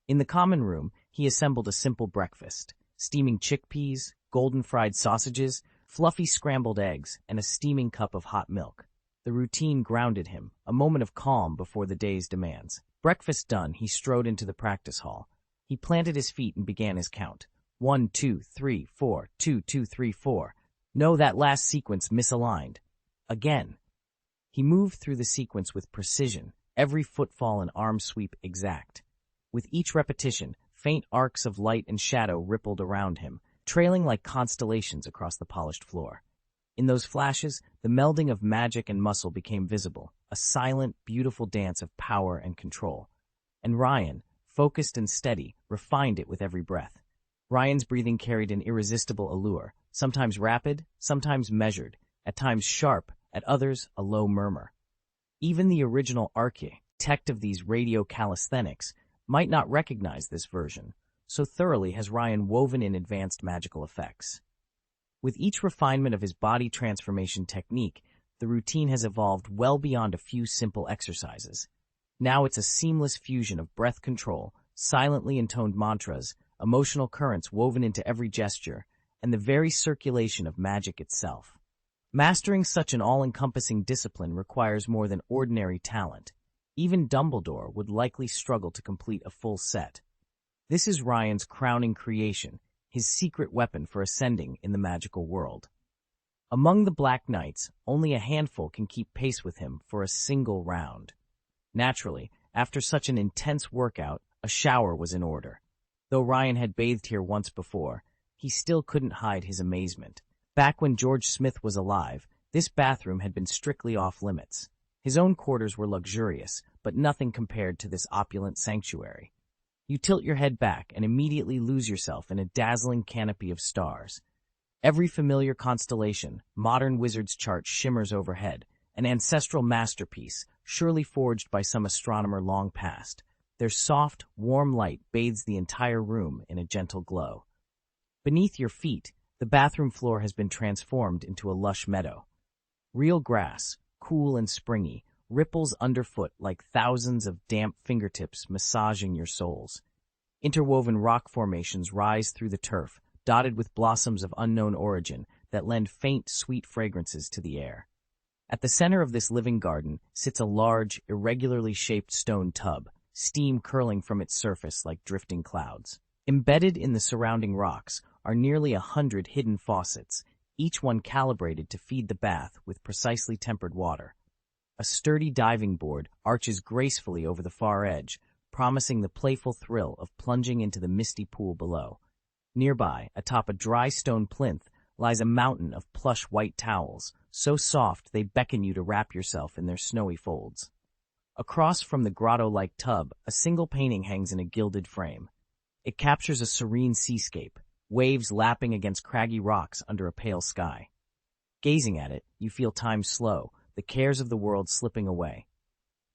In the common room, he assembled a simple breakfast. Steaming chickpeas, golden fried sausages, fluffy scrambled eggs, and a steaming cup of hot milk. The routine grounded him, a moment of calm before the day's demands. Breakfast done, he strode into the practice hall. He planted his feet and began his count. 1, 2, 3, 4, 2, 2, 3, 4. No, that last sequence misaligned. Again. He moved through the sequence with precision, every footfall and arm sweep exact. With each repetition, faint arcs of light and shadow rippled around him, trailing like constellations across the polished floor. In those flashes, the melding of magic and muscle became visible, a silent, beautiful dance of power and control. And Ryan, focused and steady, refined it with every breath. Ryan's breathing carried an irresistible allure, sometimes rapid, sometimes measured, at times sharp, at others a low murmur. Even the original architect of these radio calisthenics might not recognize this version, so thoroughly has Ryan woven in advanced magical effects. With each refinement of his body transformation technique, the routine has evolved well beyond a few simple exercises. Now it's a seamless fusion of breath control, silently intoned mantras, emotional currents woven into every gesture, and the very circulation of magic itself. Mastering such an all-encompassing discipline requires more than ordinary talent. Even Dumbledore would likely struggle to complete a full set. This is Ryan's crowning creation, his secret weapon for ascending in the magical world. Among the Black Knights, only a handful can keep pace with him for a single round. Naturally, after such an intense workout, a shower was in order. Though Ryan had bathed here once before, he still couldn't hide his amazement. Back when George Smith was alive, this bathroom had been strictly off-limits. His own quarters were luxurious, but nothing compared to this opulent sanctuary. You tilt your head back and immediately lose yourself in a dazzling canopy of stars. Every familiar constellation, modern wizard's chart shimmers overhead, an ancestral masterpiece, surely forged by some astronomer long past. Their soft, warm light bathes the entire room in a gentle glow. Beneath your feet, the bathroom floor has been transformed into a lush meadow. Real grass, cool and springy, ripples underfoot like thousands of damp fingertips massaging your soles. Interwoven rock formations rise through the turf, dotted with blossoms of unknown origin that lend faint, sweet fragrances to the air. At the center of this living garden sits a large, irregularly shaped stone tub, steam curling from its surface like drifting clouds. Embedded in the surrounding rocks are nearly 100 hidden faucets, each one calibrated to feed the bath with precisely tempered water. A sturdy diving board arches gracefully over the far edge, promising the playful thrill of plunging into the misty pool below. Nearby, atop a dry stone plinth, lies a mountain of plush white towels, so soft they beckon you to wrap yourself in their snowy folds. Across from the grotto-like tub, a single painting hangs in a gilded frame. It captures a serene seascape, waves lapping against craggy rocks under a pale sky. Gazing at it, you feel time slow, the cares of the world slipping away.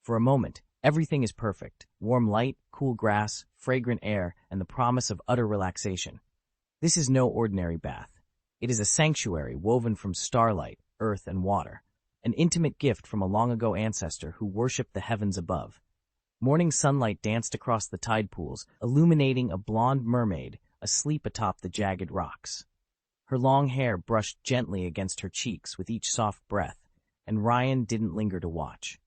For a moment, everything is perfect: warm light, cool grass, fragrant air, and the promise of utter relaxation. This is no ordinary bath. It is a sanctuary woven from starlight, earth, and water, an intimate gift from a long-ago ancestor who worshipped the heavens above. Morning sunlight danced across the tide pools, illuminating a blonde mermaid asleep atop the jagged rocks. Her long hair brushed gently against her cheeks with each soft breath, and Ryan didn't linger to watch.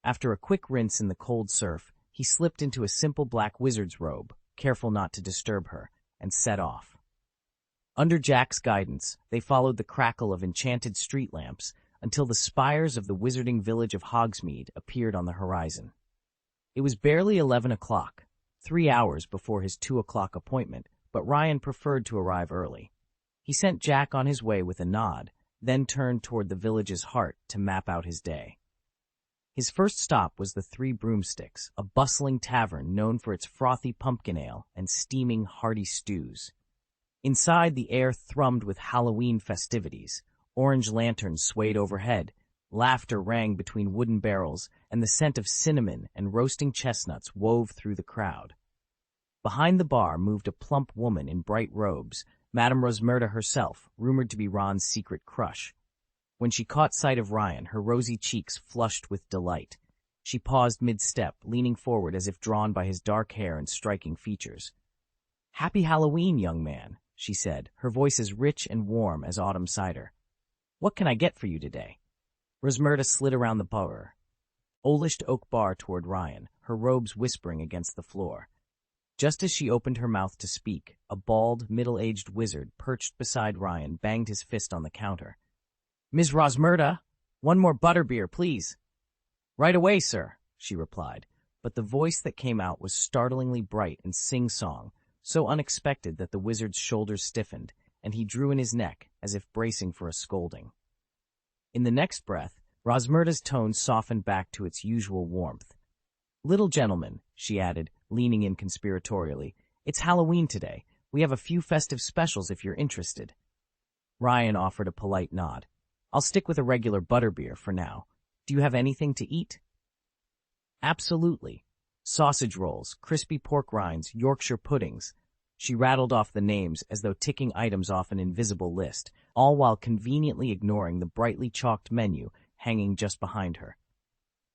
After a quick rinse in the cold surf, he slipped into a simple black wizard's robe, careful not to disturb her, and set off. Under Jack's guidance, they followed the crackle of enchanted street lamps until the spires of the wizarding village of Hogsmeade appeared on the horizon. It was barely 11 o'clock, 3 hours before his 2 o'clock appointment, but Ryan preferred to arrive early. He sent Jack on his way with a nod, then turned toward the village's heart to map out his day. His first stop was the Three Broomsticks, a bustling tavern known for its frothy pumpkin ale and steaming hearty stews. Inside, the air thrummed with Halloween festivities. Orange lanterns swayed overhead, laughter rang between wooden barrels, and the scent of cinnamon and roasting chestnuts wove through the crowd. Behind the bar moved a plump woman in bright robes, Madame Rosmerta herself, rumored to be Ron's secret crush. When she caught sight of Ryan, her rosy cheeks flushed with delight. She paused mid-step, leaning forward as if drawn by his dark hair and striking features. "Happy Halloween, young man," she said, her voice as rich and warm as autumn cider. "What can I get for you today?" Rosmerta slid around the bar, polished oak bar toward Ryan, her robes whispering against the floor. Just as she opened her mouth to speak, a bald, middle-aged wizard perched beside Ryan banged his fist on the counter. "Ms. Rosmerta, one more butterbeer, please." "Right away, sir," she replied, but the voice that came out was startlingly bright and sing-song, so unexpected that the wizard's shoulders stiffened, and he drew in his neck as if bracing for a scolding. In the next breath, Rosmerta's tone softened back to its usual warmth. "Little gentleman," she added, leaning in conspiratorially, "it's Halloween today. We have a few festive specials if you're interested." Ryan offered a polite nod. "I'll stick with a regular butterbeer for now. Do you have anything to eat?" "Absolutely. Sausage rolls, crispy pork rinds, Yorkshire puddings." She rattled off the names as though ticking items off an invisible list, all while conveniently ignoring the brightly chalked menu hanging just behind her.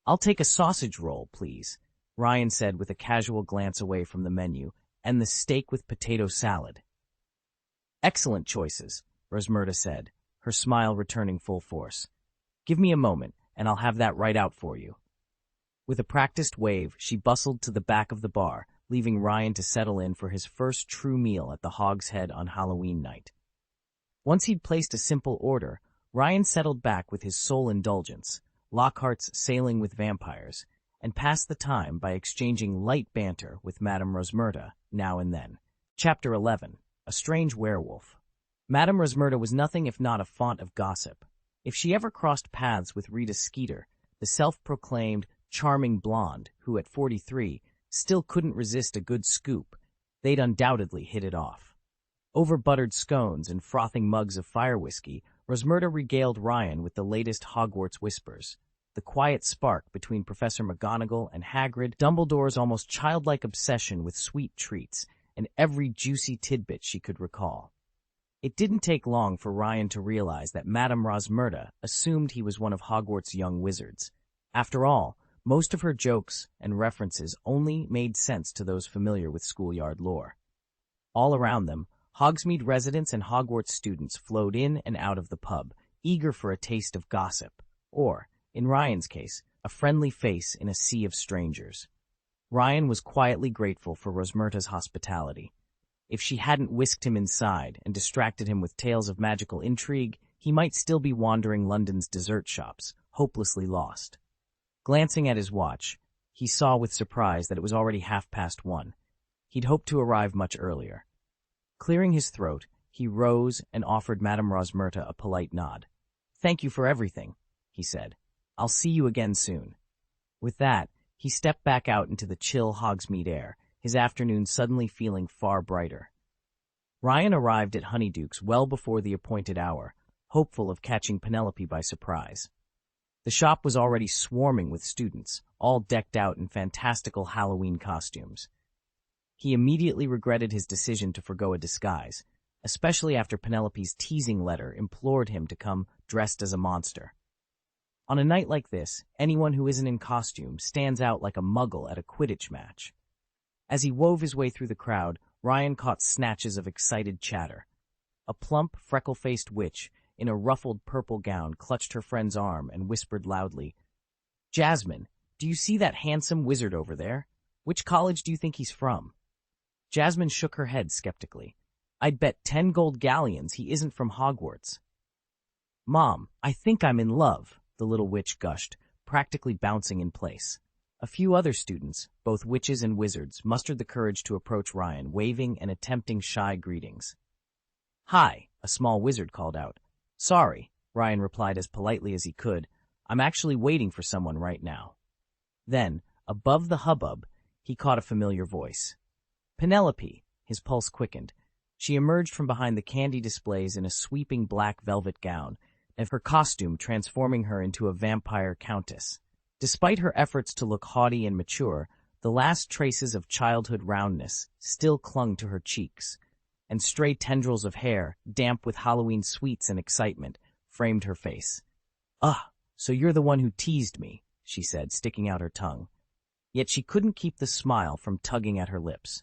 "I'll take a sausage roll, please," Ryan said with a casual glance away from the menu, "and the steak with potato salad." "Excellent choices," Rosmerta said, her smile returning full force. "Give me a moment, and I'll have that right out for you." With a practiced wave, she bustled to the back of the bar, leaving Ryan to settle in for his first true meal at the Hog's Head on Halloween night. Once he'd placed a simple order, Ryan settled back with his sole indulgence, Lockhart's Sailing with Vampires, and passed the time by exchanging light banter with Madame Rosmerta now and then. Chapter 11. A Strange Werewolf. Madame Rosmerta was nothing if not a font of gossip. If she ever crossed paths with Rita Skeeter, the self-proclaimed charming blonde who, at 43, still couldn't resist a good scoop, they'd undoubtedly hit it off. Over buttered scones and frothing mugs of fire whiskey, Rosmerta regaled Ryan with the latest Hogwarts whispers. The quiet spark between Professor McGonagall and Hagrid, Dumbledore's almost childlike obsession with sweet treats, and every juicy tidbit she could recall. It didn't take long for Ryan to realize that Madame Rosmerta assumed he was one of Hogwarts' young wizards. After all, most of her jokes and references only made sense to those familiar with schoolyard lore. All around them, Hogsmeade residents and Hogwarts students flowed in and out of the pub, eager for a taste of gossip, or, in Ryan's case, a friendly face in a sea of strangers. Ryan was quietly grateful for Rosmerta's hospitality. If she hadn't whisked him inside and distracted him with tales of magical intrigue, he might still be wandering London's dessert shops, hopelessly lost. Glancing at his watch, he saw with surprise that it was already 1:30. He'd hoped to arrive much earlier. Clearing his throat, he rose and offered Madame Rosmerta a polite nod. "Thank you for everything," he said. "I'll see you again soon." With that, he stepped back out into the chill Hogsmeade air, his afternoon suddenly feeling far brighter. Ryan arrived at Honeyduke's well before the appointed hour, hopeful of catching Penelope by surprise. The shop was already swarming with students, all decked out in fantastical Halloween costumes. He immediately regretted his decision to forgo a disguise, especially after Penelope's teasing letter implored him to come dressed as a monster. On a night like this, anyone who isn't in costume stands out like a muggle at a Quidditch match. As he wove his way through the crowd, Ryan caught snatches of excited chatter. A plump, freckle-faced witch in a ruffled purple gown clutched her friend's arm and whispered loudly, "Jasmine, do you see that handsome wizard over there? Which college do you think he's from?" Jasmine shook her head skeptically. "I'd bet 10 gold galleons he isn't from Hogwarts." "Mom, I think I'm in love," the little witch gushed, practically bouncing in place. A few other students, both witches and wizards, mustered the courage to approach Ryan, waving and attempting shy greetings. "Hi," a small wizard called out. "Sorry," Ryan replied as politely as he could. "I'm actually waiting for someone right now." Then, above the hubbub, he caught a familiar voice. "Penelope," his pulse quickened. She emerged from behind the candy displays in a sweeping black velvet gown, and her costume transforming her into a vampire countess. Despite her efforts to look haughty and mature, the last traces of childhood roundness still clung to her cheeks, and stray tendrils of hair, damp with Halloween sweets and excitement, framed her face. "Ah, so you're the one who teased me," she said, sticking out her tongue. Yet she couldn't keep the smile from tugging at her lips.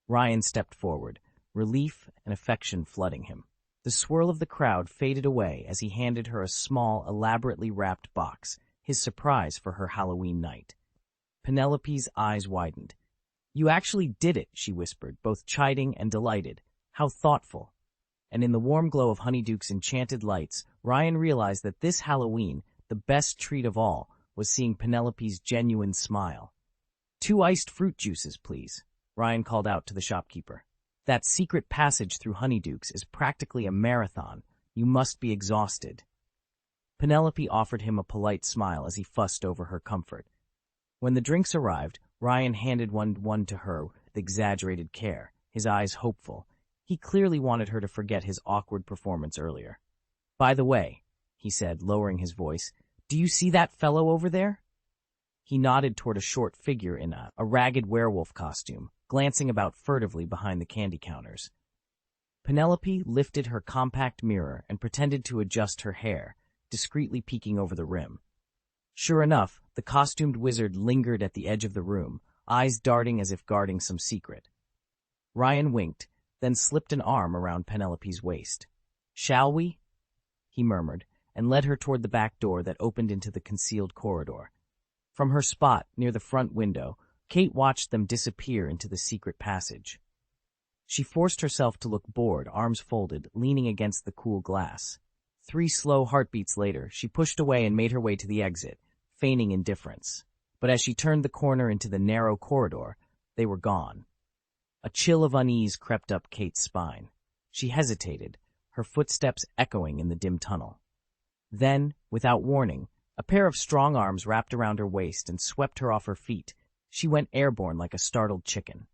Ryan stepped forward, relief and affection flooding him. The swirl of the crowd faded away as he handed her a small, elaborately wrapped box, his surprise for her Halloween night. Penelope's eyes widened. "You actually did it," she whispered, both chiding and delighted. "How thoughtful." And in the warm glow of Honeyduke's enchanted lights, Ryan realized that this Halloween, the best treat of all, was seeing Penelope's genuine smile. "2 iced fruit juices, please," Ryan called out to the shopkeeper. "That secret passage through Honeyduke's is practically a marathon. You must be exhausted." Penelope offered him a polite smile as he fussed over her comfort. When the drinks arrived, Ryan handed one to her with exaggerated care, his eyes hopeful. He clearly wanted her to forget his awkward performance earlier. "By the way," he said, lowering his voice, "do you see that fellow over there?" He nodded toward a short figure in a ragged werewolf costume, glancing about furtively behind the candy counters. Penelope lifted her compact mirror and pretended to adjust her hair, discreetly peeking over the rim. Sure enough, the costumed wizard lingered at the edge of the room, eyes darting as if guarding some secret. Ryan winked, then slipped an arm around Penelope's waist. "Shall we?" he murmured, and led her toward the back door that opened into the concealed corridor. From her spot near the front window, Kate watched them disappear into the secret passage. She forced herself to look bored, arms folded, leaning against the cool glass. 3 slow heartbeats later, she pushed away and made her way to the exit, feigning indifference. But as she turned the corner into the narrow corridor, they were gone. A chill of unease crept up Kate's spine. She hesitated, her footsteps echoing in the dim tunnel. Then, without warning, a pair of strong arms wrapped around her waist and swept her off her feet. She went airborne like a startled chicken.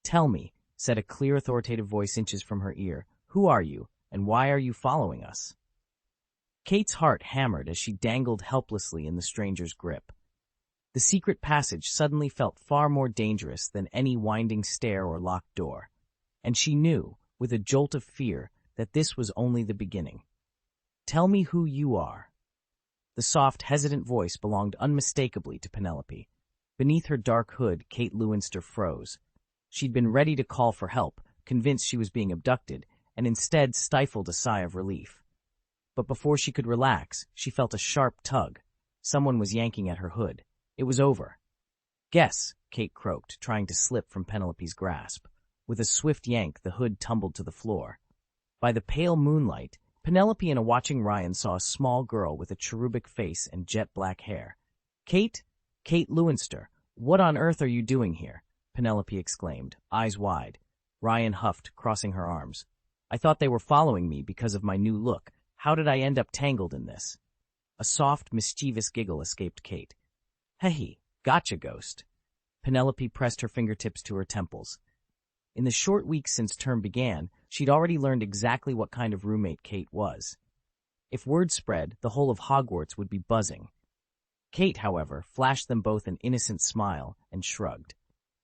"Tell me," said a clear, authoritative voice inches from her ear, "who are you, and why are you following us?" Kate's heart hammered as she dangled helplessly in the stranger's grip. The secret passage suddenly felt far more dangerous than any winding stair or locked door, and she knew, with a jolt of fear, that this was only the beginning. "Tell me who you are." The soft, hesitant voice belonged unmistakably to Penelope. Beneath her dark hood, Kate Lewinster froze. She'd been ready to call for help, convinced she was being abducted, and instead stifled a sigh of relief. But before she could relax, she felt a sharp tug. Someone was yanking at her hood. It was over. "Guess," Kate croaked, trying to slip from Penelope's grasp. With a swift yank, the hood tumbled to the floor. By the pale moonlight, Penelope and a watching Ryan saw a small girl with a cherubic face and jet black hair. Kate? Kate Lewinster, what on earth are you doing here? Penelope exclaimed, eyes wide. Ryan huffed, crossing her arms. I thought they were following me because of my new look. How did I end up tangled in this? A soft, mischievous giggle escaped Kate. Hey, gotcha, ghost. Penelope pressed her fingertips to her temples. In the short weeks since term began, she'd already learned exactly what kind of roommate Kate was. If word spread, the whole of Hogwarts would be buzzing. Kate, however, flashed them both an innocent smile and shrugged.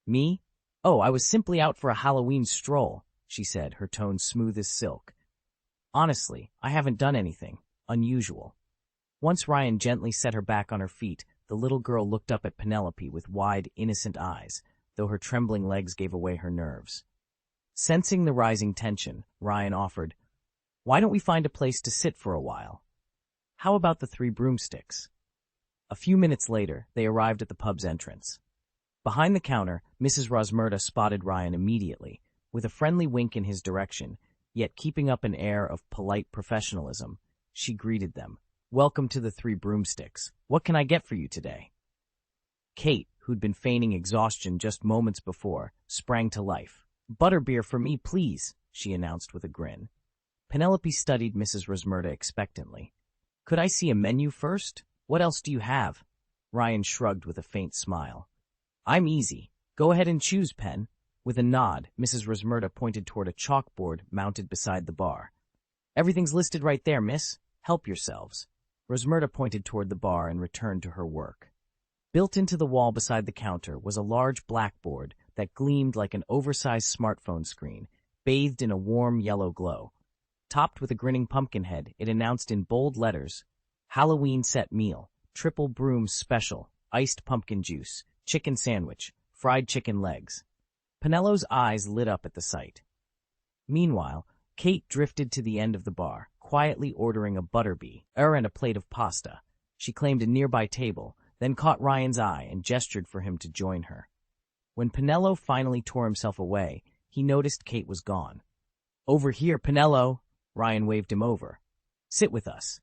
Me? Oh, I was simply out for a Halloween stroll, she said, her tone smooth as silk. Honestly, I haven't done anything unusual. Once Ryan gently set her back on her feet, the little girl looked up at Penelope with wide, innocent eyes, though her trembling legs gave away her nerves. Sensing the rising tension, Ryan offered, Why don't we find a place to sit for a while? How about the 3 broomsticks? A few minutes later, they arrived at the pub's entrance. Behind the counter, Mrs. Rosmerta spotted Ryan immediately, with a friendly wink in his direction, yet keeping up an air of polite professionalism. She greeted them. Welcome to the 3 broomsticks. What can I get for you today? Kate, who'd been feigning exhaustion just moments before, sprang to life. Butterbeer for me, please, she announced with a grin. Penelope studied Mrs. Rosmerta expectantly. Could I see a menu first? What else do you have? Ryan shrugged with a faint smile. I'm easy. Go ahead and choose, Pen. With a nod, Mrs. Rosmerta pointed toward a chalkboard mounted beside the bar. Everything's listed right there, miss. Help yourselves. Rosmerta pointed toward the bar and returned to her work. Built into the wall beside the counter was a large blackboard that gleamed like an oversized smartphone screen, bathed in a warm yellow glow. Topped with a grinning pumpkin head, it announced in bold letters, Halloween set meal, triple brooms special, iced pumpkin juice, chicken sandwich, fried chicken legs. Penelo's eyes lit up at the sight. Meanwhile, Kate drifted to the end of the bar, quietly ordering a butterbeer and a plate of pasta. She claimed a nearby table, then caught Ryan's eye and gestured for him to join her. When Penelo finally tore himself away, he noticed Kate was gone. Over here, Penelo! Ryan waved him over. Sit with us.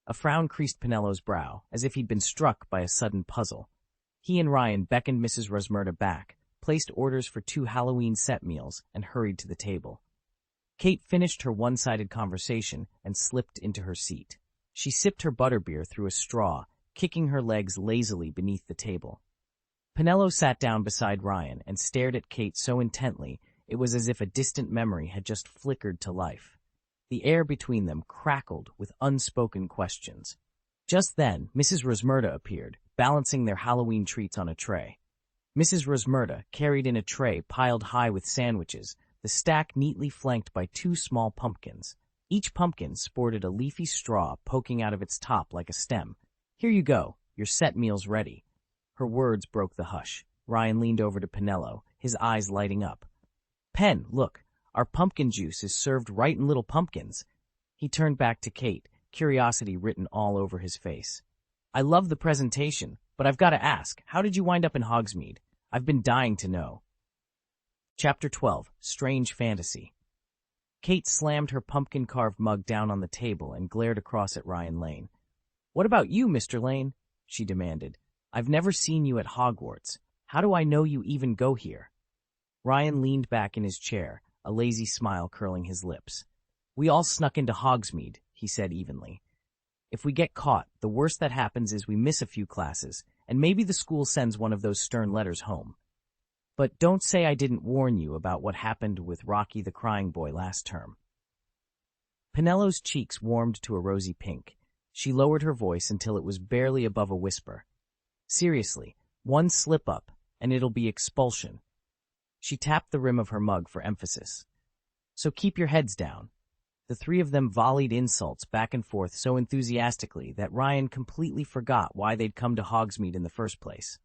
A frown creased Penelo's brow, as if he'd been struck by a sudden puzzle. He and Ryan beckoned Mrs. Rosmerta back, placed orders for 2 Halloween set meals, and hurried to the table. Kate finished her one-sided conversation and slipped into her seat. She sipped her butterbeer through a straw, kicking her legs lazily beneath the table. Penelo sat down beside Ryan and stared at Kate so intently it was as if a distant memory had just flickered to life. The air between them crackled with unspoken questions. Just then, Mrs. Rosmerta appeared, balancing their Halloween treats on a tray. Mrs. Rosmerta carried in a tray piled high with sandwiches, the stack neatly flanked by 2 small pumpkins. Each pumpkin sported a leafy straw poking out of its top like a stem. Here you go, your set meal's ready. Her words broke the hush. Ryan leaned over to Penelo, his eyes lighting up. Pen, look, our pumpkin juice is served right in little pumpkins. He turned back to Kate, curiosity written all over his face. I love the presentation, but I've got to ask, how did you wind up in Hogsmeade? I've been dying to know. Chapter 12, Strange Fantasy. Kate slammed her pumpkin-carved mug down on the table and glared across at Ryan Lane. What about you, Mr. Lane? She demanded. I've never seen you at Hogwarts. How do I know you even go here? Ryan leaned back in his chair, a lazy smile curling his lips. We all snuck into Hogsmeade, he said evenly. If we get caught, the worst that happens is we miss a few classes, and maybe the school sends one of those stern letters home. But don't say I didn't warn you about what happened with Rocky the Crying Boy last term. Penelo's cheeks warmed to a rosy pink. She lowered her voice until it was barely above a whisper. Seriously, one slip-up, and it'll be expulsion. She tapped the rim of her mug for emphasis. So keep your heads down. The 3 of them volleyed insults back and forth so enthusiastically that Ryan completely forgot why they'd come to Hogsmeade in the first place.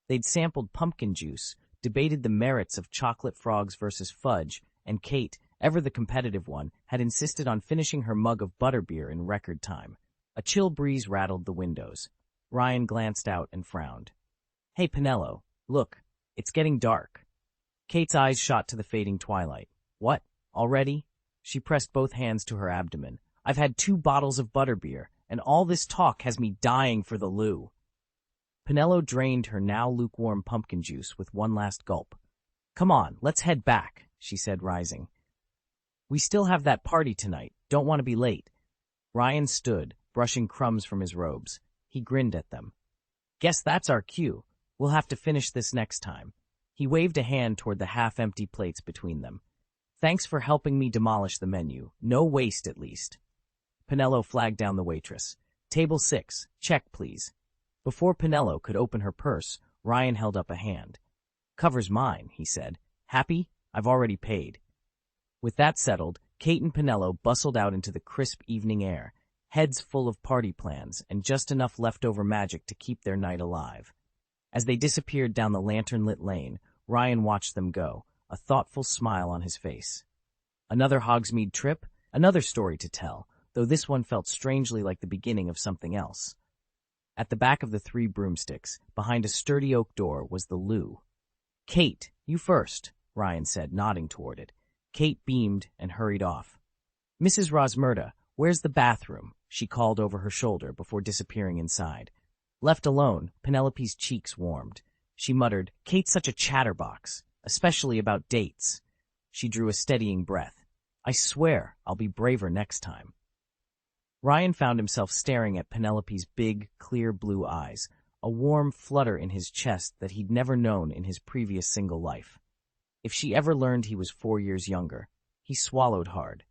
They'd sampled pumpkin juice, debated the merits of chocolate frogs versus fudge, and Kate, ever the competitive one, had insisted on finishing her mug of butterbeer in record time. A chill breeze rattled the windows. Ryan glanced out and frowned. Hey, Penelo, look, it's getting dark. Kate's eyes shot to the fading twilight. What, already? She pressed both hands to her abdomen. I've had 2 bottles of butterbeer, and all this talk has me dying for the loo. Penelo drained her now lukewarm pumpkin juice with one last gulp. "Come on, let's head back," she said, rising. "We still have that party tonight. Don't want to be late." Ryan stood, brushing crumbs from his robes. He grinned at them. "Guess that's our cue. We'll have to finish this next time." He waved a hand toward the half-empty plates between them. "Thanks for helping me demolish the menu. No waste, at least." Penelo flagged down the waitress. "Table 6. Check, please." Before Penelo could open her purse, Ryan held up a hand. "Cover's mine," he said. "Happy? I've already paid." With that settled, Kate and Penelo bustled out into the crisp evening air, heads full of party plans and just enough leftover magic to keep their night alive. As they disappeared down the lantern-lit lane, Ryan watched them go, a thoughtful smile on his face. Another Hogsmeade trip, another story to tell, though this one felt strangely like the beginning of something else. At the back of the Three Broomsticks, behind a sturdy oak door, was the loo. "Kate, you first," Ryan said, nodding toward it. Kate beamed and hurried off. "Mrs. Rosmerta, where's the bathroom?" she called over her shoulder before disappearing inside. Left alone, Penelope's cheeks warmed. She muttered, "Kate's such a chatterbox, especially about dates." She drew a steadying breath. "I swear I'll be braver next time." Ryan found himself staring at Penelope's big, clear blue eyes, a warm flutter in his chest that he'd never known in his previous single life. If she ever learned he was 4 years younger, he swallowed hard.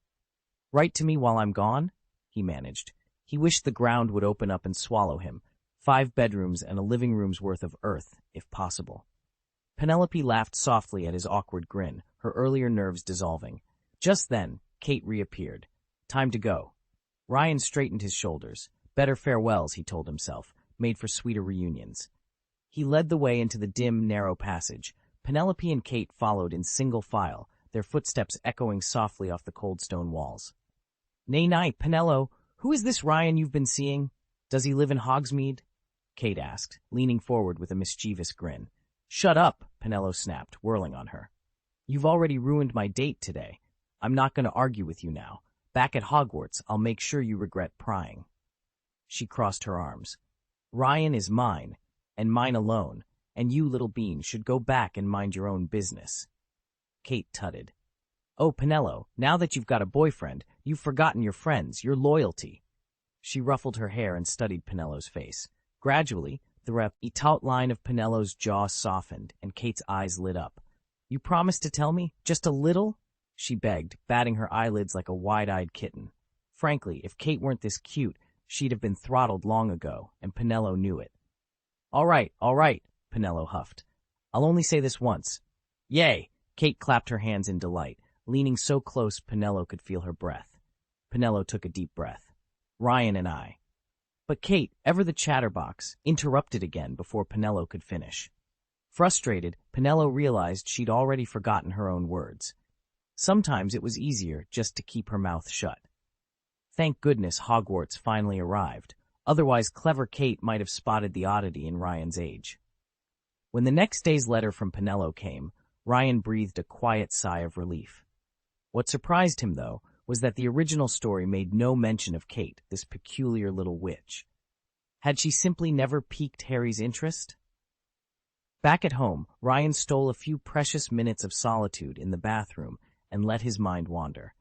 "Write to me while I'm gone?" he managed. He wished the ground would open up and swallow him. 5 bedrooms and a living room's worth of earth, if possible. Penelope laughed softly at his awkward grin, her earlier nerves dissolving. Just then, Kate reappeared. "Time to go." Ryan straightened his shoulders. Better farewells, he told himself, made for sweeter reunions. He led the way into the dim, narrow passage. Penelope and Kate followed in single file, their footsteps echoing softly off the cold stone walls. "Nay, Penelo, who is this Ryan you've been seeing? Does he live in Hogsmeade?" Kate asked, leaning forward with a mischievous grin. "Shut up," Penelo snapped, whirling on her. "You've already ruined my date today. I'm not going to argue with you now. Back at Hogwarts, I'll make sure you regret prying." She crossed her arms. "Ryan is mine, and mine alone, and you, little bean, should go back and mind your own business." Kate tutted. "Oh, Penelo, now that you've got a boyfriend, you've forgotten your friends, your loyalty." She ruffled her hair and studied Penelo's face. Gradually, the taut line of Penelo's jaw softened, and Kate's eyes lit up. "You promise to tell me? Just a little?" she begged, batting her eyelids like a wide-eyed kitten. Frankly, if Kate weren't this cute, she'd have been throttled long ago, and Penelo knew it. All right, Penelo huffed. "I'll only say this once." "Yay!" Kate clapped her hands in delight, leaning so close Penelo could feel her breath. Penelo took a deep breath. "Ryan and I." But Kate, ever the chatterbox, interrupted again before Penelo could finish. Frustrated, Penelo realized she'd already forgotten her own words. Sometimes it was easier just to keep her mouth shut. Thank goodness Hogwarts finally arrived. Otherwise, clever Kate might have spotted the oddity in Ryan's age. When the next day's letter from Penelo came, Ryan breathed a quiet sigh of relief. What surprised him, though, was that the original story made no mention of Kate, this peculiar little witch. Had she simply never piqued Harry's interest? Back at home, Ryan stole a few precious minutes of solitude in the bathroom and let his mind wander.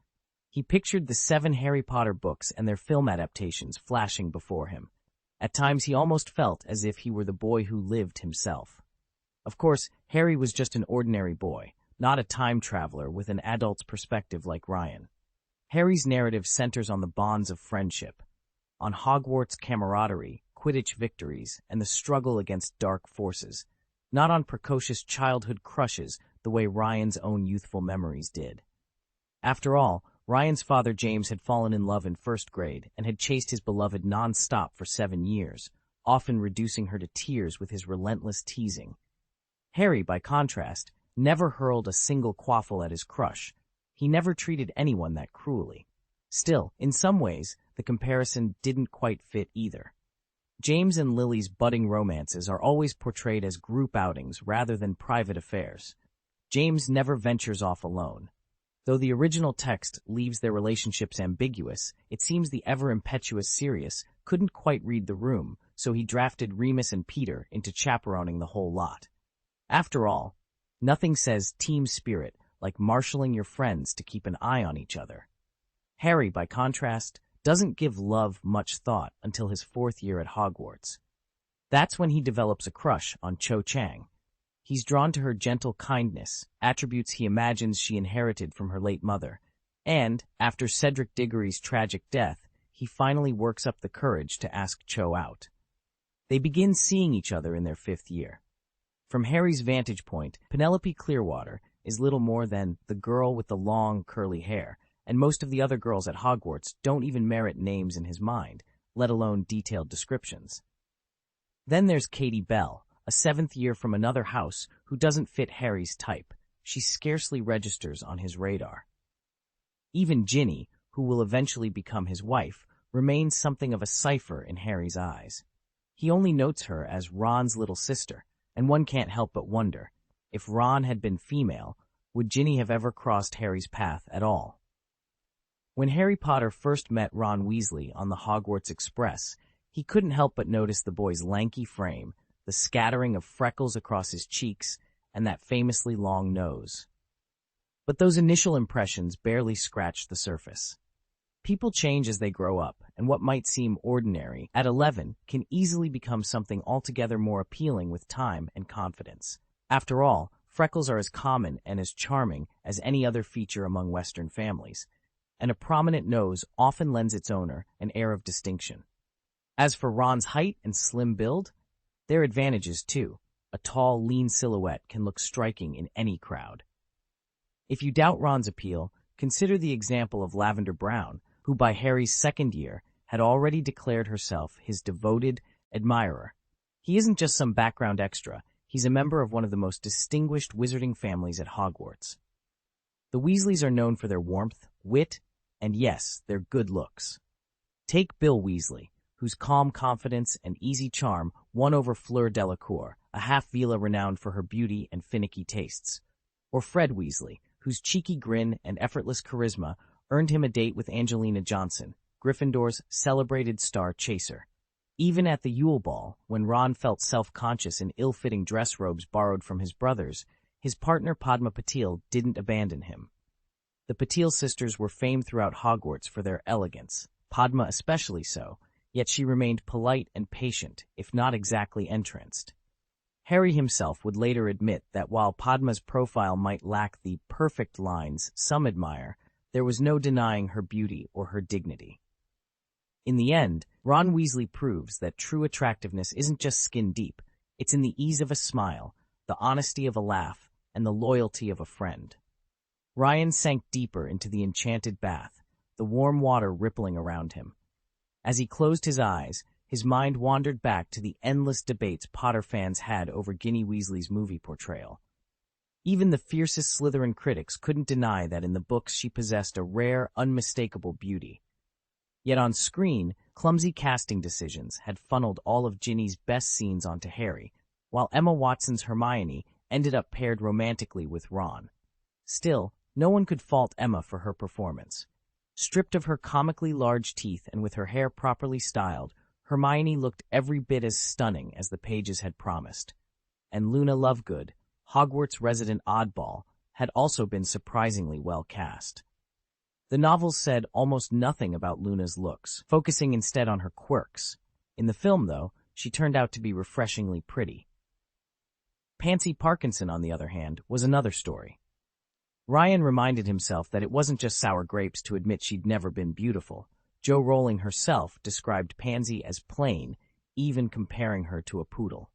He pictured the 7 Harry Potter books and their film adaptations flashing before him. At times he almost felt as if he were the boy who lived himself. Of course, Harry was just an ordinary boy, not a time traveler with an adult's perspective like Ryan. Harry's narrative centers on the bonds of friendship, on Hogwarts camaraderie, Quidditch victories, and the struggle against dark forces, not on precocious childhood crushes the way Ryan's own youthful memories did. After all, Ryan's father James had fallen in love in 1st grade and had chased his beloved non-stop for 7 years, often reducing her to tears with his relentless teasing. Harry, by contrast, never hurled a single quaffle at his crush. He never treated anyone that cruelly. Still, in some ways, the comparison didn't quite fit either. James and Lily's budding romances are always portrayed as group outings rather than private affairs. James never ventures off alone. Though the original text leaves their relationships ambiguous, it seems the ever-impetuous Sirius couldn't quite read the room, so he drafted Remus and Peter into chaperoning the whole lot. After all, nothing says team spirit like marshaling your friends to keep an eye on each other. Harry, by contrast, doesn't give love much thought until his 4th year at Hogwarts. That's when he develops a crush on Cho Chang. He's drawn to her gentle kindness, attributes he imagines she inherited from her late mother, and, after Cedric Diggory's tragic death, he finally works up the courage to ask Cho out. They begin seeing each other in their 5th year. From Harry's vantage point, Penelope Clearwater is little more than the girl with the long, curly hair, and most of the other girls at Hogwarts don't even merit names in his mind, let alone detailed descriptions. Then there's Katie Bell, a 7th year from another house who doesn't fit Harry's type. She scarcely registers on his radar. Even Ginny, who will eventually become his wife, remains something of a cipher in Harry's eyes. He only notes her as Ron's little sister, and one can't help but wonder, if Ron had been female, would Ginny have ever crossed Harry's path at all? When Harry Potter first met Ron Weasley on the Hogwarts Express, he couldn't help but notice the boy's lanky frame, the scattering of freckles across his cheeks, and that famously long nose. But those initial impressions barely scratched the surface. People change as they grow up, and what might seem ordinary at 11 can easily become something altogether more appealing with time and confidence. After all, freckles are as common and as charming as any other feature among Western families, and a prominent nose often lends its owner an air of distinction. As for Ron's height and slim build, there are advantages too. A tall, lean silhouette can look striking in any crowd. If you doubt Ron's appeal, consider the example of Lavender Brown, who by Harry's 2nd year had already declared herself his devoted admirer. He isn't just some background extra, he's a member of one of the most distinguished wizarding families at Hogwarts. The Weasleys are known for their warmth, wit, and yes, their good looks. Take Bill Weasley, whose calm confidence and easy charm won over Fleur Delacour, a half-Vila renowned for her beauty and finicky tastes. Or Fred Weasley, whose cheeky grin and effortless charisma earned him a date with Angelina Johnson, Gryffindor's celebrated star chaser. Even at the Yule Ball, when Ron felt self-conscious in ill-fitting dress robes borrowed from his brothers, his partner Padma Patil didn't abandon him. The Patil sisters were famed throughout Hogwarts for their elegance, Padma especially so, yet she remained polite and patient, if not exactly entranced. Harry himself would later admit that while Padma's profile might lack the perfect lines some admire, there was no denying her beauty or her dignity. In the end, Ron Weasley proves that true attractiveness isn't just skin deep, it's in the ease of a smile, the honesty of a laugh, and the loyalty of a friend. Ryan sank deeper into the enchanted bath, the warm water rippling around him. As he closed his eyes, his mind wandered back to the endless debates Potter fans had over Ginny Weasley's movie portrayal. Even the fiercest Slytherin critics couldn't deny that in the books she possessed a rare, unmistakable beauty. Yet on screen, clumsy casting decisions had funneled all of Ginny's best scenes onto Harry, while Emma Watson's Hermione ended up paired romantically with Ron. Still, no one could fault Emma for her performance. Stripped of her comically large teeth and with her hair properly styled, Hermione looked every bit as stunning as the pages had promised. And Luna Lovegood, Hogwarts resident oddball, had also been surprisingly well cast. The novels said almost nothing about Luna's looks, focusing instead on her quirks. In the film, though, she turned out to be refreshingly pretty. Pansy Parkinson, on the other hand, was another story. Ryan reminded himself that it wasn't just sour grapes to admit she'd never been beautiful. Jo Rowling herself described Pansy as plain, even comparing her to a poodle.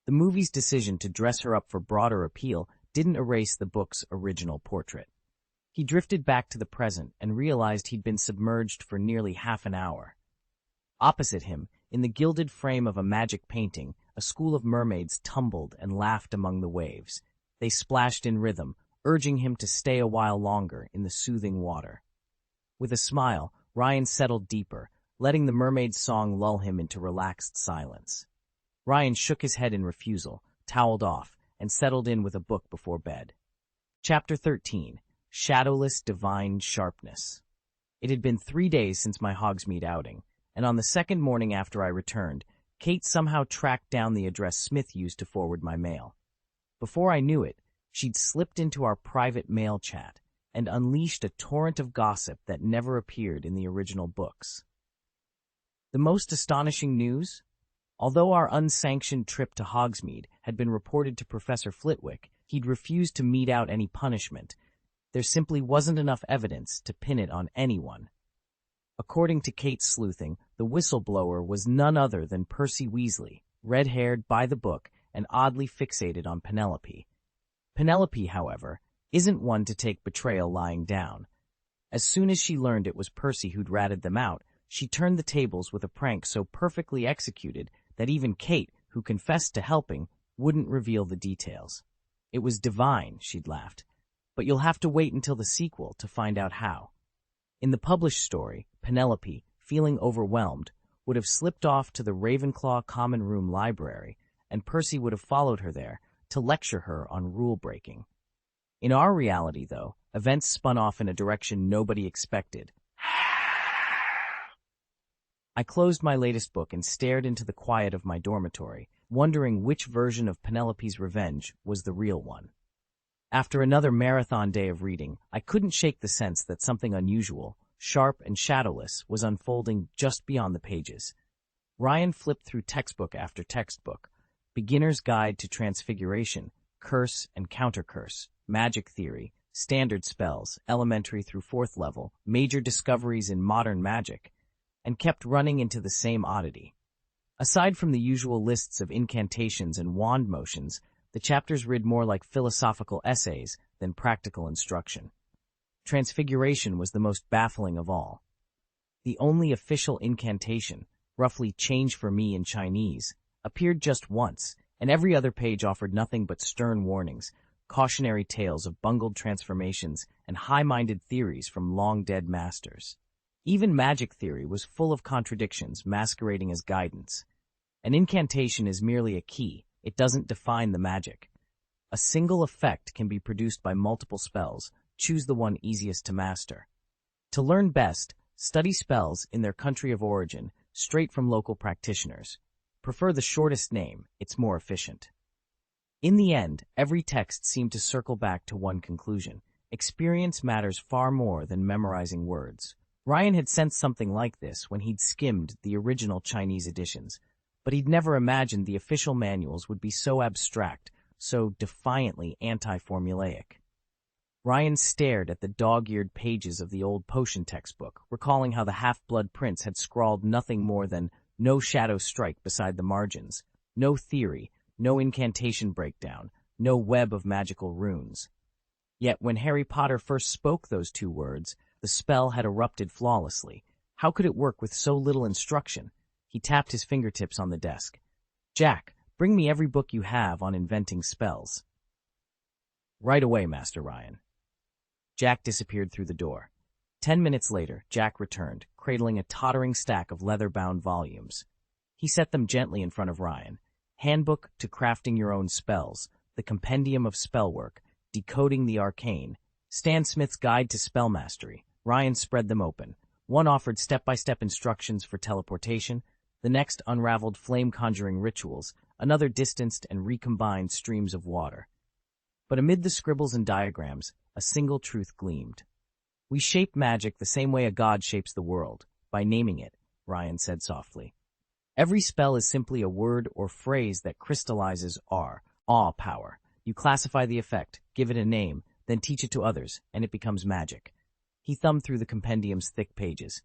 The movie's decision to dress her up for broader appeal didn't erase the book's original portrait. He drifted back to the present and realized he'd been submerged for nearly half an hour. Opposite him, in the gilded frame of a magic painting, a school of mermaids tumbled and laughed among the waves. They splashed in rhythm, urging him to stay a while longer in the soothing water. With a smile, Ryan settled deeper, letting the mermaid's song lull him into relaxed silence. Ryan shook his head in refusal, toweled off, and settled in with a book before bed. Chapter 13. Shadowless Divine Sharpness. It had been 3 days since my Hogsmeade outing, and on the second morning after I returned, Kate somehow tracked down the address Smith used to forward my mail. Before I knew it, she'd slipped into our private mail chat and unleashed a torrent of gossip that never appeared in the original books. The most astonishing news? Although our unsanctioned trip to Hogsmeade had been reported to Professor Flitwick, he'd refused to mete out any punishment. There simply wasn't enough evidence to pin it on anyone. According to Kate's sleuthing, the whistleblower was none other than Percy Weasley, red-haired, by the book, and oddly fixated on Penelope. Penelope, however, isn't one to take betrayal lying down. As soon as she learned it was Percy who'd ratted them out, she turned the tables with a prank so perfectly executed that even Kate, who confessed to helping, wouldn't reveal the details. It was divine, she'd laughed. But you'll have to wait until the sequel to find out how. In the published story, Penelope, feeling overwhelmed, would have slipped off to the Ravenclaw common room library, and Percy would have followed her there to lecture her on rule-breaking. In our reality, though, events spun off in a direction nobody expected. I closed my latest book and stared into the quiet of my dormitory, wondering which version of Penelope's revenge was the real one. After another marathon day of reading, I couldn't shake the sense that something unusual, sharp and shadowless, was unfolding just beyond the pages. Ryan flipped through textbook after textbook: Beginner's Guide to Transfiguration, Curse and Countercurse, Magic Theory, Standard Spells, Elementary through 4th Level, Major Discoveries in Modern Magic, and kept running into the same oddity. Aside from the usual lists of incantations and wand motions, the chapters read more like philosophical essays than practical instruction. Transfiguration was the most baffling of all. The only official incantation, roughly change for me in Chinese, appeared just once, and every other page offered nothing but stern warnings, cautionary tales of bungled transformations, and high-minded theories from long-dead masters. Even magic theory was full of contradictions masquerading as guidance. An incantation is merely a key. It doesn't define the magic. A single effect can be produced by multiple spells. Choose the one easiest to master. To learn best, study spells in their country of origin, straight from local practitioners. Prefer the shortest name, it's more efficient. In the end, every text seemed to circle back to one conclusion: experience matters far more than memorizing words. Ryan had sensed something like this when he'd skimmed the original Chinese editions, but he'd never imagined the official manuals would be so abstract, so defiantly anti-formulaic. Ryan stared at the dog-eared pages of the old potion textbook, recalling how the Half-Blood Prince had scrawled nothing more than "no shadow strike" beside the margins, no theory, no incantation breakdown, no web of magical runes. Yet when Harry Potter first spoke those two words, the spell had erupted flawlessly. How could it work with so little instruction? He tapped his fingertips on the desk. "Jack, bring me every book you have on inventing spells." "Right away, Master Ryan." Jack disappeared through the door. 10 minutes later, Jack returned, cradling a tottering stack of leather-bound volumes. He set them gently in front of Ryan. Handbook to Crafting Your Own Spells, The Compendium of Spellwork, Decoding the Arcane, Stan Smith's Guide to Spell Mastery. Ryan spread them open. One offered step-by-step instructions for teleportation, the next unraveled flame-conjuring rituals, another distanced and recombined streams of water. But amid the scribbles and diagrams, a single truth gleamed. "We shape magic the same way a god shapes the world, by naming it," Ryan said softly. "Every spell is simply a word or phrase that crystallizes awe power. You classify the effect, give it a name, then teach it to others, and it becomes magic." He thumbed through the compendium's thick pages.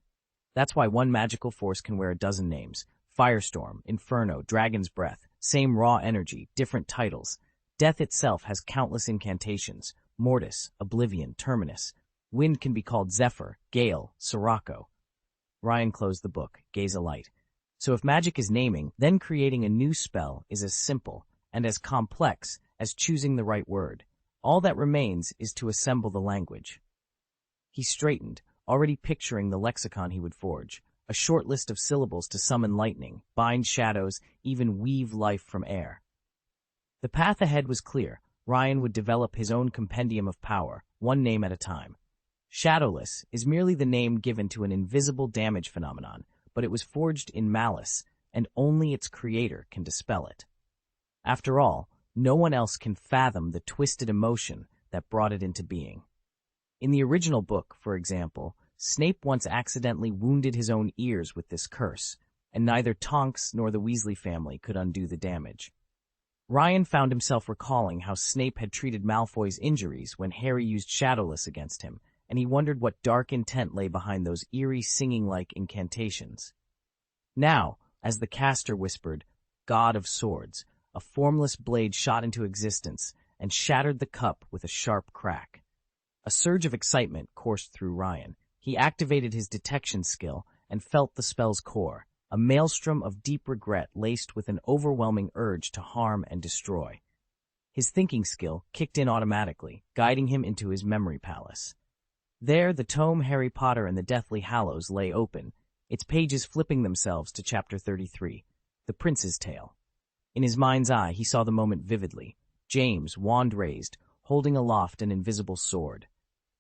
"That's why one magical force can wear a dozen names. Firestorm, Inferno, Dragon's Breath, same raw energy, different titles. Death itself has countless incantations: Mortis, Oblivion, Terminus. Wind can be called Zephyr, Gale, Sirocco." Ryan closed the book, gaze alight. "So if magic is naming, then creating a new spell is as simple and as complex as choosing the right word. All that remains is to assemble the language." He straightened, already picturing the lexicon he would forge, a short list of syllables to summon lightning, bind shadows, even weave life from air. The path ahead was clear. Ryan would develop his own compendium of power, one name at a time. Shadowless is merely the name given to an invisible damage phenomenon, but it was forged in malice, and only its creator can dispel it. After all, no one else can fathom the twisted emotion that brought it into being. In the original book, for example, Snape once accidentally wounded his own ears with this curse, and neither Tonks nor the Weasley family could undo the damage. Ryan found himself recalling how Snape had treated Malfoy's injuries when Harry used Shadowless against him, and he wondered what dark intent lay behind those eerie singing-like incantations. Now, as the caster whispered, "God of Swords," a formless blade shot into existence and shattered the cup with a sharp crack. A surge of excitement coursed through Ryan. He activated his detection skill and felt the spell's core, a maelstrom of deep regret laced with an overwhelming urge to harm and destroy. His thinking skill kicked in automatically, guiding him into his memory palace. There, the tome Harry Potter and the Deathly Hallows lay open, its pages flipping themselves to chapter 33, The Prince's Tale. In his mind's eye, he saw the moment vividly. James, wand raised, holding aloft an invisible sword.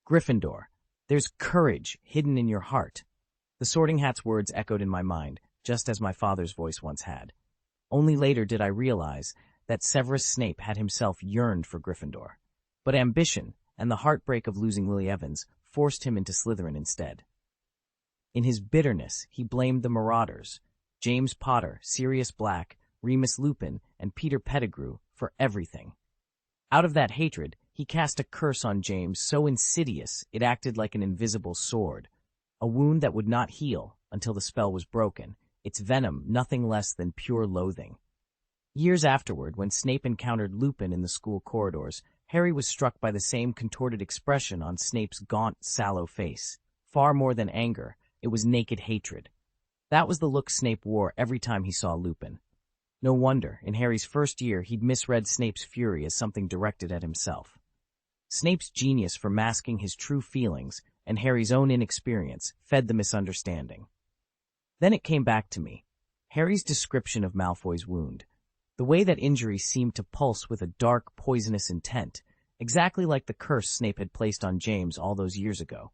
Gryffindor, there's courage hidden in your heart. The Sorting Hat's words echoed in my mind, just as my father's voice once had. Only later did I realize that Severus Snape had himself yearned for Gryffindor. But ambition, and the heartbreak of losing Lily Evans, forced him into Slytherin instead. In his bitterness, he blamed the Marauders, James Potter, Sirius Black, Remus Lupin, and Peter Pettigrew, for everything. Out of that hatred, he cast a curse on James so insidious it acted like an invisible sword, a wound that would not heal until the spell was broken, its venom nothing less than pure loathing. Years afterward, when Snape encountered Lupin in the school corridors, Harry was struck by the same contorted expression on Snape's gaunt, sallow face. Far more than anger, it was naked hatred. That was the look Snape wore every time he saw Lupin. No wonder, in Harry's first year, he'd misread Snape's fury as something directed at himself. Snape's genius for masking his true feelings and Harry's own inexperience fed the misunderstanding. Then it came back to me. Harry's description of Malfoy's wound. The way that injury seemed to pulse with a dark, poisonous intent, exactly like the curse Snape had placed on James all those years ago.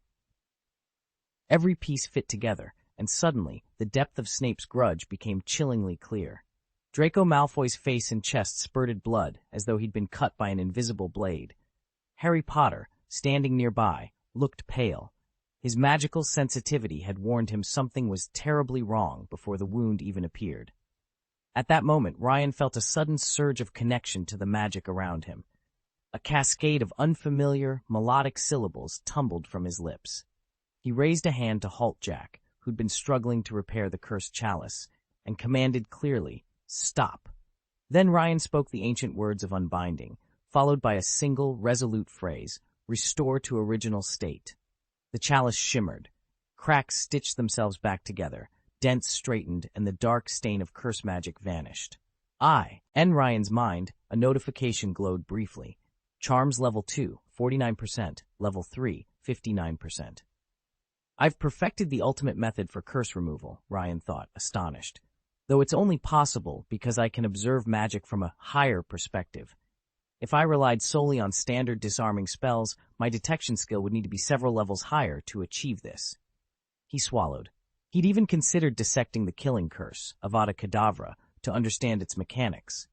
Every piece fit together, and suddenly, the depth of Snape's grudge became chillingly clear. Draco Malfoy's face and chest spurted blood, as though he'd been cut by an invisible blade. Harry Potter, standing nearby, looked pale. His magical sensitivity had warned him something was terribly wrong before the wound even appeared. At that moment, Ryan felt a sudden surge of connection to the magic around him. A cascade of unfamiliar, melodic syllables tumbled from his lips. He raised a hand to halt Jack, who'd been struggling to repair the cursed chalice, and commanded clearly, "Stop." Then Ryan spoke the ancient words of unbinding, followed by a single, resolute phrase, "Restore to original state." The chalice shimmered. Cracks stitched themselves back together, dents straightened, and the dark stain of curse magic vanished. In Ryan's mind, a notification glowed briefly. Charms level 2, 49%, level 3, 59%. I've perfected the ultimate method for curse removal, Ryan thought, astonished. Though it's only possible because I can observe magic from a higher perspective. If I relied solely on standard disarming spells, my detection skill would need to be several levels higher to achieve this. He swallowed. He'd even considered dissecting the killing curse, Avada Kedavra, to understand its mechanics.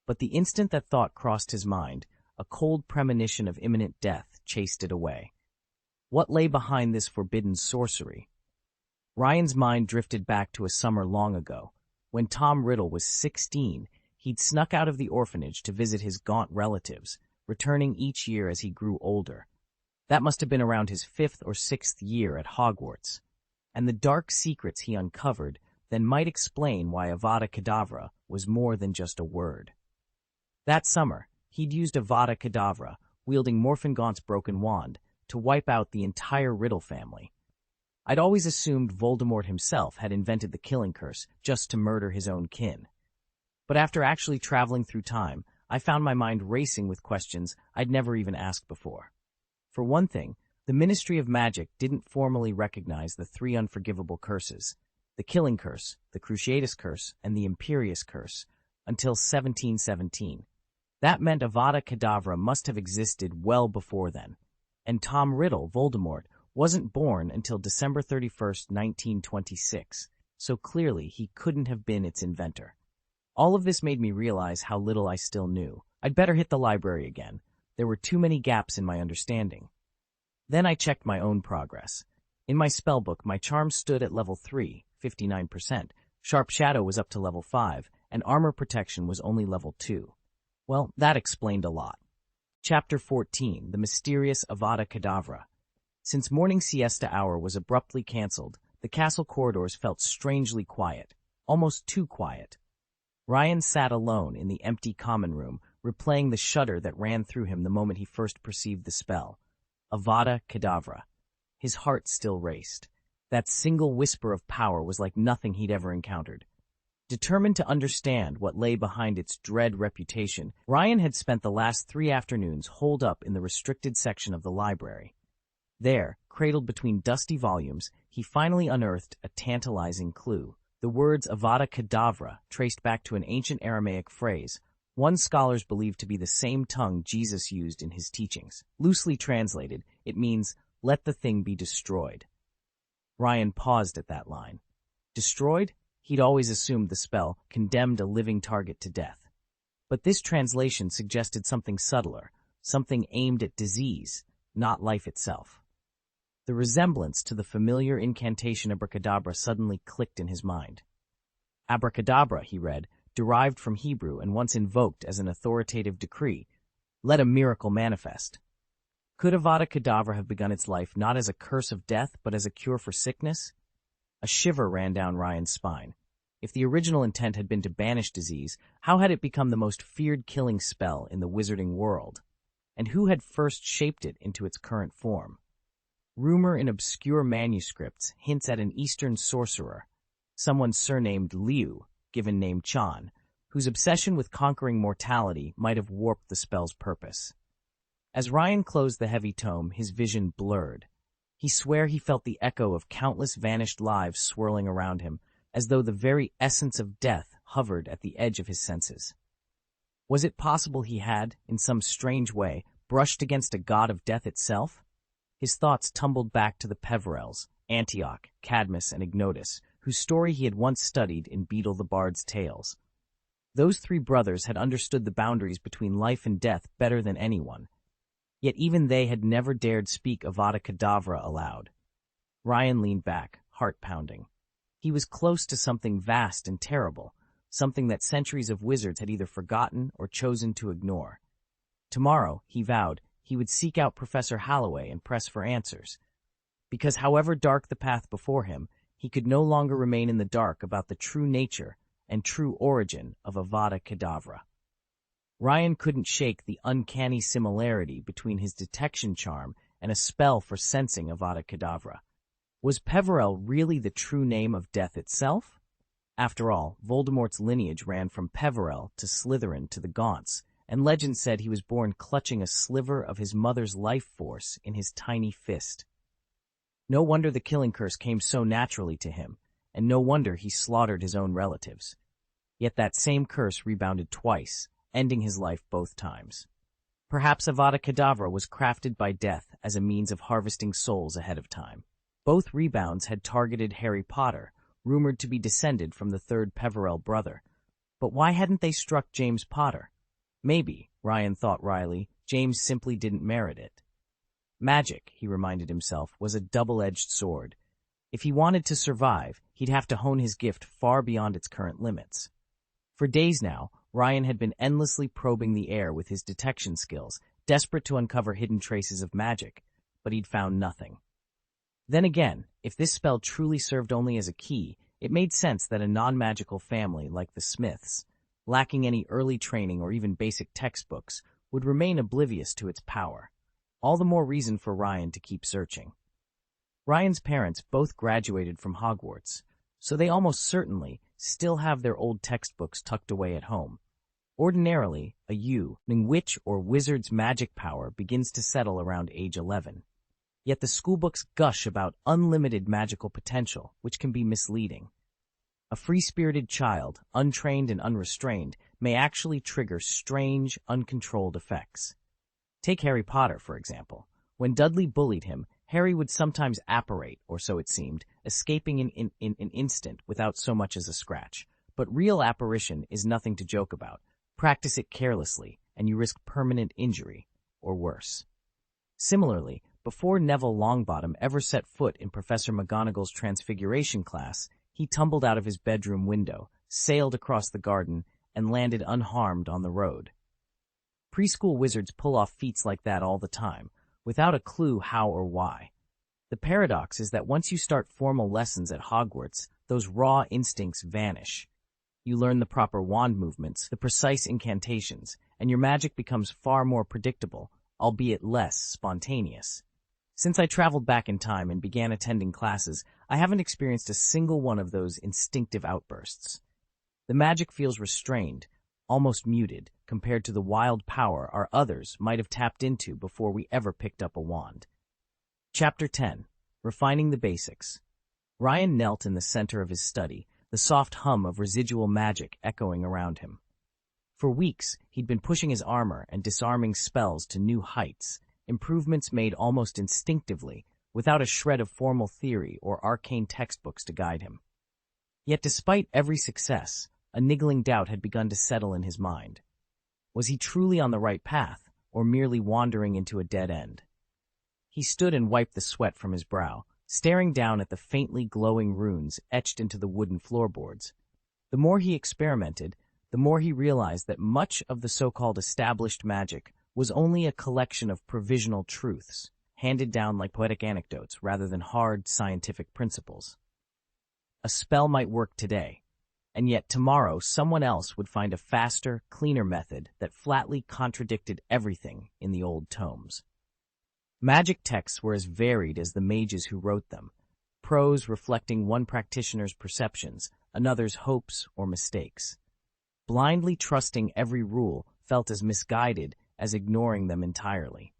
But the instant that thought crossed his mind, a cold premonition of imminent death chased it away. What lay behind this forbidden sorcery? Ryan's mind drifted back to a summer long ago. When Tom Riddle was 16, he'd snuck out of the orphanage to visit his gaunt relatives, returning each year as he grew older. That must have been around his 5th or 6th year at Hogwarts. And the dark secrets he uncovered then might explain why Avada Kedavra was more than just a word. That summer, he'd used Avada Kedavra, wielding Morfingaunt's broken wand, to wipe out the entire Riddle family. I'd always assumed Voldemort himself had invented the killing curse just to murder his own kin. But after actually traveling through time, I found my mind racing with questions I'd never even asked before. For one thing, the Ministry of Magic didn't formally recognize the 3 unforgivable curses, the Killing Curse, the Cruciatus Curse, and the Imperious Curse, until 1717. That meant Avada Kedavra must have existed well before then, and Tom Riddle, Voldemort, wasn't born until December 31st, 1926, so clearly he couldn't have been its inventor. All of this made me realize how little I still knew. I'd better hit the library again. There were too many gaps in my understanding. Then I checked my own progress. In my spellbook, my charm stood at level 3, 59%. Sharp Shadow was up to level 5, and Armor Protection was only level 2. Well, that explained a lot. Chapter 14, The Mysterious Avada Kedavra. Since morning siesta hour was abruptly cancelled, the castle corridors felt strangely quiet, almost too quiet. Ryan sat alone in the empty common room, replaying the shudder that ran through him the moment he first perceived the spell. Avada Kedavra. His heart still raced. That single whisper of power was like nothing he'd ever encountered. Determined to understand what lay behind its dread reputation, Ryan had spent the last 3 afternoons holed up in the restricted section of the library. There, cradled between dusty volumes, he finally unearthed a tantalizing clue. The words Avada Kedavra traced back to an ancient Aramaic phrase, one scholars believe to be the same tongue Jesus used in his teachings. Loosely translated, it means, "Let the thing be destroyed." Ryan paused at that line. Destroyed? He'd always assumed the spell condemned a living target to death. But this translation suggested something subtler, something aimed at disease, not life itself. The resemblance to the familiar incantation abracadabra suddenly clicked in his mind. Abracadabra, he read, derived from Hebrew and once invoked as an authoritative decree, let a miracle manifest. Could Avada Kedavra have begun its life not as a curse of death, but as a cure for sickness? A shiver ran down Ryan's spine. If the original intent had been to banish disease, how had it become the most feared killing spell in the wizarding world? And who had first shaped it into its current form? Rumor in obscure manuscripts hints at an Eastern sorcerer, someone surnamed Liu, given name Chan, whose obsession with conquering mortality might have warped the spell's purpose. As Ryan closed the heavy tome, his vision blurred. He swore he felt the echo of countless vanished lives swirling around him, as though the very essence of death hovered at the edge of his senses. Was it possible he had, in some strange way, brushed against a god of death itself? His thoughts tumbled back to the Peverels, Antioch, Cadmus, and Ignotus, whose story he had once studied in Beetle the Bard's tales. Those 3 brothers had understood the boundaries between life and death better than anyone. Yet even they had never dared speak Avada Kedavra aloud. Ryan leaned back, heart pounding. He was close to something vast and terrible, something that centuries of wizards had either forgotten or chosen to ignore. Tomorrow, he vowed, he would seek out Professor Holloway and press for answers. Because however dark the path before him, he could no longer remain in the dark about the true nature and true origin of Avada Kedavra. Ryan couldn't shake the uncanny similarity between his detection charm and a spell for sensing Avada Kedavra. Was Peverell really the true name of death itself? After all, Voldemort's lineage ran from Peverell to Slytherin to the Gaunts, and legend said he was born clutching a sliver of his mother's life force in his tiny fist. No wonder the killing curse came so naturally to him, and no wonder he slaughtered his own relatives. Yet that same curse rebounded twice, ending his life both times. Perhaps Avada Kedavra was crafted by death as a means of harvesting souls ahead of time. Both rebounds had targeted Harry Potter, rumored to be descended from the 3rd Peverell brother. But why hadn't they struck James Potter? Maybe, Ryan thought wryly, James simply didn't merit it. Magic, he reminded himself, was a double-edged sword. If he wanted to survive, he'd have to hone his gift far beyond its current limits. For days now, Ryan had been endlessly probing the air with his detection skills, desperate to uncover hidden traces of magic, but he'd found nothing. Then again, if this spell truly served only as a key, it made sense that a non-magical family like the Smiths, lacking any early training or even basic textbooks, would remain oblivious to its power. All the more reason for Ryan to keep searching. Ryan's parents both graduated from Hogwarts, so they almost certainly still have their old textbooks tucked away at home. Ordinarily, a witch or wizard's magic power begins to settle around age 11. Yet the schoolbooks gush about unlimited magical potential, which can be misleading. A free-spirited child, untrained and unrestrained, may actually trigger strange, uncontrolled effects. Take Harry Potter, for example. When Dudley bullied him, Harry would sometimes apparate, or so it seemed, escaping in an instant without so much as a scratch. But real apparition is nothing to joke about. Practice it carelessly, and you risk permanent injury, or worse. Similarly, before Neville Longbottom ever set foot in Professor McGonagall's Transfiguration class, he tumbled out of his bedroom window, sailed across the garden, and landed unharmed on the road. Preschool wizards pull off feats like that all the time, without a clue how or why. The paradox is that once you start formal lessons at Hogwarts, those raw instincts vanish. You learn the proper wand movements, the precise incantations, and your magic becomes far more predictable, albeit less spontaneous. Since I traveled back in time and began attending classes, I haven't experienced a single one of those instinctive outbursts. The magic feels restrained, almost muted, compared to the wild power our others might have tapped into before we ever picked up a wand. Chapter 10. Refining the Basics. Ryan knelt in the center of his study, the soft hum of residual magic echoing around him. For weeks, he'd been pushing his armor and disarming spells to new heights, improvements made almost instinctively, without a shred of formal theory or arcane textbooks to guide him. Yet despite every success, a niggling doubt had begun to settle in his mind. Was he truly on the right path, or merely wandering into a dead end? He stood and wiped the sweat from his brow, staring down at the faintly glowing runes etched into the wooden floorboards. The more he experimented, the more he realized that much of the so-called established magic was only a collection of provisional truths, handed down like poetic anecdotes rather than hard scientific principles. A spell might work today, and yet tomorrow someone else would find a faster, cleaner method that flatly contradicted everything in the old tomes. Magic texts were as varied as the mages who wrote them, prose reflecting one practitioner's perceptions, another's hopes or mistakes. Blindly trusting every rule felt as misguided as ignoring them entirely.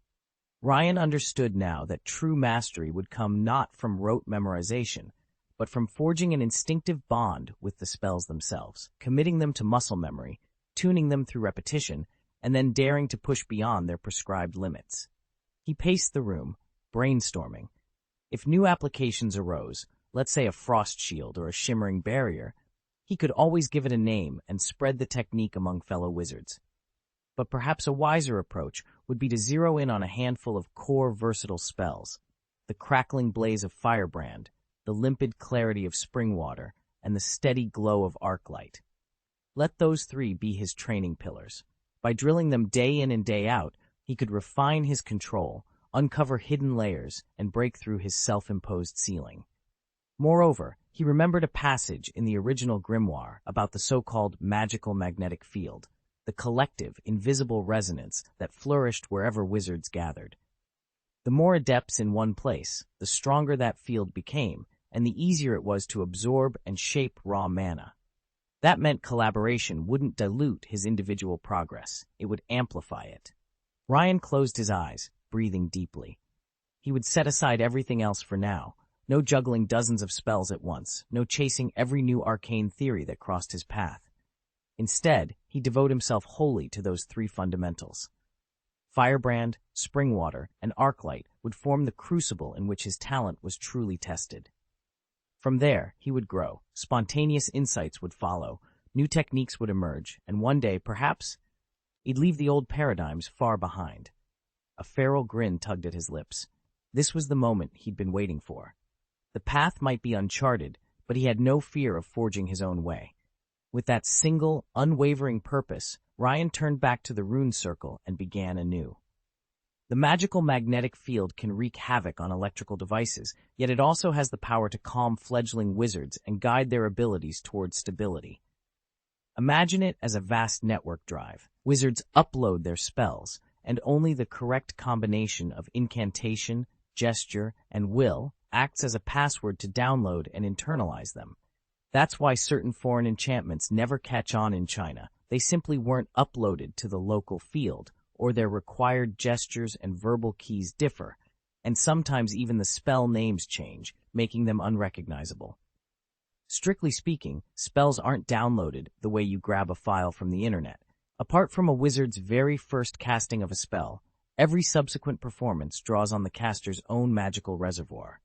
Ryan understood now that true mastery would come not from rote memorization, but from forging an instinctive bond with the spells themselves, committing them to muscle memory, tuning them through repetition, and then daring to push beyond their prescribed limits. He paced the room, brainstorming. If new applications arose, let's say a frost shield or a shimmering barrier, he could always give it a name and spread the technique among fellow wizards. But perhaps a wiser approach would be to zero in on a handful of core versatile spells, the crackling blaze of Firebrand, the limpid clarity of Springwater, and the steady glow of Arclight. Let those three be his training pillars. By drilling them day in and day out, he could refine his control, uncover hidden layers, and break through his self-imposed ceiling. Moreover, he remembered a passage in the original grimoire about the so-called magical magnetic field, the collective, invisible resonance that flourished wherever wizards gathered. The more adepts in one place, the stronger that field became, and the easier it was to absorb and shape raw mana. That meant collaboration wouldn't dilute his individual progress, it would amplify it. Ryan closed his eyes, breathing deeply. He would set aside everything else for now. No juggling dozens of spells at once, no chasing every new arcane theory that crossed his path. Instead, he devoted himself wholly to those three fundamentals. Firebrand, Springwater, and Arclight would form the crucible in which his talent was truly tested. From there, he would grow, spontaneous insights would follow, new techniques would emerge, and one day, perhaps, he'd leave the old paradigms far behind. A feral grin tugged at his lips. This was the moment he'd been waiting for. The path might be uncharted, but he had no fear of forging his own way. With that single, unwavering purpose, Ryan turned back to the rune circle and began anew. The magical magnetic field can wreak havoc on electrical devices, yet it also has the power to calm fledgling wizards and guide their abilities towards stability. Imagine it as a vast network drive. Wizards upload their spells, and only the correct combination of incantation, gesture, and will acts as a password to download and internalize them. That's why certain foreign enchantments never catch on in China. They simply weren't uploaded to the local field, or their required gestures and verbal keys differ, and sometimes even the spell names change, making them unrecognizable. Strictly speaking, spells aren't downloaded the way you grab a file from the internet. Apart from a wizard's very first casting of a spell, Every subsequent performance draws on the caster's own magical reservoir.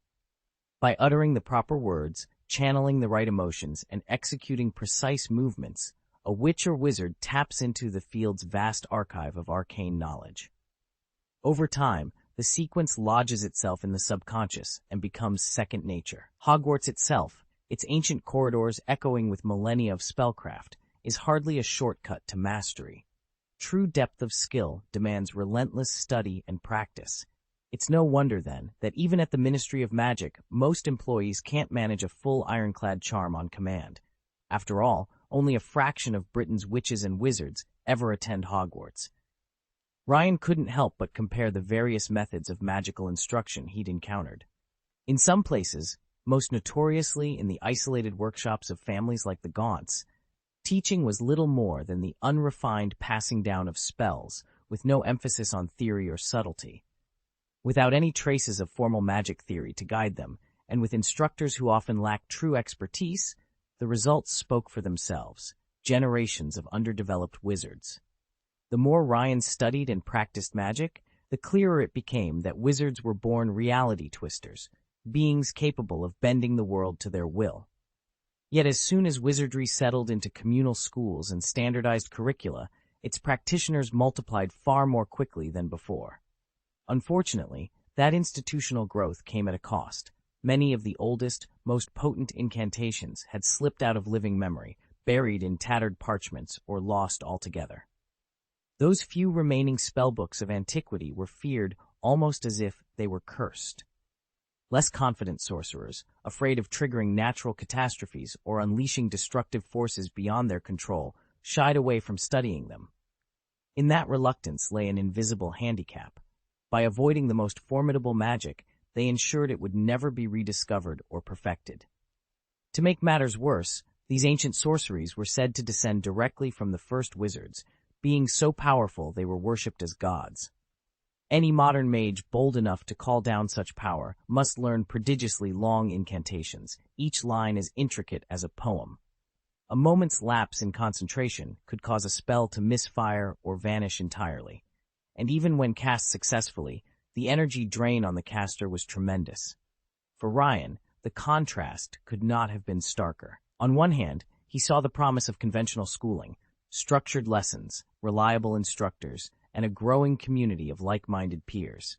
By uttering the proper words, channeling the right emotions, and executing precise movements, a witch or wizard taps into the field's vast archive of arcane knowledge. Over time, the sequence lodges itself in the subconscious and becomes second nature. Hogwarts itself, its ancient corridors echoing with millennia of spellcraft, is hardly a shortcut to mastery. True depth of skill demands relentless study and practice. It's no wonder, then, that even at the Ministry of Magic, most employees can't manage a full ironclad charm on command. After all, only a fraction of Britain's witches and wizards ever attend Hogwarts. Ryan couldn't help but compare the various methods of magical instruction he'd encountered. In some places, most notoriously in the isolated workshops of families like the Gaunts, teaching was little more than the unrefined passing down of spells, with no emphasis on theory or subtlety. Without any traces of formal magic theory to guide them, and with instructors who often lacked true expertise, the results spoke for themselves: generations of underdeveloped wizards. The more Ryan studied and practiced magic, the clearer it became that wizards were born reality twisters, beings capable of bending the world to their will. Yet as soon as wizardry settled into communal schools and standardized curricula, its practitioners multiplied far more quickly than before. Unfortunately, that institutional growth came at a cost. Many of the oldest, most potent incantations had slipped out of living memory, buried in tattered parchments, or lost altogether. Those few remaining spellbooks of antiquity were feared almost as if they were cursed. Less confident sorcerers, afraid of triggering natural catastrophes or unleashing destructive forces beyond their control, shied away from studying them. In that reluctance lay an invisible handicap. By avoiding the most formidable magic, they ensured it would never be rediscovered or perfected. To make matters worse, these ancient sorceries were said to descend directly from the first wizards, being so powerful they were worshipped as gods. Any modern mage bold enough to call down such power must learn prodigiously long incantations, each line as intricate as a poem. A moment's lapse in concentration could cause a spell to misfire or vanish entirely, and even when cast successfully, the energy drain on the caster was tremendous. For Ryan, the contrast could not have been starker. On one hand, he saw the promise of conventional schooling, structured lessons, reliable instructors, and a growing community of like-minded peers.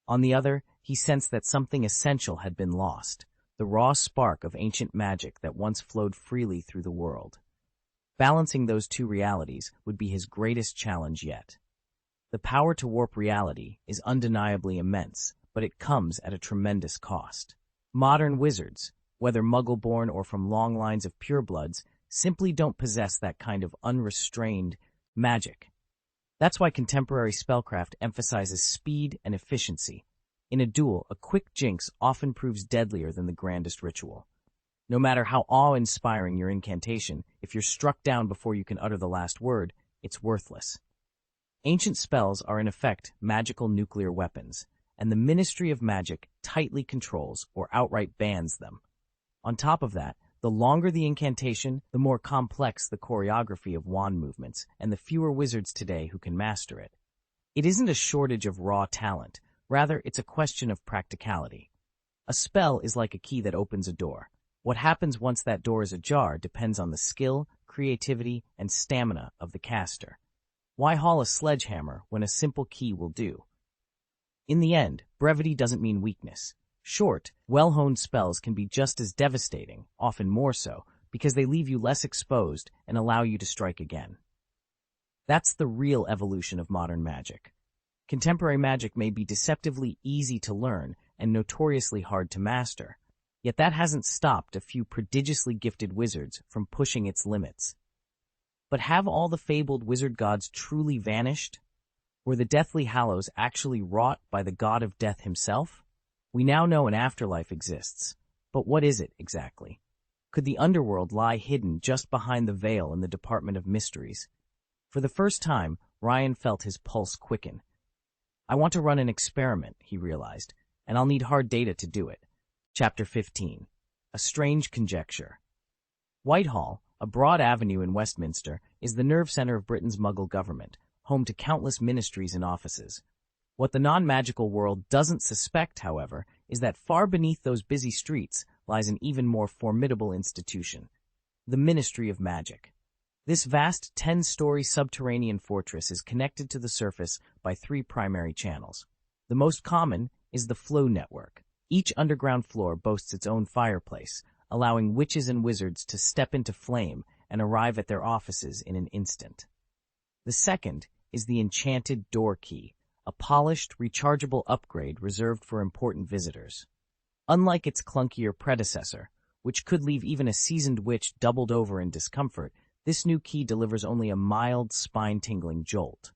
On the other, he sensed that something essential had been lost, the raw spark of ancient magic that once flowed freely through the world. Balancing those two realities would be his greatest challenge yet. The power to warp reality is undeniably immense, but it comes at a tremendous cost. Modern wizards, whether Muggle-born or from long lines of purebloods, simply don't possess that kind of unrestrained magic. That's why contemporary spellcraft emphasizes speed and efficiency. In a duel, a quick jinx often proves deadlier than the grandest ritual. No matter how awe-inspiring your incantation, if you're struck down before you can utter the last word, it's worthless. Ancient spells are in effect magical nuclear weapons, and the Ministry of Magic tightly controls or outright bans them. On top of that, the longer the incantation, the more complex the choreography of wand movements, and the fewer wizards today who can master it. It isn't a shortage of raw talent, rather it's a question of practicality. A spell is like a key that opens a door. What happens once that door is ajar depends on the skill, creativity, and stamina of the caster. Why haul a sledgehammer when a simple key will do? In the end, brevity doesn't mean weakness. Short, well-honed spells can be just as devastating, often more so, because they leave you less exposed and allow you to strike again. That's the real evolution of modern magic. Contemporary magic may be deceptively easy to learn and notoriously hard to master, yet that hasn't stopped a few prodigiously gifted wizards from pushing its limits. But have all the fabled wizard gods truly vanished? Were the Deathly Hallows actually wrought by the god of death himself? We now know an afterlife exists, but what is it exactly? Could the underworld lie hidden just behind the veil in the Department of Mysteries? For the first time, Ryan felt his pulse quicken. I want to run an experiment, he realized, and I'll need hard data to do it. Chapter 15. A Strange Conjecture. Whitehall, a broad avenue in Westminster, is the nerve center of Britain's Muggle government, home to countless ministries and offices. What the non-magical world doesn't suspect, however, is that far beneath those busy streets lies an even more formidable institution, the Ministry of Magic. This vast 10-story subterranean fortress is connected to the surface by 3 primary channels. The most common is the flow network. Each underground floor boasts its own fireplace, allowing witches and wizards to step into flame and arrive at their offices in an instant. The second is the Enchanted Door Key, a polished, rechargeable upgrade reserved for important visitors. Unlike its clunkier predecessor, which could leave even a seasoned witch doubled over in discomfort, this new key delivers only a mild, spine-tingling jolt.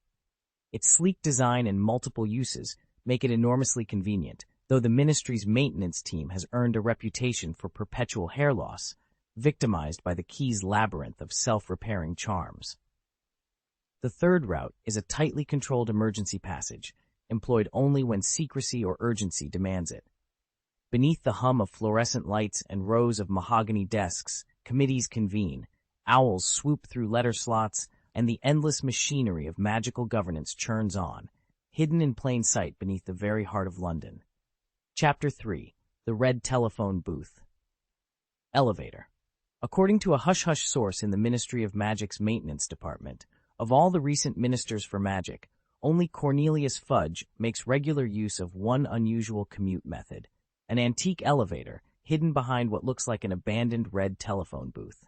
Its sleek design and multiple uses make it enormously convenient, though the Ministry's maintenance team has earned a reputation for perpetual hair loss, victimized by the key's labyrinth of self-repairing charms. The third route is a tightly controlled emergency passage, employed only when secrecy or urgency demands it. Beneath the hum of fluorescent lights and rows of mahogany desks, committees convene, owls swoop through letter slots, and the endless machinery of magical governance churns on, hidden in plain sight beneath the very heart of London. Chapter 3. The Red Telephone Booth. Elevator. According to a hush-hush source in the Ministry of Magic's maintenance department, of all the recent ministers for magic, only Cornelius Fudge makes regular use of one unusual commute method, an antique elevator hidden behind what looks like an abandoned red telephone booth.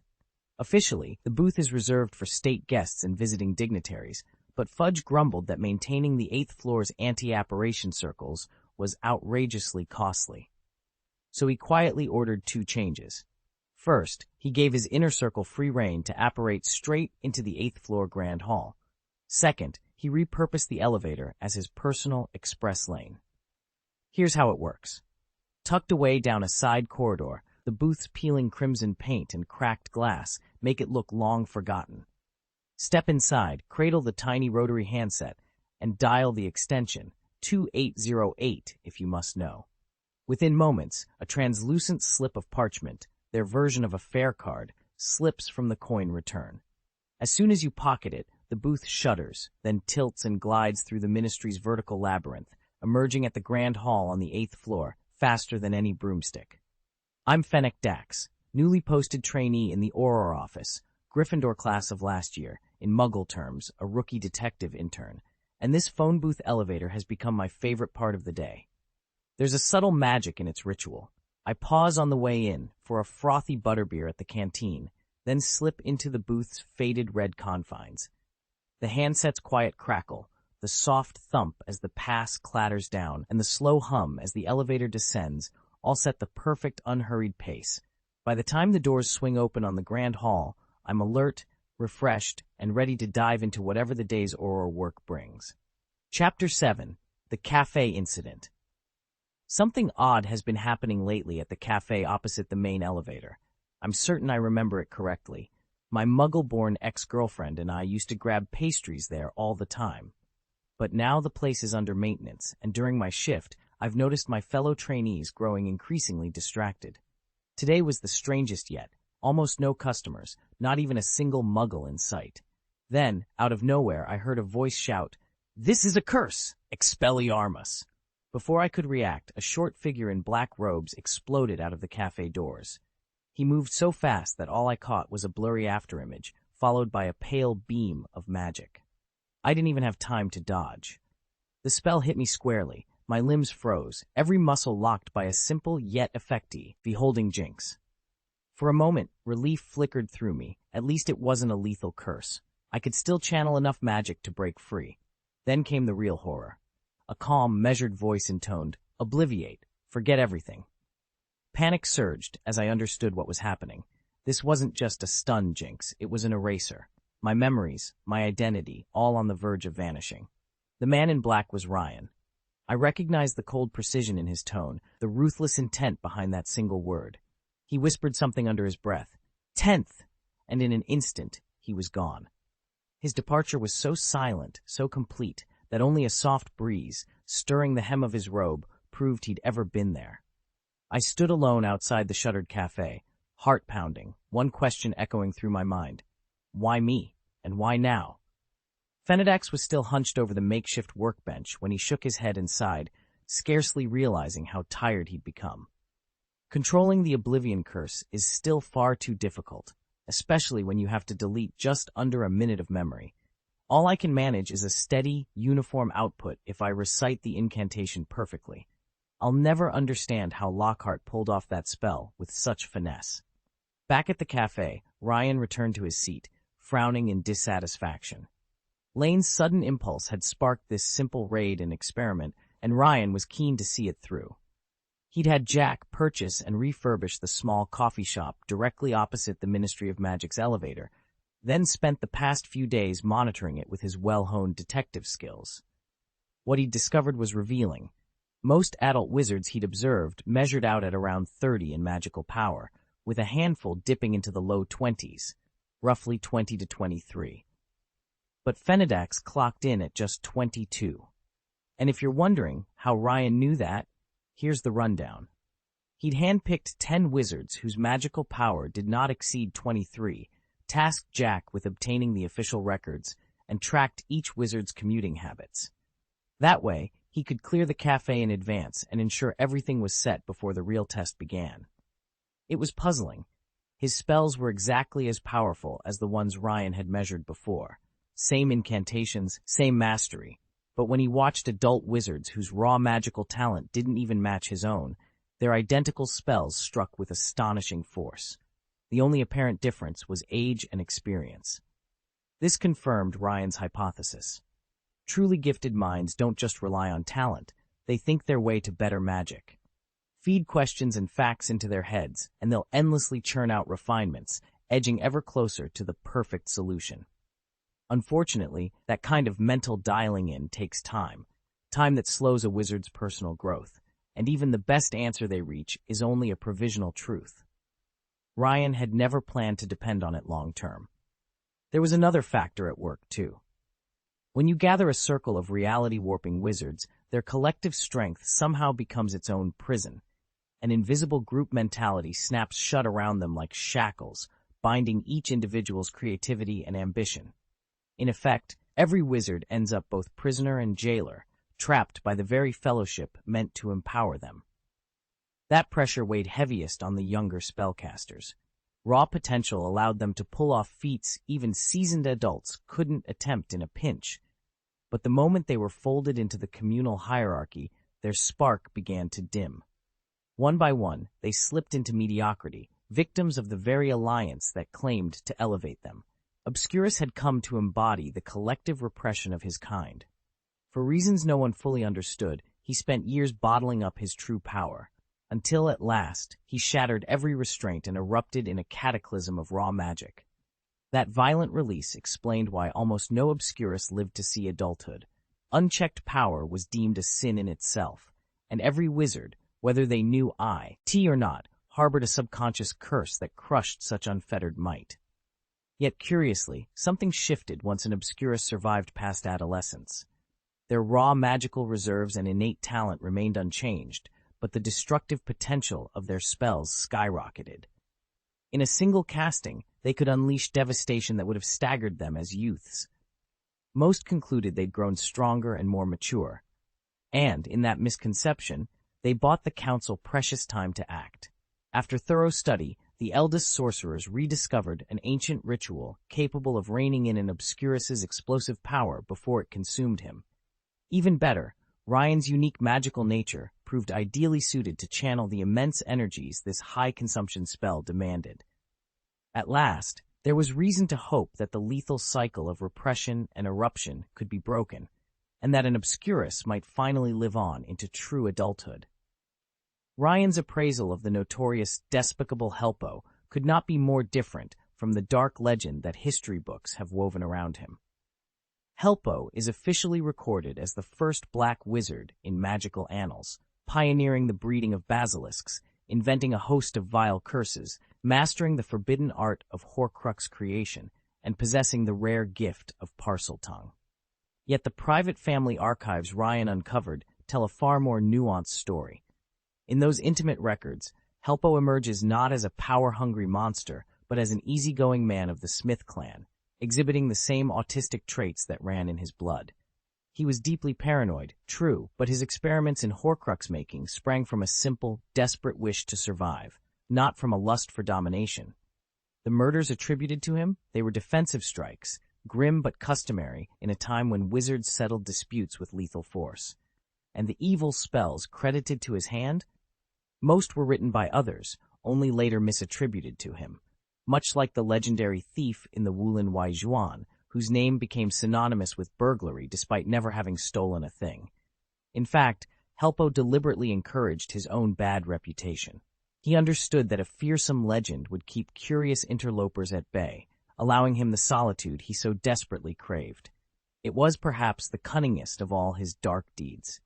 Officially, the booth is reserved for state guests and visiting dignitaries, but Fudge grumbled that maintaining the 8th floor's anti-apparition circles was outrageously costly. So he quietly ordered 2 changes. First, he gave his inner circle free rein to apparate straight into the 8th floor Grand Hall. Second, he repurposed the elevator as his personal express lane. Here's how it works. Tucked away down a side corridor, the booth's peeling crimson paint and cracked glass make it look long forgotten. Step inside, cradle the tiny rotary handset, and dial the extension, 2808 if you must know. Within moments, a translucent slip of parchment, their version of a fare card, slips from the coin return. As soon as you pocket it, the booth shudders, then tilts and glides through the ministry's vertical labyrinth, emerging at the Grand Hall on the 8th floor, faster than any broomstick. I'm Fennec Dax, newly posted trainee in the Auror office, Gryffindor class of last year, in Muggle terms, a rookie detective intern, and this phone booth elevator has become my favorite part of the day. There's a subtle magic in its ritual. I pause on the way in for a frothy butterbeer at the canteen, then slip into the booth's faded red confines. The handset's quiet crackle, the soft thump as the pass clatters down, and the slow hum as the elevator descends all set the perfect unhurried pace. By the time the doors swing open on the Grand Hall, I'm alert, refreshed, and ready to dive into whatever the day's Auror work brings. Chapter 7. The Cafe Incident. Something odd has been happening lately at the cafe opposite the main elevator. I'm certain I remember it correctly. My Muggle-born ex-girlfriend and I used to grab pastries there all the time. But now the place is under maintenance, and during my shift, I've noticed my fellow trainees growing increasingly distracted. Today was the strangest yet. Almost no customers, not even a single Muggle in sight. Then, out of nowhere, I heard a voice shout, "This is a curse! Expelliarmus!" Before I could react, a short figure in black robes exploded out of the cafe doors. He moved so fast that all I caught was a blurry afterimage, followed by a pale beam of magic. I didn't even have time to dodge. The spell hit me squarely. My limbs froze, every muscle locked by a simple yet effective beholding jinx. For a moment, relief flickered through me. At least it wasn't a lethal curse. I could still channel enough magic to break free. Then came the real horror. A calm, measured voice intoned, "Obliviate. Forget everything." Panic surged as I understood what was happening. This wasn't just a stun jinx, it was an eraser. My memories, my identity, all on the verge of vanishing. The man in black was Ryan. I recognized the cold precision in his tone, the ruthless intent behind that single word. He whispered something under his breath, "10th," and in an instant, he was gone. His departure was so silent, so complete, that only a soft breeze, stirring the hem of his robe, proved he'd ever been there. I stood alone outside the shuttered cafe, heart pounding, one question echoing through my mind. Why me? And why now? Fenidax was still hunched over the makeshift workbench when he shook his head and sighed, scarcely realizing how tired he'd become. Controlling the Oblivion Curse is still far too difficult, especially when you have to delete just under a minute of memory. All I can manage is a steady, uniform output if I recite the incantation perfectly. I'll never understand how Lockhart pulled off that spell with such finesse. Back at the cafe, Ryan returned to his seat, frowning in dissatisfaction. Lane's sudden impulse had sparked this simple raid and experiment, and Ryan was keen to see it through. He'd had Jack purchase and refurbish the small coffee shop directly opposite the Ministry of Magic's elevator, then spent the past few days monitoring it with his well-honed detective skills. What he'd discovered was revealing. Most adult wizards he'd observed measured out at around 30 in magical power, with a handful dipping into the low 20s, roughly 20 to 23. But Fenidax clocked in at just 22. And if you're wondering how Ryan knew that, here's the rundown. He'd handpicked 10 wizards whose magical power did not exceed 23, tasked Jack with obtaining the official records, and tracked each wizard's commuting habits. That way, he could clear the cafe in advance and ensure everything was set before the real test began. It was puzzling. His spells were exactly as powerful as the ones Ryan had measured before. Same incantations, same mastery. But when he watched adult wizards whose raw magical talent didn't even match his own, their identical spells struck with astonishing force. The only apparent difference was age and experience. This confirmed Ryan's hypothesis. Truly gifted minds don't just rely on talent, they think their way to better magic. Feed questions and facts into their heads, and they'll endlessly churn out refinements, edging ever closer to the perfect solution. Unfortunately, that kind of mental dialing in takes time that slows a wizard's personal growth, and even the best answer they reach is only a provisional truth. Ryan had never planned to depend on it long term. There was another factor at work, too. When you gather a circle of reality-warping wizards, their collective strength somehow becomes its own prison. An invisible group mentality snaps shut around them like shackles, binding each individual's creativity and ambition. In effect, every wizard ends up both prisoner and jailer, trapped by the very fellowship meant to empower them. That pressure weighed heaviest on the younger spellcasters. Raw potential allowed them to pull off feats even seasoned adults couldn't attempt in a pinch. But the moment they were folded into the communal hierarchy, their spark began to dim. One by one, they slipped into mediocrity, victims of the very alliance that claimed to elevate them. Obscurus had come to embody the collective repression of his kind. For reasons no one fully understood, he spent years bottling up his true power, until at last he shattered every restraint and erupted in a cataclysm of raw magic. That violent release explained why almost no Obscurus lived to see adulthood. Unchecked power was deemed a sin in itself, and every wizard, whether they knew it or not, harbored a subconscious curse that crushed such unfettered might. Yet curiously, something shifted once an Obscurus survived past adolescence. Their raw magical reserves and innate talent remained unchanged, but the destructive potential of their spells skyrocketed. In a single casting, they could unleash devastation that would have staggered them as youths. Most concluded they'd grown stronger and more mature. And, in that misconception, they bought the council precious time to act. After thorough study, the eldest sorcerers rediscovered an ancient ritual capable of reining in an Obscurus's explosive power before it consumed him. Even better, Ryan's unique magical nature proved ideally suited to channel the immense energies this high-consumption spell demanded. At last, there was reason to hope that the lethal cycle of repression and eruption could be broken, and that an Obscurus might finally live on into true adulthood. Ryan's appraisal of the notorious despicable Helpo could not be more different from the dark legend that history books have woven around him. Helpo is officially recorded as the first black wizard in magical annals, pioneering the breeding of basilisks, inventing a host of vile curses, mastering the forbidden art of Horcrux creation, and possessing the rare gift of Parseltongue. Yet the private family archives Ryan uncovered tell a far more nuanced story. In those intimate records, Helpo emerges not as a power-hungry monster, but as an easygoing man of the Smith clan, exhibiting the same autistic traits that ran in his blood. He was deeply paranoid, true, but his experiments in Horcrux making sprang from a simple, desperate wish to survive, not from a lust for domination. The murders attributed to him, they were defensive strikes, grim but customary in a time when wizards settled disputes with lethal force. And the evil spells credited to his hand? Most were written by others, only later misattributed to him, much like the legendary thief in the Wulin Wai Zhuan, whose name became synonymous with burglary despite never having stolen a thing. In fact, Helpo deliberately encouraged his own bad reputation. He understood that a fearsome legend would keep curious interlopers at bay, allowing him the solitude he so desperately craved. It was perhaps the cunningest of all his dark deeds.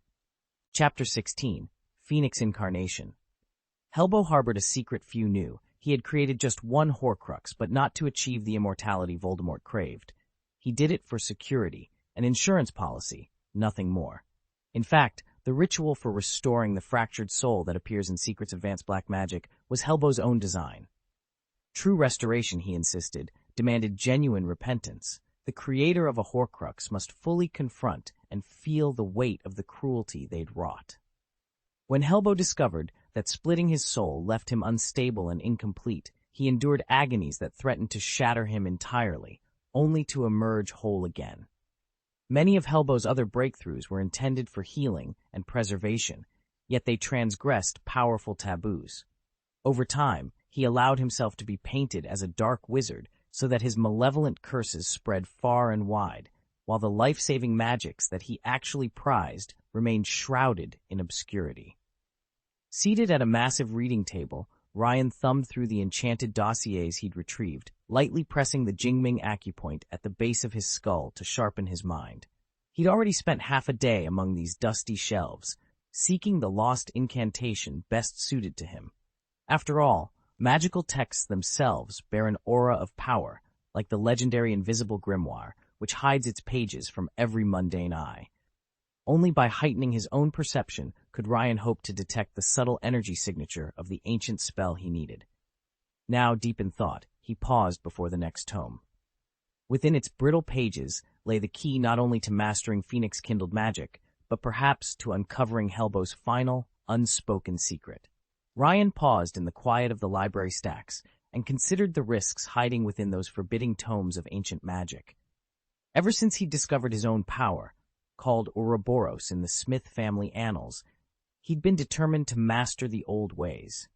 Chapter 16. Phoenix Incarnation. Helbo harbored a secret few knew. He had created just one Horcrux, but not to achieve the immortality Voldemort craved. He did it for security, an insurance policy, nothing more. In fact, the ritual for restoring the fractured soul that appears in Secrets Advanced Black Magic was Helbo's own design. True restoration, he insisted, demanded genuine repentance. The creator of a Horcrux must fully confront and feel the weight of the cruelty they'd wrought. When Helbo discovered that splitting his soul left him unstable and incomplete, he endured agonies that threatened to shatter him entirely, only to emerge whole again. Many of Helbo's other breakthroughs were intended for healing and preservation, yet they transgressed powerful taboos. Over time, he allowed himself to be painted as a dark wizard so that his malevolent curses spread far and wide, while the life-saving magics that he actually prized remained shrouded in obscurity. Seated at a massive reading table, Ryan thumbed through the enchanted dossiers he'd retrieved, lightly pressing the Jingming acupoint at the base of his skull to sharpen his mind. He'd already spent half a day among these dusty shelves, seeking the lost incantation best suited to him. After all, magical texts themselves bear an aura of power, like the legendary invisible grimoire, which hides its pages from every mundane eye. Only by heightening his own perception could Ryan hope to detect the subtle energy signature of the ancient spell he needed. Now, deep in thought, he paused before the next tome. Within its brittle pages lay the key not only to mastering Phoenix-kindled magic, but perhaps to uncovering Helbo's final, unspoken secret. Ryan paused in the quiet of the library stacks and considered the risks hiding within those forbidding tomes of ancient magic. Ever since he'd discovered his own power, called Ouroboros in the Smith family annals, he'd been determined to master the old ways.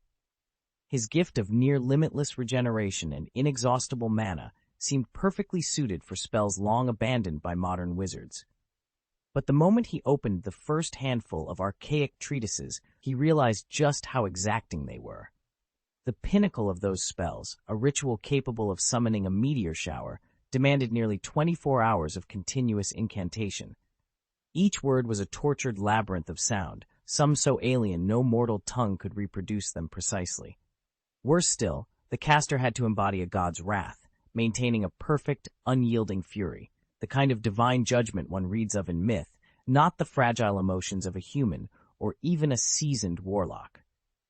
His gift of near-limitless regeneration and inexhaustible mana seemed perfectly suited for spells long abandoned by modern wizards. But the moment he opened the first handful of archaic treatises, he realized just how exacting they were. The pinnacle of those spells, a ritual capable of summoning a meteor shower, demanded nearly 24 hours of continuous incantation. Each word was a tortured labyrinth of sound, some so alien no mortal tongue could reproduce them precisely. Worse still, the caster had to embody a god's wrath, maintaining a perfect, unyielding fury, the kind of divine judgment one reads of in myth, not the fragile emotions of a human or even a seasoned warlock.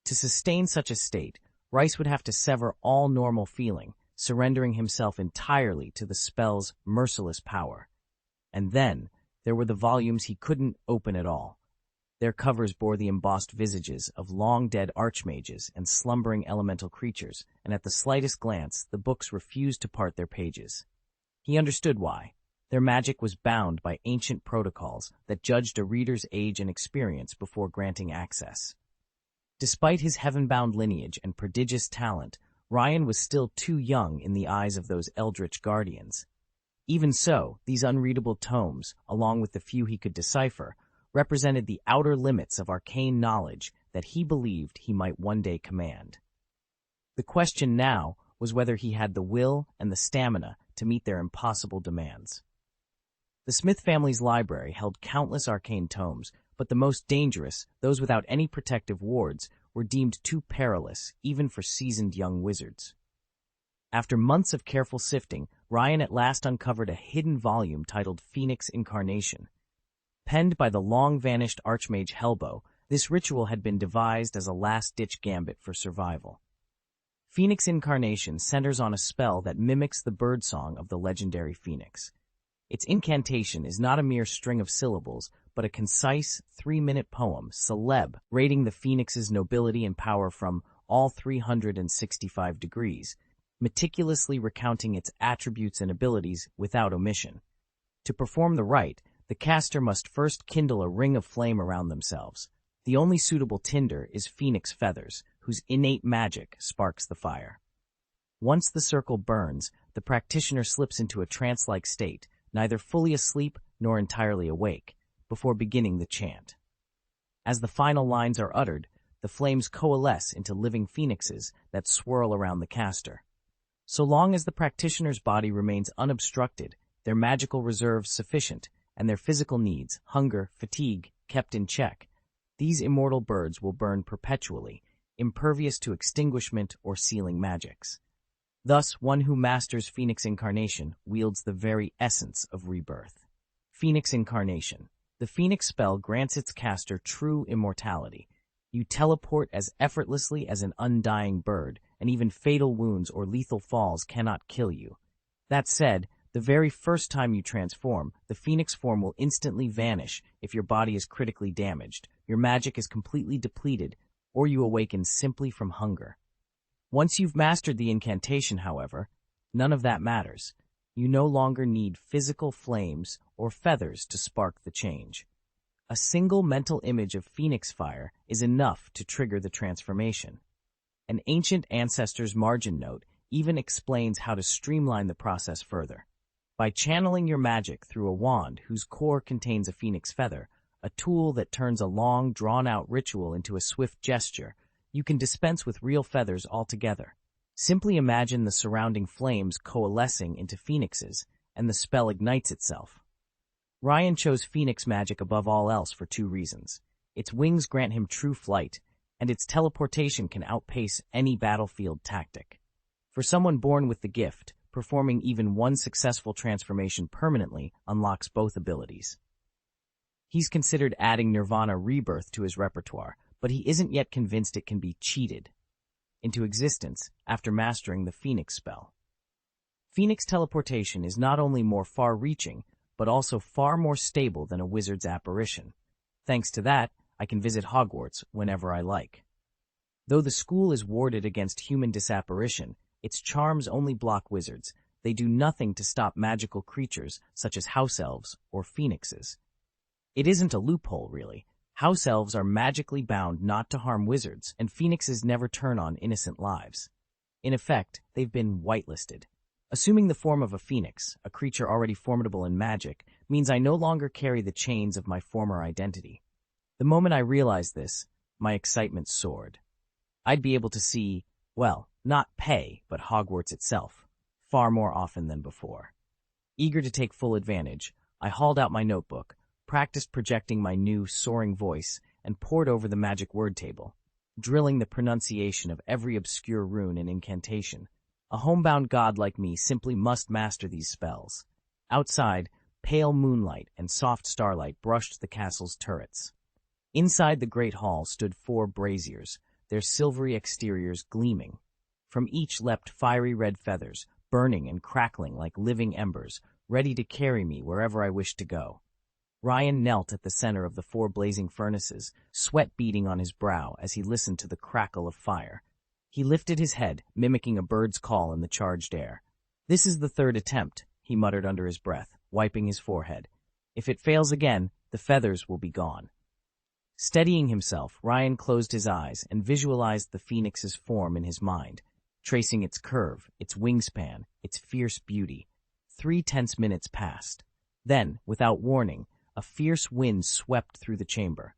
To sustain such a state, Rice would have to sever all normal feeling, surrendering himself entirely to the spell's merciless power. And then, there were the volumes he couldn't open at all. Their covers bore the embossed visages of long-dead archmages and slumbering elemental creatures, and at the slightest glance, the books refused to part their pages. He understood why. Their magic was bound by ancient protocols that judged a reader's age and experience before granting access. Despite his heaven-bound lineage and prodigious talent, Ryan was still too young in the eyes of those eldritch guardians. Even so, these unreadable tomes, along with the few he could decipher, represented the outer limits of arcane knowledge that he believed he might one day command. The question now was whether he had the will and the stamina to meet their impossible demands. The Smith family's library held countless arcane tomes, but the most dangerous, those without any protective wards, were deemed too perilous, even for seasoned young wizards. After months of careful sifting, Ryan at last uncovered a hidden volume titled Phoenix Incarnation. Penned by the long-vanished Archmage Helbo, this ritual had been devised as a last-ditch gambit for survival. Phoenix Incarnation centers on a spell that mimics the birdsong of the legendary phoenix. Its incantation is not a mere string of syllables, but a concise, 3-minute poem, celeb, rating the phoenix's nobility and power from all 365 degrees, meticulously recounting its attributes and abilities without omission. To perform the rite, the caster must first kindle a ring of flame around themselves. The only suitable tinder is phoenix feathers, whose innate magic sparks the fire. Once the circle burns, the practitioner slips into a trance-like state, neither fully asleep nor entirely awake, before beginning the chant. As the final lines are uttered, the flames coalesce into living phoenixes that swirl around the caster. So long as the practitioner's body remains unobstructed, their magical reserves sufficient, and their physical needs, hunger, fatigue, kept in check, these immortal birds will burn perpetually, impervious to extinguishment or sealing magics. Thus, one who masters Phoenix Incarnation wields the very essence of rebirth. Phoenix Incarnation. The Phoenix spell grants its caster true immortality. You teleport as effortlessly as an undying bird, and even fatal wounds or lethal falls cannot kill you. That said, the very first time you transform, the Phoenix form will instantly vanish if your body is critically damaged, your magic is completely depleted, or you awaken simply from hunger. Once you've mastered the incantation, however, none of that matters. You no longer need physical flames or feathers to spark the change. A single mental image of phoenix fire is enough to trigger the transformation. An ancient ancestor's margin note even explains how to streamline the process further. By channeling your magic through a wand whose core contains a phoenix feather, a tool that turns a long, drawn-out ritual into a swift gesture, you can dispense with real feathers altogether. Simply imagine the surrounding flames coalescing into phoenixes, and the spell ignites itself. Ryan chose phoenix magic above all else for 2 reasons. Its wings grant him true flight, and its teleportation can outpace any battlefield tactic. For someone born with the gift, performing even one successful transformation permanently unlocks both abilities. He's considered adding Nirvana Rebirth to his repertoire, but he isn't yet convinced it can be cheated into existence after mastering the Phoenix spell. Phoenix teleportation is not only more far-reaching, but also far more stable than a wizard's apparition. Thanks to that, I can visit Hogwarts whenever I like. Though the school is warded against human disapparition, its charms only block wizards. They do nothing to stop magical creatures such as house elves or phoenixes. It isn't a loophole, really. House elves are magically bound not to harm wizards, and phoenixes never turn on innocent lives. In effect, they've been whitelisted. Assuming the form of a phoenix, a creature already formidable in magic, means I no longer carry the chains of my former identity. The moment I realized this, my excitement soared. I'd be able to see, well, not pay, but Hogwarts itself, far more often than before. Eager to take full advantage, I hauled out my notebook, practiced projecting my new, soaring voice, and pored over the magic word table, drilling the pronunciation of every obscure rune and incantation. A homebound god like me simply must master these spells. Outside, pale moonlight and soft starlight brushed the castle's turrets. Inside the great hall stood 4 braziers, their silvery exteriors gleaming. From each leapt fiery red feathers, burning and crackling like living embers, ready to carry me wherever I wished to go. Ryan knelt at the center of the 4 blazing furnaces, sweat beading on his brow as he listened to the crackle of fire. He lifted his head, mimicking a bird's call in the charged air. "This is the 3rd attempt," he muttered under his breath, wiping his forehead. "If it fails again, the feathers will be gone." Steadying himself, Ryan closed his eyes and visualized the phoenix's form in his mind, tracing its curve, its wingspan, its fierce beauty. 3 tense minutes passed. Then, without warning, a fierce wind swept through the chamber.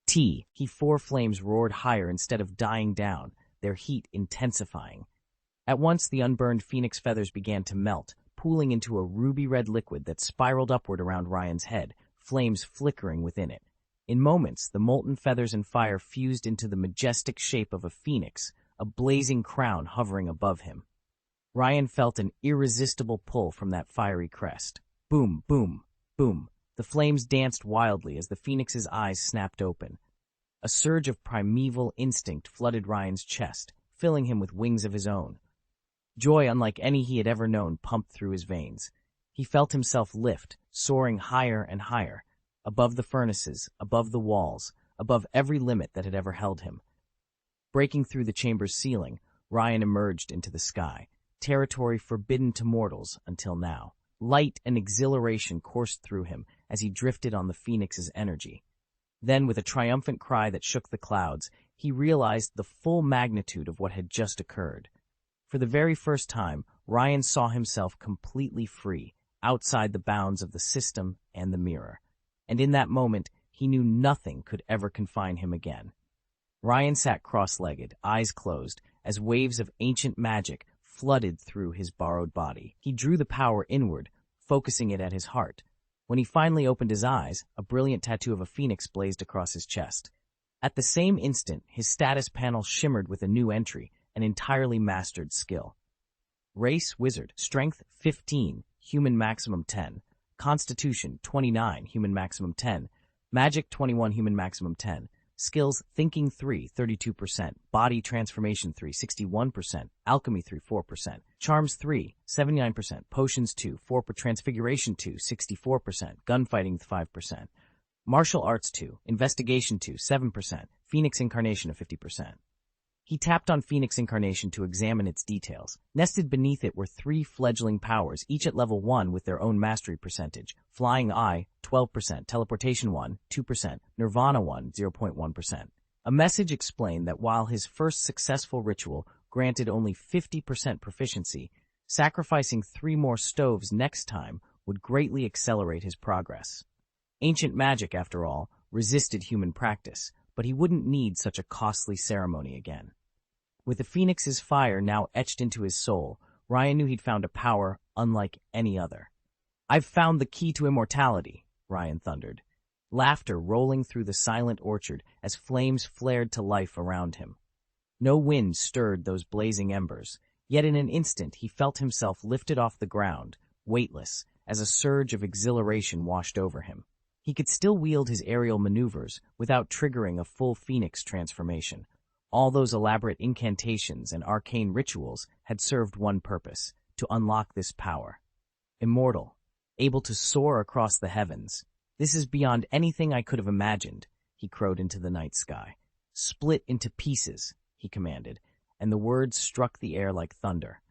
He 4 flames roared higher instead of dying down, their heat intensifying. At once the unburned phoenix feathers began to melt, pooling into a ruby-red liquid that spiraled upward around Ryan's head, flames flickering within it. In moments, the molten feathers and fire fused into the majestic shape of a phoenix, a blazing crown hovering above him. Ryan felt an irresistible pull from that fiery crest. Boom, boom, boom. The flames danced wildly as the phoenix's eyes snapped open. A surge of primeval instinct flooded Ryan's chest, filling him with wings of his own. Joy unlike any he had ever known pumped through his veins. He felt himself lift, soaring higher and higher, above the furnaces, above the walls, above every limit that had ever held him. Breaking through the chamber's ceiling, Ryan emerged into the sky, territory forbidden to mortals until now. Light and exhilaration coursed through him as he drifted on the Phoenix's energy. Then, with a triumphant cry that shook the clouds, he realized the full magnitude of what had just occurred. For the very first time, Ryan saw himself completely free, outside the bounds of the system and the mirror. And in that moment, he knew nothing could ever confine him again. Ryan sat cross-legged, eyes closed, as waves of ancient magic flooded through his borrowed body. He drew the power inward, focusing it at his heart. When he finally opened his eyes, a brilliant tattoo of a phoenix blazed across his chest. At the same instant, his status panel shimmered with a new entry, an entirely mastered skill. Race, Wizard. Strength, 15, Human Maximum 10. Constitution, 29, Human Maximum 10. Magic, 21, Human Maximum 10. Skills, Thinking 3, 32%. Body Transformation 3, 61%. Alchemy 3, 4%. Charms 3, 79%. Potions 2, 4%. Transfiguration 2, 64%. Gunfighting 5%. Martial Arts 2, Investigation 2, 7%. Phoenix Incarnation of 50%. He tapped on Phoenix Incarnation to examine its details. Nested beneath it were 3 fledgling powers, each at level 1 with their own mastery percentage. Flying Eye, 12%, Teleportation 1, 2%, Nirvana 1, 0.1%. A message explained that while his first successful ritual granted only 50% proficiency, sacrificing 3 more stoves next time would greatly accelerate his progress. Ancient magic, after all, resisted human practice, but he wouldn't need such a costly ceremony again. With the Phoenix's fire now etched into his soul, Ryan knew he'd found a power unlike any other. "I've found the key to immortality," Ryan thundered, laughter rolling through the silent orchard as flames flared to life around him. No wind stirred those blazing embers, yet in an instant he felt himself lifted off the ground, weightless, as a surge of exhilaration washed over him. He could still wield his aerial maneuvers without triggering a full Phoenix transformation. All those elaborate incantations and arcane rituals had served one purpose, to unlock this power. Immortal, able to soar across the heavens. "This is beyond anything I could have imagined," he crowed into the night sky. "Split into pieces," he commanded, and the words struck the air like thunder.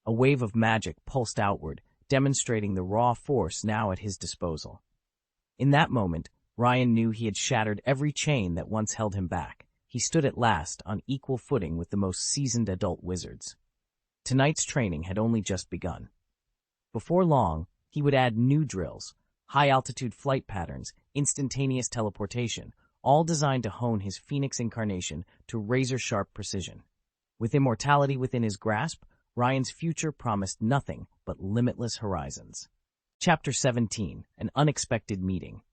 A wave of magic pulsed outward, demonstrating the raw force now at his disposal. In that moment, Ryan knew he had shattered every chain that once held him back. He stood at last on equal footing with the most seasoned adult wizards. Tonight's training had only just begun. Before long, he would add new drills, high-altitude flight patterns, instantaneous teleportation, all designed to hone his Phoenix Incarnation to razor-sharp precision. With immortality within his grasp, Ryan's future promised nothing but limitless horizons. Chapter 17, An Unexpected Meeting.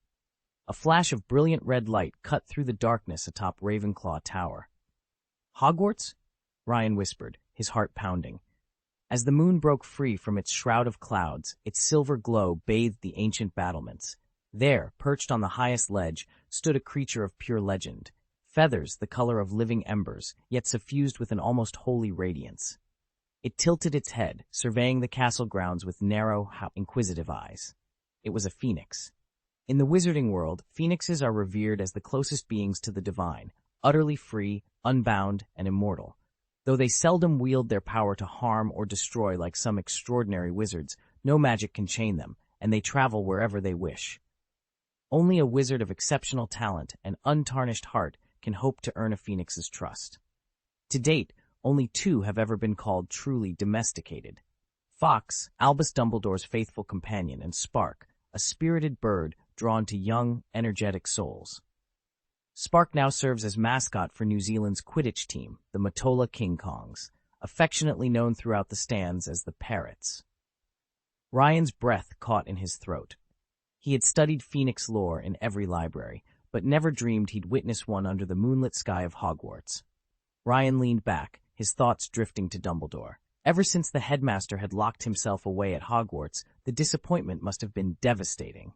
A flash of brilliant red light cut through the darkness atop Ravenclaw Tower. "Hogwarts?" Ryan whispered, his heart pounding. As the moon broke free from its shroud of clouds, its silver glow bathed the ancient battlements. There, perched on the highest ledge, stood a creature of pure legend, feathers the color of living embers, yet suffused with an almost holy radiance. It tilted its head, surveying the castle grounds with narrow, inquisitive eyes. It was a phoenix. In the wizarding world, phoenixes are revered as the closest beings to the divine, utterly free, unbound, and immortal. Though they seldom wield their power to harm or destroy like some extraordinary wizards, no magic can chain them, and they travel wherever they wish. Only a wizard of exceptional talent and untarnished heart can hope to earn a phoenix's trust. To date, only 2 have ever been called truly domesticated. Fox, Albus Dumbledore's faithful companion, and Spark, a spirited bird drawn to young, energetic souls. Spark now serves as mascot for New Zealand's Quidditch team, the Matola King Kongs, affectionately known throughout the stands as the Parrots. Ryan's breath caught in his throat. He had studied Phoenix lore in every library, but never dreamed he'd witness one under the moonlit sky of Hogwarts. Ryan leaned back, his thoughts drifting to Dumbledore. Ever since the headmaster had locked himself away at Hogwarts, the disappointment must have been devastating.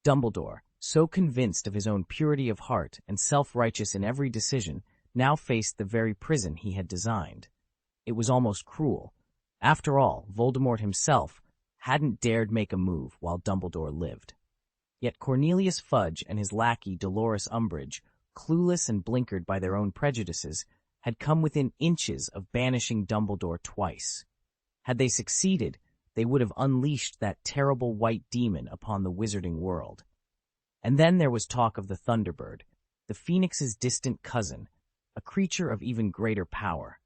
Dumbledore, so convinced of his own purity of heart and self-righteous in every decision, now faced the very prison he had designed. It was almost cruel. After all, Voldemort himself hadn't dared make a move while Dumbledore lived. Yet Cornelius Fudge and his lackey Dolores Umbridge, clueless and blinkered by their own prejudices, had come within inches of banishing Dumbledore twice. Had they succeeded, they would have unleashed that terrible white demon upon the wizarding world. And then there was talk of the Thunderbird, the Phoenix's distant cousin, a creature of even greater power.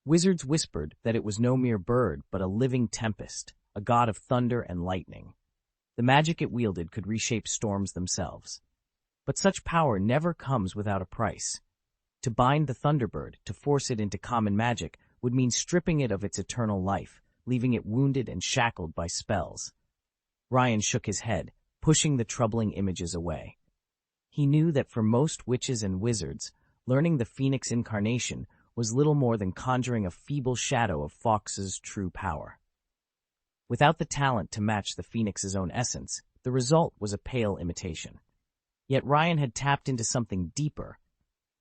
Wizards whispered that it was no mere bird, but a living tempest, a god of thunder and lightning. The magic it wielded could reshape storms themselves. But such power never comes without a price. To bind the Thunderbird, to force it into common magic, would mean stripping it of its eternal life, leaving it wounded and shackled by spells. Ryan shook his head, pushing the troubling images away. He knew that for most witches and wizards, learning the Phoenix incarnation was little more than conjuring a feeble shadow of Fawkes's true power. Without the talent to match the Phoenix's own essence, the result was a pale imitation. Yet Ryan had tapped into something deeper.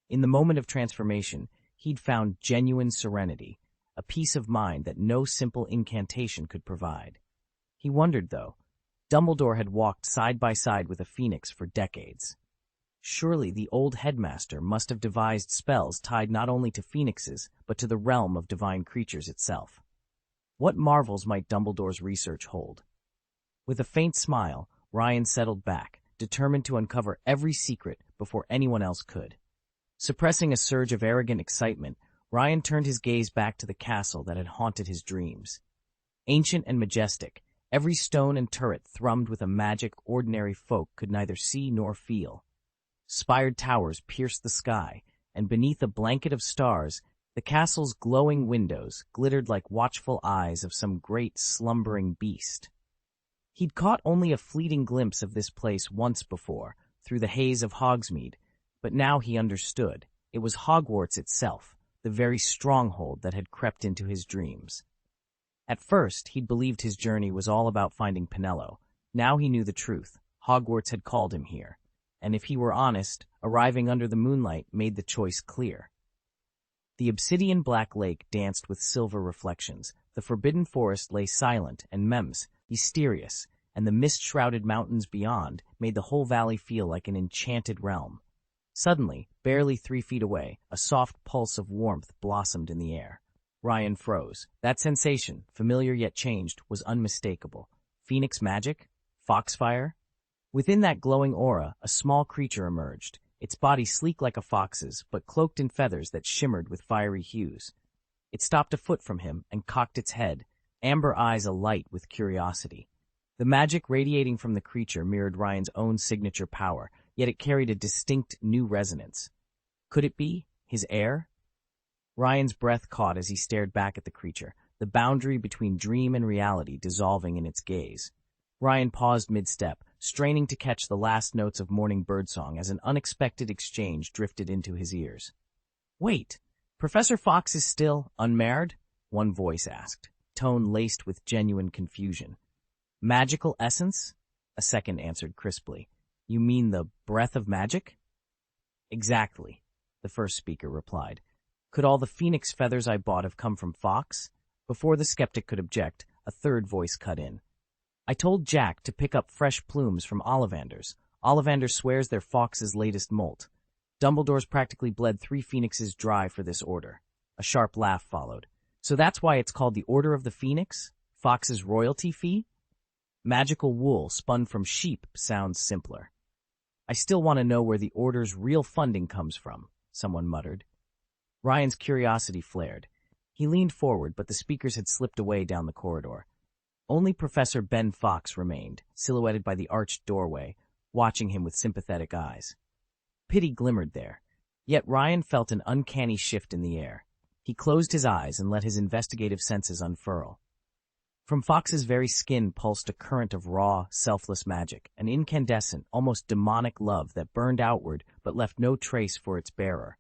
In the moment of transformation, he'd found genuine serenity, a peace of mind that no simple incantation could provide. He wondered, though. Dumbledore had walked side by side with a phoenix for decades. Surely the old headmaster must have devised spells tied not only to phoenixes, but to the realm of divine creatures itself. What marvels might Dumbledore's research hold? With a faint smile, Ryan settled back, determined to uncover every secret before anyone else could. Suppressing a surge of arrogant excitement, Ryan turned his gaze back to the castle that had haunted his dreams. Ancient and majestic, every stone and turret thrummed with a magic ordinary folk could neither see nor feel. Spired towers pierced the sky, and beneath a blanket of stars, the castle's glowing windows glittered like watchful eyes of some great slumbering beast. He'd caught only a fleeting glimpse of this place once before, through the haze of Hogsmeade, but now he understood. It was Hogwarts itself, the very stronghold that had crept into his dreams. At first, he'd believed his journey was all about finding Penello. Now he knew the truth. Hogwarts had called him here. And if he were honest, arriving under the moonlight made the choice clear. The obsidian black lake danced with silver reflections. The forbidden forest lay silent and mysterious, and the mist-shrouded mountains beyond made the whole valley feel like an enchanted realm. Suddenly, barely 3 feet away, a soft pulse of warmth blossomed in the air. Ryan froze. That sensation, familiar yet changed, was unmistakable. Phoenix magic? Foxfire? Within that glowing aura, a small creature emerged, its body sleek like a fox's, but cloaked in feathers that shimmered with fiery hues. It stopped a foot from him and cocked its head, amber eyes alight with curiosity. The magic radiating from the creature mirrored Ryan's own signature power, yet it carried a distinct new resonance. Could it be his heir? Ryan's breath caught as he stared back at the creature, the boundary between dream and reality dissolving in its gaze. Ryan paused mid-step, straining to catch the last notes of morning birdsong as an unexpected exchange drifted into his ears. "Wait, Professor Fox is still unmarried?" one voice asked, tone laced with genuine confusion. "Magical essence?" a second answered crisply. "You mean the breath of magic?" "Exactly," the first speaker replied. "Could all the phoenix feathers I bought have come from Fox?" Before the skeptic could object, a third voice cut in. "I told Jack to pick up fresh plumes from Ollivander's. Ollivander swears they're Fox's latest molt. Dumbledore's practically bled 3 phoenixes dry for this order." A sharp laugh followed. "So that's why it's called the Order of the Phoenix? Fox's royalty fee?" "Magical wool spun from sheep sounds simpler." "I still want to know where the Order's real funding comes from," someone muttered. Ryan's curiosity flared. He leaned forward, but the speakers had slipped away down the corridor. Only Professor Ben Fox remained, silhouetted by the arched doorway, watching him with sympathetic eyes. Pity glimmered there. Yet Ryan felt an uncanny shift in the air. He closed his eyes and let his investigative senses unfurl. From Fox's very skin pulsed a current of raw, selfless magic, an incandescent, almost demonic love that burned outward but left no trace for its bearer.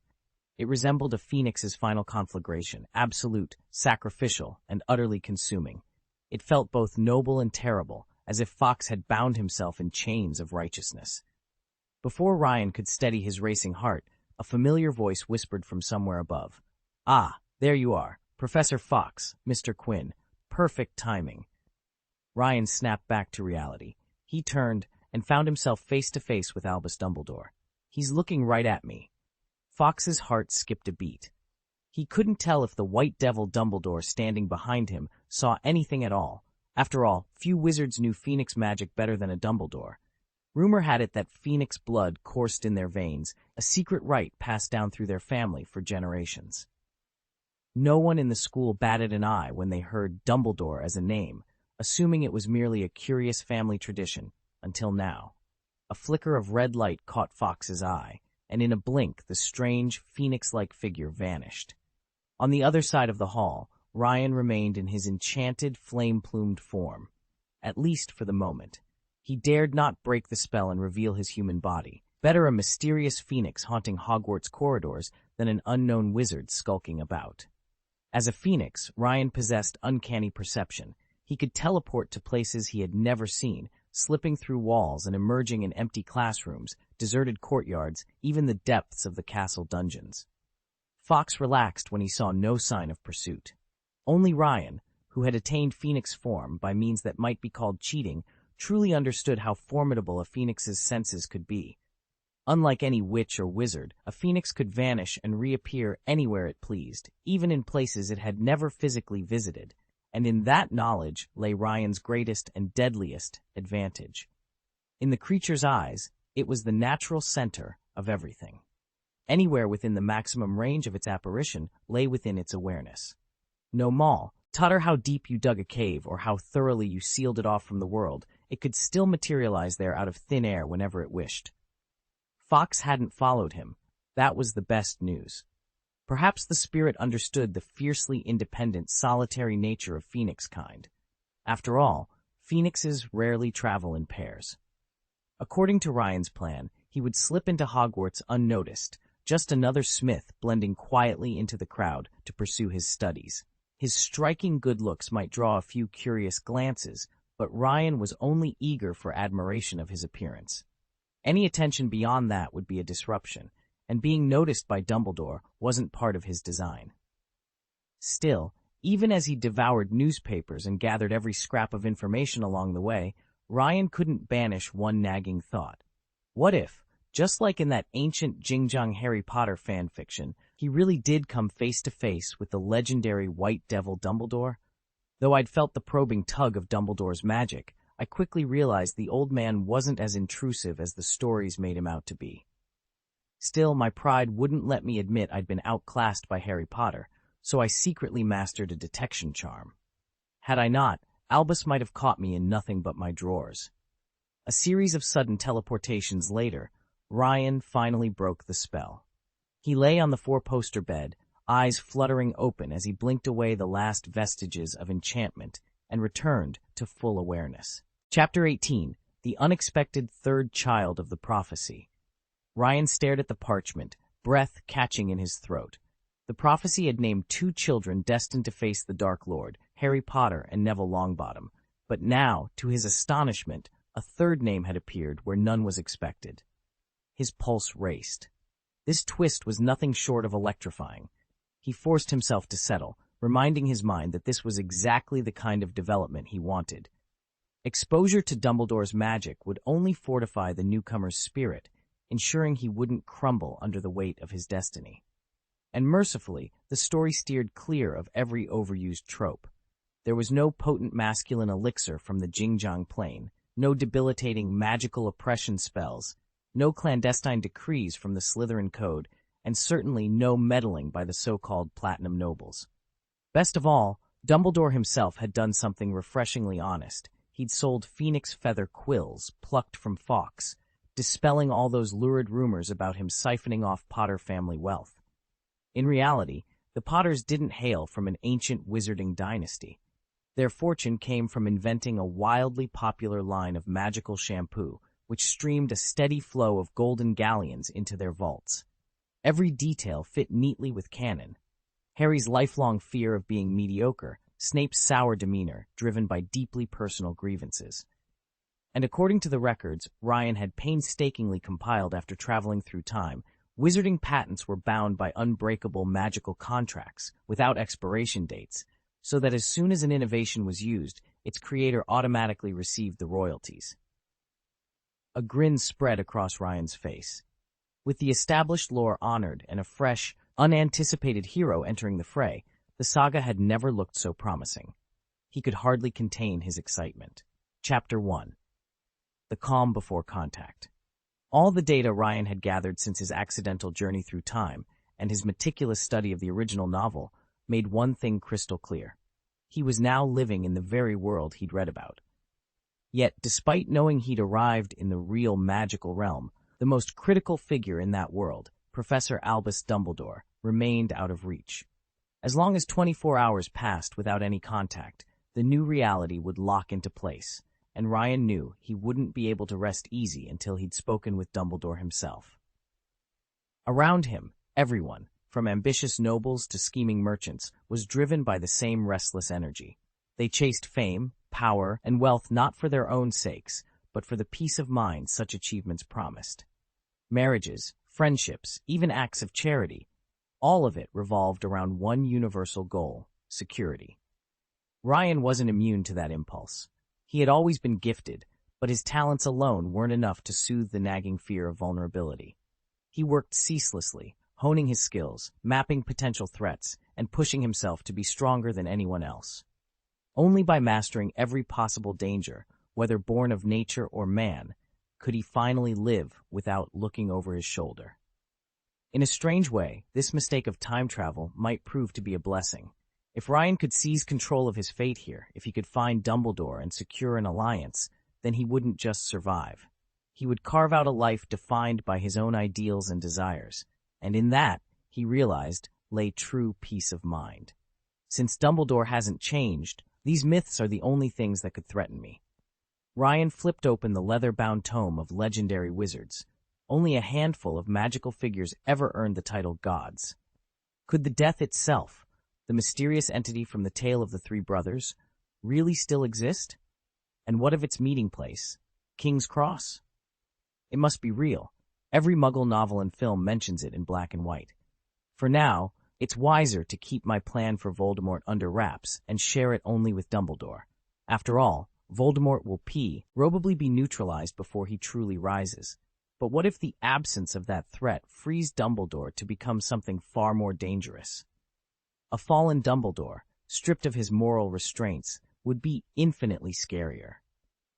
It resembled a phoenix's final conflagration, absolute, sacrificial, and utterly consuming. It felt both noble and terrible, as if Fox had bound himself in chains of righteousness. Before Ryan could steady his racing heart, A familiar voice whispered from somewhere above. "Ah, there you are. Professor Fox, Mr. Quinn. Perfect timing." Ryan snapped back to reality. He turned and found himself face to face with Albus Dumbledore. "He's looking right at me." Fox's heart skipped a beat. He couldn't tell if the white devil Dumbledore standing behind him saw anything at all. After all, few wizards knew Phoenix magic better than a Dumbledore. Rumor had it that Phoenix blood coursed in their veins, a secret rite passed down through their family for generations. No one in the school batted an eye when they heard Dumbledore as a name, assuming it was merely a curious family tradition, until now. A flicker of red light caught Fox's eye, and in a blink the strange, phoenix-like figure vanished. On the other side of the hall, Ryan remained in his enchanted, flame-plumed form, at least for the moment. He dared not break the spell and reveal his human body. Better a mysterious phoenix haunting Hogwarts corridors than an unknown wizard skulking about. As a phoenix, Ryan possessed uncanny perception. He could teleport to places he had never seen, slipping through walls and emerging in empty classrooms, deserted courtyards, even the depths of the castle dungeons. Fox relaxed when he saw no sign of pursuit. Only Ryan, who had attained phoenix form by means that might be called cheating, truly understood how formidable a phoenix's senses could be. Unlike any witch or wizard, a phoenix could vanish and reappear anywhere it pleased, even in places it had never physically visited, and in that knowledge lay Ryan's greatest and deadliest advantage. In the creature's eyes, it was the natural center of everything. Anywhere within the maximum range of its apparition lay within its awareness. No matter how deep you dug a cave or how thoroughly you sealed it off from the world, it could still materialize there out of thin air whenever it wished. Fox hadn't followed him. That was the best news. Perhaps the spirit understood the fiercely independent, solitary nature of phoenix kind. After all, phoenixes rarely travel in pairs. According to Ryan's plan, he would slip into Hogwarts unnoticed, just another Smith blending quietly into the crowd to pursue his studies. His striking good looks might draw a few curious glances, but Ryan was only eager for admiration of his appearance. Any attention beyond that would be a disruption, and being noticed by Dumbledore wasn't part of his design. Still, even as he devoured newspapers and gathered every scrap of information along the way, Ryan couldn't banish one nagging thought. What if, just like in that ancient Jingjang Harry Potter fanfiction, he really did come face to face with the legendary White Devil Dumbledore? Though I'd felt the probing tug of Dumbledore's magic, I quickly realized the old man wasn't as intrusive as the stories made him out to be. Still, my pride wouldn't let me admit I'd been outclassed by Harry Potter, so I secretly mastered a detection charm. Had I not, Albus might have caught me in nothing but my drawers. A series of sudden teleportations later, Ryan finally broke the spell. He lay on the four-poster bed, eyes fluttering open as he blinked away the last vestiges of enchantment and returned to full awareness. Chapter 18, The Unexpected Third Child of the Prophecy. Ryan stared at the parchment, breath catching in his throat. The prophecy had named 2 children destined to face the Dark Lord, Harry Potter and Neville Longbottom, but now, to his astonishment, a third name had appeared where none was expected. His pulse raced. This twist was nothing short of electrifying. He forced himself to settle, reminding his mind that this was exactly the kind of development he wanted. Exposure to Dumbledore's magic would only fortify the newcomer's spirit, ensuring he wouldn't crumble under the weight of his destiny. And mercifully, the story steered clear of every overused trope. There was no potent masculine elixir from the Jingjang plane, no debilitating magical oppression spells, no clandestine decrees from the Slytherin Code, and certainly no meddling by the so-called Platinum Nobles. Best of all, Dumbledore himself had done something refreshingly honest. He'd sold phoenix feather quills plucked from Fawkes, dispelling all those lurid rumors about him siphoning off Potter family wealth. In reality, the Potters didn't hail from an ancient wizarding dynasty. Their fortune came from inventing a wildly popular line of magical shampoo, which streamed a steady flow of golden galleons into their vaults. Every detail fit neatly with canon. Harry's lifelong fear of being mediocre, Snape's sour demeanor, driven by deeply personal grievances. And according to the records Ryan had painstakingly compiled after traveling through time, Wizarding patents were bound by unbreakable magical contracts without expiration dates, so that as soon as an innovation was used, its creator automatically received the royalties. A grin spread across Ryan's face. With the established lore honored and a fresh, unanticipated hero entering the fray, the saga had never looked so promising. He could hardly contain his excitement. Chapter 1. The Calm Before Contact. All the data Ryan had gathered since his accidental journey through time and his meticulous study of the original novel made one thing crystal clear. He was now living in the very world he'd read about. Yet, despite knowing he'd arrived in the real magical realm, the most critical figure in that world, Professor Albus Dumbledore, remained out of reach. As long as 24 hours passed without any contact, the new reality would lock into place, and Ryan knew he wouldn't be able to rest easy until he'd spoken with Dumbledore himself. Around him, everyone, from ambitious nobles to scheming merchants, was driven by the same restless energy. They chased fame, power, and wealth not for their own sakes, but for the peace of mind such achievements promised. Marriages, friendships, even acts of charity, all of it revolved around one universal goal: security. Ryan wasn't immune to that impulse. He had always been gifted, but his talents alone weren't enough to soothe the nagging fear of vulnerability. He worked ceaselessly, honing his skills, mapping potential threats, and pushing himself to be stronger than anyone else. Only by mastering every possible danger, whether born of nature or man, could he finally live without looking over his shoulder. In a strange way, this mistake of time travel might prove to be a blessing. If Ryan could seize control of his fate here, if he could find Dumbledore and secure an alliance, then he wouldn't just survive. He would carve out a life defined by his own ideals and desires, and in that, he realized, lay true peace of mind. Since Dumbledore hasn't changed, these myths are the only things that could threaten me. Ryan flipped open the leather-bound tome of legendary wizards. Only a handful of magical figures ever earned the title gods. Could the death itself, the mysterious entity from the tale of the three brothers, really still exist? And what of its meeting place, King's Cross? It must be real. Every Muggle novel and film mentions it in black and white. For now, it's wiser to keep my plan for Voldemort under wraps and share it only with Dumbledore. After all, Voldemort will probably be neutralized before he truly rises. But what if the absence of that threat frees Dumbledore to become something far more dangerous? A fallen Dumbledore, stripped of his moral restraints, would be infinitely scarier.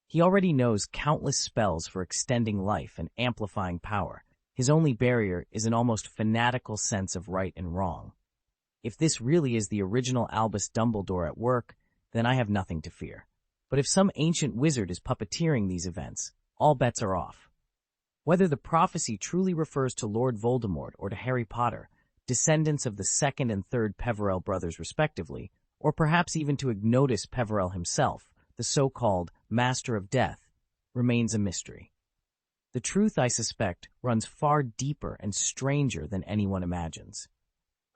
He already knows countless spells for extending life and amplifying power. His only barrier is an almost fanatical sense of right and wrong. If this really is the original Albus Dumbledore at work, then I have nothing to fear. But if some ancient wizard is puppeteering these events, all bets are off. Whether the prophecy truly refers to Lord Voldemort or to Harry Potter, descendants of the second and third Peverell brothers respectively, or perhaps even to Ignotus Peverell himself, the so-called Master of Death, remains a mystery. The truth, I suspect, runs far deeper and stranger than anyone imagines.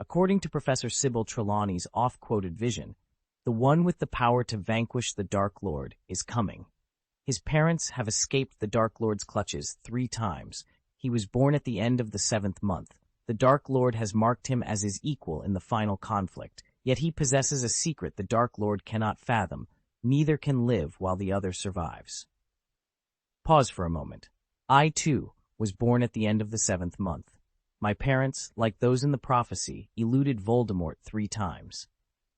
According to Professor Sybil Trelawney's oft-quoted vision, the one with the power to vanquish the Dark Lord is coming. His parents have escaped the Dark Lord's clutches 3 times. He was born at the end of the 7th month. The Dark Lord has marked him as his equal in the final conflict, yet he possesses a secret the Dark Lord cannot fathom. Neither can live while the other survives. Pause for a moment. I, too, was born at the end of the 7th month. My parents, like those in the prophecy, eluded Voldemort 3 times.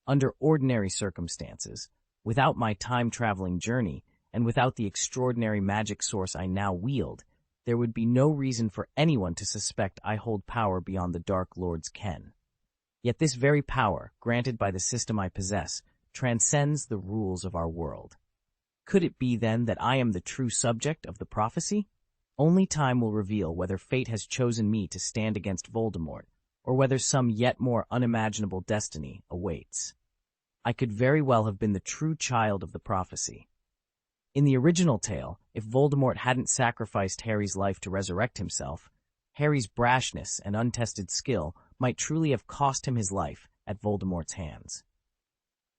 Under ordinary circumstances, without my time-traveling journey, and without the extraordinary magic source I now wield, there would be no reason for anyone to suspect I hold power beyond the Dark Lord's ken. Yet this very power, granted by the system I possess, transcends the rules of our world. Could it be, then, that I am the true subject of the prophecy? Only time will reveal whether fate has chosen me to stand against Voldemort, or whether some yet more unimaginable destiny awaits. I could very well have been the true child of the prophecy. In the original tale, if Voldemort hadn't sacrificed Harry's life to resurrect himself, Harry's brashness and untested skill might truly have cost him his life at Voldemort's hands.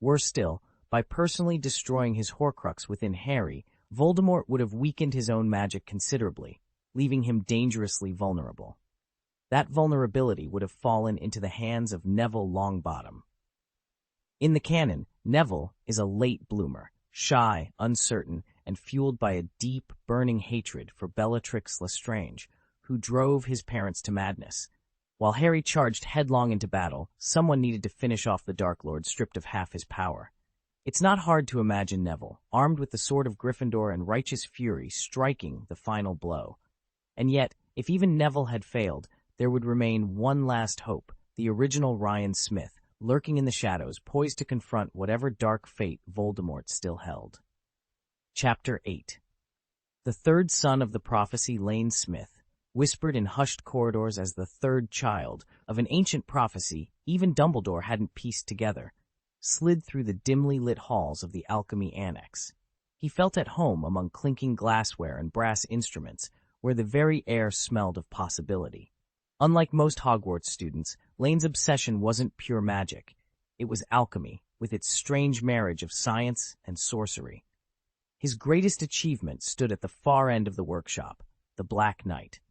Worse still, by personally destroying his Horcrux within Harry, Voldemort would have weakened his own magic considerably, leaving him dangerously vulnerable. that vulnerability would have fallen into the hands of Neville Longbottom. In the canon, Neville is a late bloomer, shy, uncertain, and fueled by a deep, burning hatred for Bellatrix Lestrange, who drove his parents to madness. While Harry charged headlong into battle, someone needed to finish off the Dark Lord stripped of half his power. It's not hard to imagine Neville, armed with the sword of Gryffindor and righteous fury, striking the final blow. And yet, if even Neville had failed, there would remain one last hope, the original Ryan Smith, lurking in the shadows, poised to confront whatever dark fate Voldemort still held. Chapter 8. The third son of the prophecy, Lane Smith, whispered in hushed corridors as the third child of an ancient prophecy even Dumbledore hadn't pieced together, slid through the dimly lit halls of the Alchemy Annex. He felt at home among clinking glassware and brass instruments, where the very air smelled of possibility. Unlike most Hogwarts students, Lane's obsession wasn't pure magic. It was alchemy, with its strange marriage of science and sorcery. His greatest achievement stood at the far end of the workshop, the Black Knight.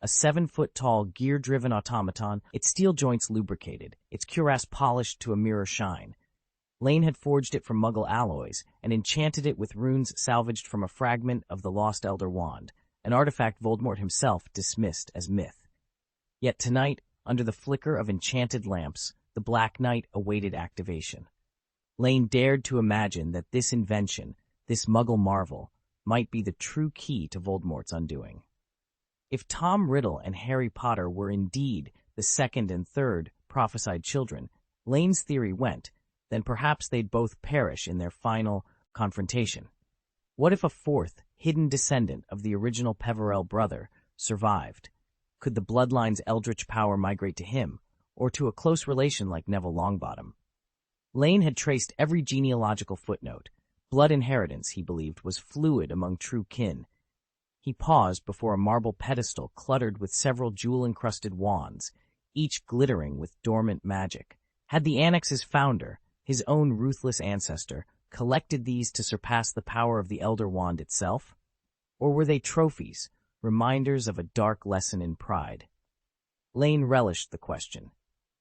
A 7-foot-tall, gear-driven automaton, its steel joints lubricated, its cuirass polished to a mirror shine. Lane had forged it from Muggle alloys and enchanted it with runes salvaged from a fragment of the Lost Elder Wand, an artifact Voldemort himself dismissed as myth. Yet tonight, under the flicker of enchanted lamps, the Black Knight awaited activation. Lane dared to imagine that this invention, this Muggle marvel, might be the true key to Voldemort's undoing. If Tom Riddle and Harry Potter were indeed the second and third prophesied children, Lane's theory went, then perhaps they'd both perish in their final confrontation. What if a fourth, hidden descendant of the original Peverell brother survived? Could the bloodline's eldritch power migrate to him, or to a close relation like Neville Longbottom? Lane had traced every genealogical footnote. Blood inheritance, he believed, was fluid among true kin. He paused before a marble pedestal cluttered with several jewel-encrusted wands, each glittering with dormant magic. Had the Annex's founder, his own ruthless ancestor, collected these to surpass the power of the Elder Wand itself? Or were they trophies, reminders of a dark lesson in pride? Lane relished the question.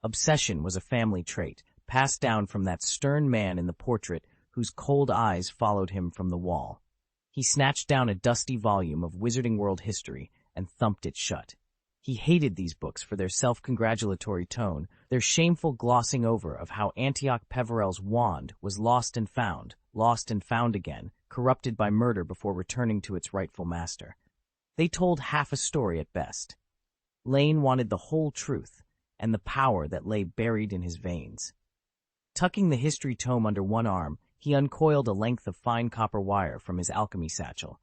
Obsession was a family trait, passed down from that stern man in the portrait whose cold eyes followed him from the wall. He snatched down a dusty volume of Wizarding World history and thumped it shut. He hated these books for their self-congratulatory tone, their shameful glossing over of how Antioch Peverell's wand was lost and found again, corrupted by murder before returning to its rightful master. They told half a story at best. Lane wanted the whole truth and the power that lay buried in his veins. Tucking the history tome under one arm, he uncoiled a length of fine copper wire from his alchemy satchel.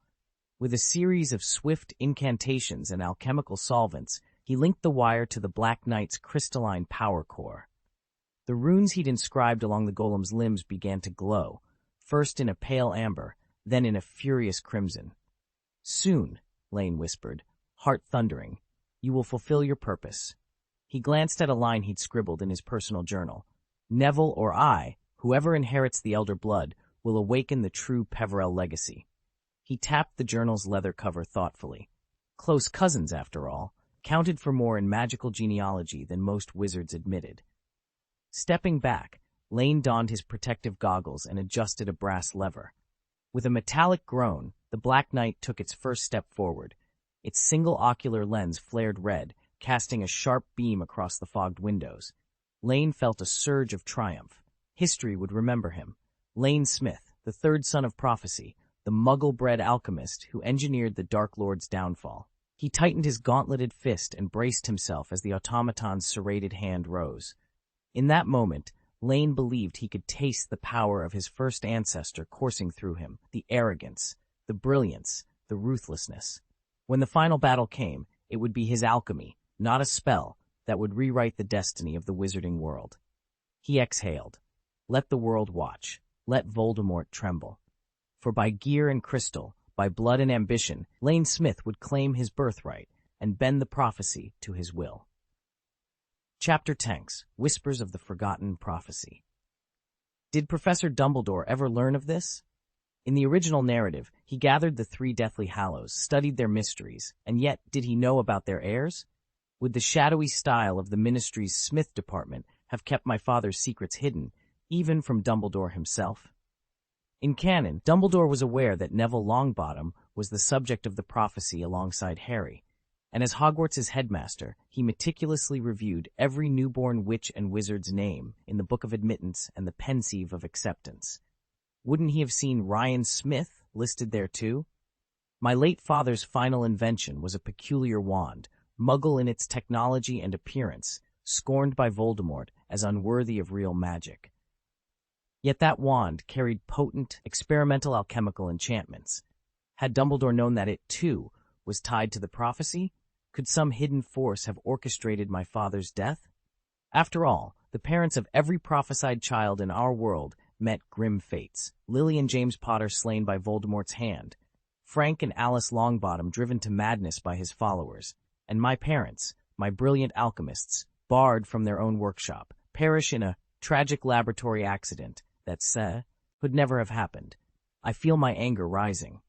With a series of swift incantations and alchemical solvents, he linked the wire to the Black Knight's crystalline power core. The runes he'd inscribed along the golem's limbs began to glow, first in a pale amber, then in a furious crimson. "Soon," Lane whispered, heart thundering, "you will fulfill your purpose." He glanced at a line he'd scribbled in his personal journal. "Neville or I, whoever inherits the Elder Blood, will awaken the true Peverell legacy." He tapped the journal's leather cover thoughtfully. Close cousins, after all, counted for more in magical genealogy than most wizards admitted. Stepping back, Lane donned his protective goggles and adjusted a brass lever. With a metallic groan, the Black Knight took its first step forward. Its single ocular lens flared red, casting a sharp beam across the fogged windows. Lane felt a surge of triumph. History would remember him. Lane Smith, the third son of prophecy, the Muggle-bred alchemist who engineered the Dark Lord's downfall. He tightened his gauntleted fist and braced himself as the automaton's serrated hand rose. In that moment, Lane believed he could taste the power of his first ancestor coursing through him, the arrogance, the brilliance, the ruthlessness. When the final battle came, it would be his alchemy, not a spell, that would rewrite the destiny of the wizarding world. He exhaled. Let the world watch. Let Voldemort tremble. For by gear and crystal, by blood and ambition, Lane Smith would claim his birthright and bend the prophecy to his will. Chapter 10. Whispers of the Forgotten Prophecy. Did Professor Dumbledore ever learn of this? In the original narrative, he gathered the three Deathly Hallows, studied their mysteries, and yet did he know about their heirs? Would the shadowy style of the ministry's Smith department have kept my father's secrets hidden, even from Dumbledore himself? In canon, Dumbledore was aware that Neville Longbottom was the subject of the prophecy alongside Harry, and as Hogwarts' headmaster, he meticulously reviewed every newborn witch and wizard's name in the Book of Admittance and the Pensieve of Acceptance. Wouldn't he have seen Ryan Smith listed there too? My late father's final invention was a peculiar wand, muggle in its technology and appearance, scorned by Voldemort as unworthy of real magic. Yet that wand carried potent, experimental alchemical enchantments. Had Dumbledore known that it, too, was tied to the prophecy? Could some hidden force have orchestrated my father's death? After all, the parents of every prophesied child in our world met grim fates. Lily and James Potter slain by Voldemort's hand, Frank and Alice Longbottom driven to madness by his followers, and my parents, my brilliant alchemists, barred from their own workshop, perish in a tragic laboratory accident that could never have happened. I feel my anger rising.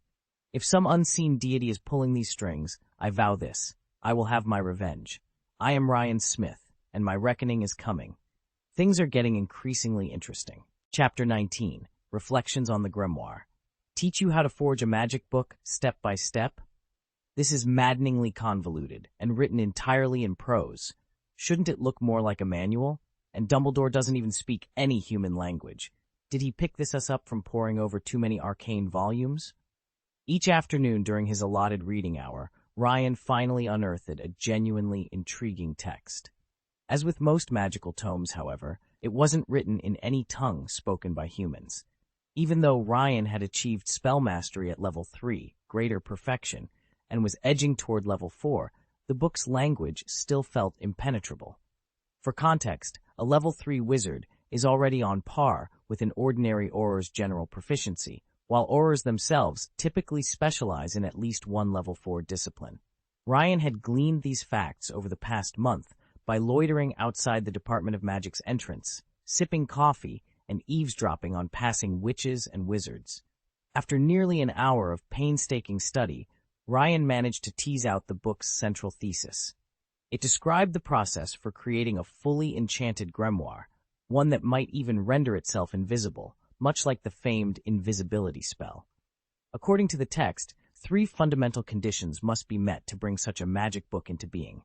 If some unseen deity is pulling these strings, I vow this. I will have my revenge. I am Ryan Smith, and my reckoning is coming. Things are getting increasingly interesting. Chapter 19, Reflections on the Grimoire. Teach you how to forge a magic book step by step? This is maddeningly convoluted and written entirely in prose. Shouldn't it look more like a manual? And Dumbledore doesn't even speak any human language. Did he pick us up from poring over too many arcane volumes? Each afternoon during his allotted reading hour, Ryan finally unearthed a genuinely intriguing text. As with most magical tomes, however, it wasn't written in any tongue spoken by humans. Even though Ryan had achieved spell mastery at level 3, greater perfection, and was edging toward level 4, the book's language still felt impenetrable. For context, a level 3 wizard is already on par with an ordinary Auror's general proficiency, while Aurors themselves typically specialize in at least one level 4 discipline. Ryan had gleaned these facts over the past month by loitering outside the Department of Magic's entrance, sipping coffee, and eavesdropping on passing witches and wizards. After nearly an hour of painstaking study, Ryan managed to tease out the book's central thesis. It described the process for creating a fully enchanted grimoire, one that might even render itself invisible, much like the famed invisibility spell. According to the text, 3 fundamental conditions must be met to bring such a magic book into being.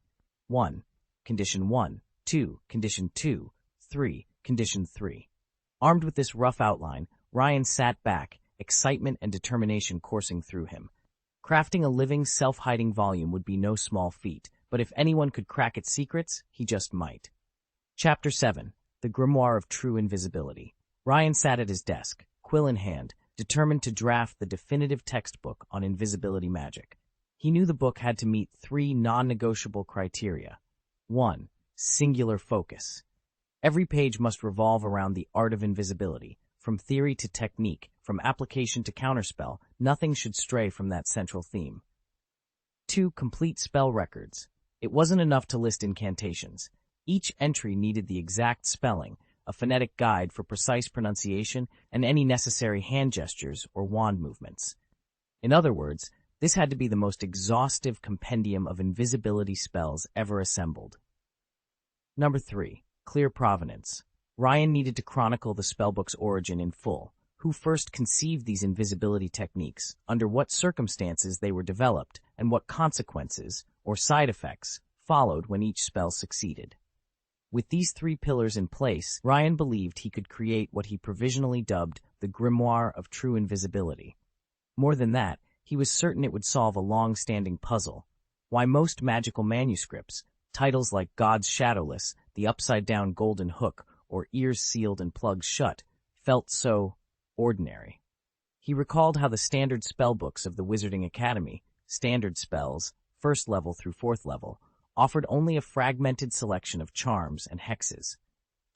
1. Condition 1. 2. Condition 2. 3. Condition 3. Armed with this rough outline, Ryan sat back, excitement and determination coursing through him. Crafting a living, self-hiding volume would be no small feat, but if anyone could crack its secrets, he just might. Chapter 7. The Grimoire of True Invisibility. Ryan sat at his desk, quill in hand, determined to draft the definitive textbook on invisibility magic. He knew the book had to meet 3 non-negotiable criteria. 1. Singular focus. Every page must revolve around the art of invisibility. From theory to technique, from application to counterspell, nothing should stray from that central theme. 2. Complete spell records. It wasn't enough to list incantations. Each entry needed the exact spelling, a phonetic guide for precise pronunciation, and any necessary hand gestures or wand movements. In other words, this had to be the most exhaustive compendium of invisibility spells ever assembled. Number 3. Clear provenance. Ryan needed to chronicle the spellbook's origin in full. Who first conceived these invisibility techniques, under what circumstances they were developed, and what consequences, or side effects, followed when each spell succeeded. With these 3 pillars in place, Ryan believed he could create what he provisionally dubbed the Grimoire of True Invisibility. More than that, he was certain it would solve a long-standing puzzle: why most magical manuscripts, titles like God's Shadowless, The Upside-Down Golden Hook, or Ears Sealed and Plugs Shut, felt so ordinary. He recalled how the standard spellbooks of the Wizarding Academy, standard spells, 1st level through 4th level, offered only a fragmented selection of charms and hexes.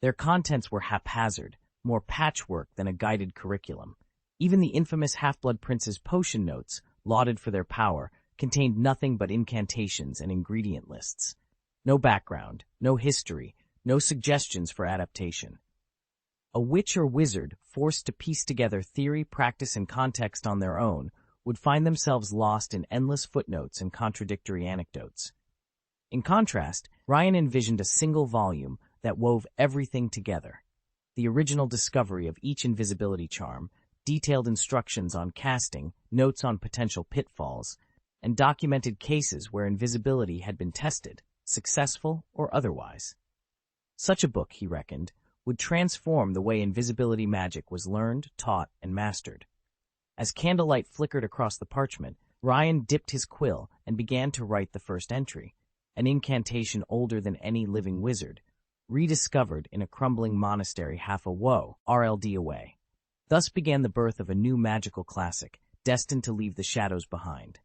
Their contents were haphazard, more patchwork than a guided curriculum. Even the infamous Half-Blood Prince's potion notes, lauded for their power, contained nothing but incantations and ingredient lists. No background, no history, no suggestions for adaptation. A witch or wizard, forced to piece together theory, practice, and context on their own, would find themselves lost in endless footnotes and contradictory anecdotes. In contrast, Ryan envisioned a single volume that wove everything together. The original discovery of each invisibility charm, detailed instructions on casting, notes on potential pitfalls, and documented cases where invisibility had been tested, successful or otherwise. Such a book, he reckoned, would transform the way invisibility magic was learned, taught, and mastered. As candlelight flickered across the parchment, Ryan dipped his quill and began to write the first entry, an incantation older than any living wizard, rediscovered in a crumbling monastery half a woe, RLD away. Thus began the birth of a new magical classic, destined to leave the shadows behind.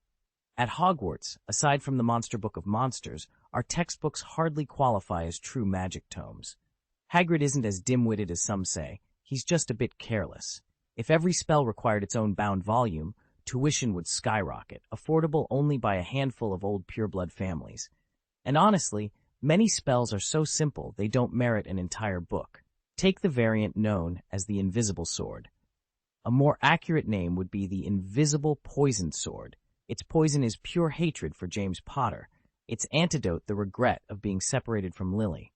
At Hogwarts, aside from the Monster Book of Monsters, our textbooks hardly qualify as true magic tomes. Hagrid isn't as dim-witted as some say, he's just a bit careless. If every spell required its own bound volume, tuition would skyrocket, affordable only by a handful of old pureblood families. And honestly, many spells are so simple they don't merit an entire book. Take the variant known as the Invisible Sword. A more accurate name would be the Invisible Poisoned Sword. Its poison is pure hatred for James Potter. Its antidote the regret of being separated from Lily.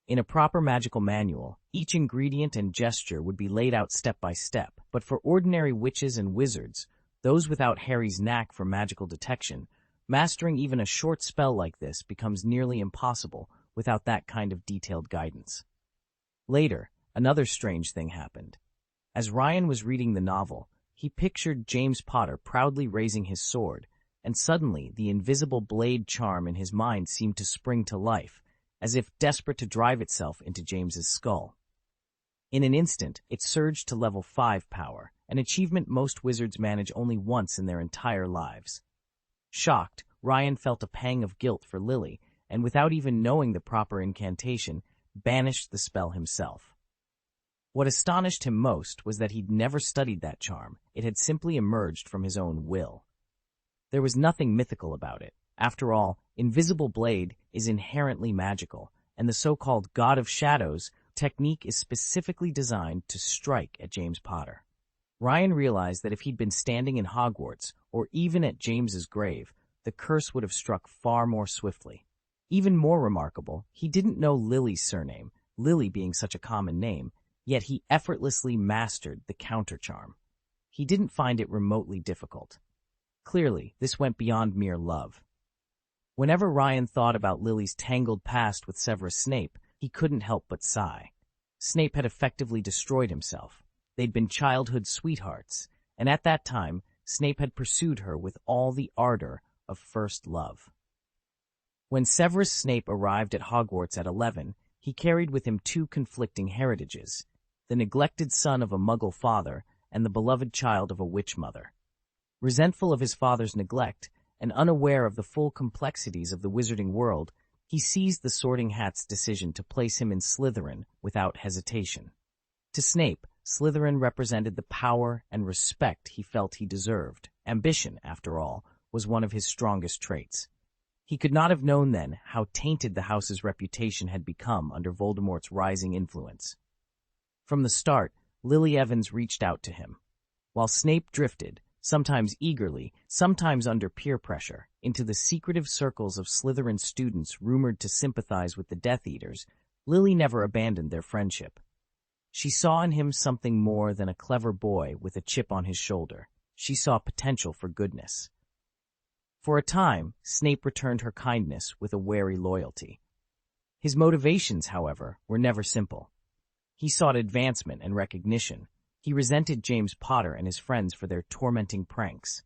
In a proper magical manual, each ingredient and gesture would be laid out step by step, but for ordinary witches and wizards, those without Harry's knack for magical detection, mastering even a short spell like this becomes nearly impossible without that kind of detailed guidance. Later, another strange thing happened. As Ryan was reading the novel, he pictured James Potter proudly raising his sword, and suddenly the invisible blade charm in his mind seemed to spring to life, as if desperate to drive itself into James's skull. In an instant, it surged to level 5 power, an achievement most wizards manage only once in their entire lives. Shocked, Ryan felt a pang of guilt for Lily, and without even knowing the proper incantation, banished the spell himself. What astonished him most was that he'd never studied that charm. It had simply emerged from his own will. There was nothing mythical about it. After all, Invisible Blade is inherently magical, and the so-called God of Shadows technique is specifically designed to strike at James Potter. Ryan realized that if he'd been standing in Hogwarts, or even at James's grave, the curse would have struck far more swiftly. Even more remarkable, he didn't know Lily's surname, Lily being such a common name, yet he effortlessly mastered the counter-charm. He didn't find it remotely difficult. Clearly, this went beyond mere love. Whenever Ryan thought about Lily's tangled past with Severus Snape, he couldn't help but sigh. Snape had effectively destroyed himself. They'd been childhood sweethearts, and at that time, Snape had pursued her with all the ardor of first love. When Severus Snape arrived at Hogwarts at 11, he carried with him two conflicting heritages, the neglected son of a Muggle father and the beloved child of a witch mother. Resentful of his father's neglect and unaware of the full complexities of the wizarding world, he seized the Sorting Hat's decision to place him in Slytherin without hesitation. To Snape, Slytherin represented the power and respect he felt he deserved. Ambition, after all, was one of his strongest traits. He could not have known then how tainted the house's reputation had become under Voldemort's rising influence. From the start, Lily Evans reached out to him. While Snape drifted, sometimes eagerly, sometimes under peer pressure, into the secretive circles of Slytherin students rumored to sympathize with the Death Eaters, Lily never abandoned their friendship. She saw in him something more than a clever boy with a chip on his shoulder. She saw potential for goodness. For a time, Snape returned her kindness with a wary loyalty. His motivations, however, were never simple. He sought advancement and recognition. He resented James Potter and his friends for their tormenting pranks,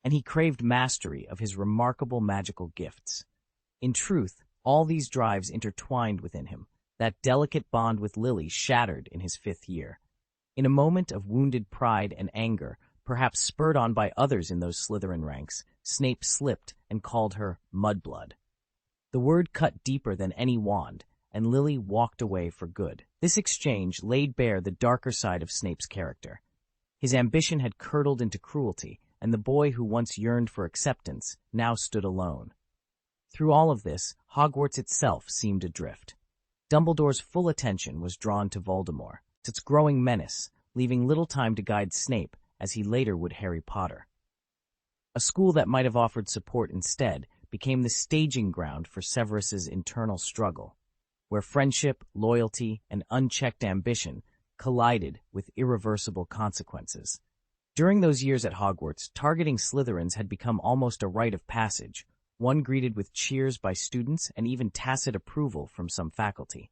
and he craved mastery of his remarkable magical gifts. In truth, all these drives intertwined within him. That delicate bond with Lily shattered in his 5th year. In a moment of wounded pride and anger, perhaps spurred on by others in those Slytherin ranks, Snape slipped and called her Mudblood. The word cut deeper than any wand, and Lily walked away for good. This exchange laid bare the darker side of Snape's character. His ambition had curdled into cruelty, and the boy who once yearned for acceptance now stood alone. Through all of this, Hogwarts itself seemed adrift. Dumbledore's full attention was drawn to Voldemort, its growing menace, leaving little time to guide Snape as he later would Harry Potter. A school that might have offered support instead became the staging ground for Severus's internal struggle, where friendship, loyalty, and unchecked ambition collided with irreversible consequences. During those years at Hogwarts, targeting Slytherins had become almost a rite of passage, one greeted with cheers by students and even tacit approval from some faculty.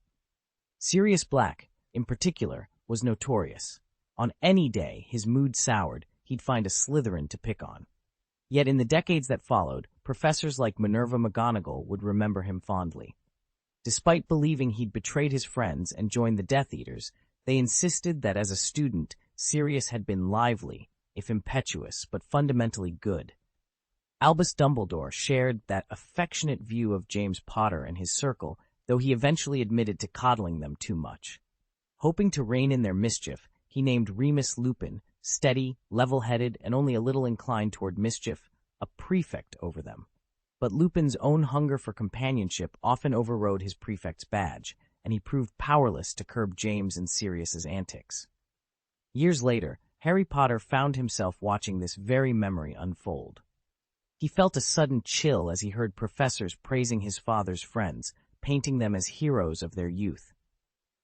Sirius Black, in particular, was notorious. On any day his mood soured, he'd find a Slytherin to pick on. Yet in the decades that followed, professors like Minerva McGonagall would remember him fondly. Despite believing he'd betrayed his friends and joined the Death Eaters, they insisted that as a student, Sirius had been lively, if impetuous, but fundamentally good. Albus Dumbledore shared that affectionate view of James Potter and his circle, though he eventually admitted to coddling them too much. Hoping to rein in their mischief, he named Remus Lupin, steady, level-headed, and only a little inclined toward mischief, a prefect over them. But Lupin's own hunger for companionship often overrode his prefect's badge, and he proved powerless to curb James and Sirius's antics. Years later, Harry Potter found himself watching this very memory unfold. He felt a sudden chill as he heard professors praising his father's friends, painting them as heroes of their youth.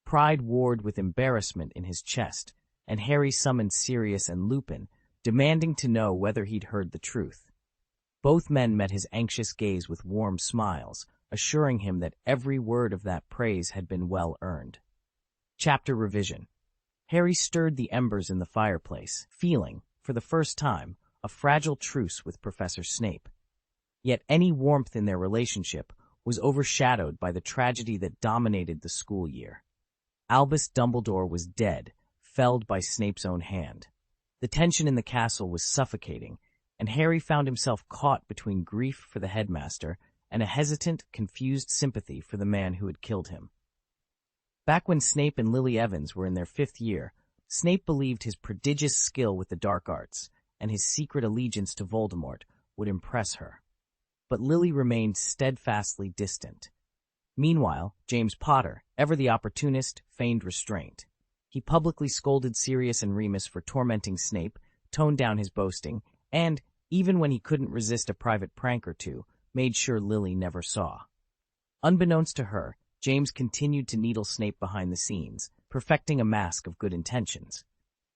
Pride warred with embarrassment in his chest, and Harry summoned Sirius and Lupin, demanding to know whether he'd heard the truth. Both men met his anxious gaze with warm smiles, assuring him that every word of that praise had been well earned. Chapter Revision. Harry stirred the embers in the fireplace, feeling, for the first time, a fragile truce with Professor Snape. Yet any warmth in their relationship was overshadowed by the tragedy that dominated the school year. Albus Dumbledore was dead, felled by Snape's own hand. The tension in the castle was suffocating, and Harry found himself caught between grief for the headmaster and a hesitant, confused sympathy for the man who had killed him. Back when Snape and Lily Evans were in their 5th year, Snape believed his prodigious skill with the dark arts and his secret allegiance to Voldemort would impress her. But Lily remained steadfastly distant. Meanwhile, James Potter, ever the opportunist, feigned restraint. He publicly scolded Sirius and Remus for tormenting Snape, toned down his boasting, and, even when he couldn't resist a private prank or two, made sure Lily never saw. Unbeknownst to her, James continued to needle Snape behind the scenes, perfecting a mask of good intentions.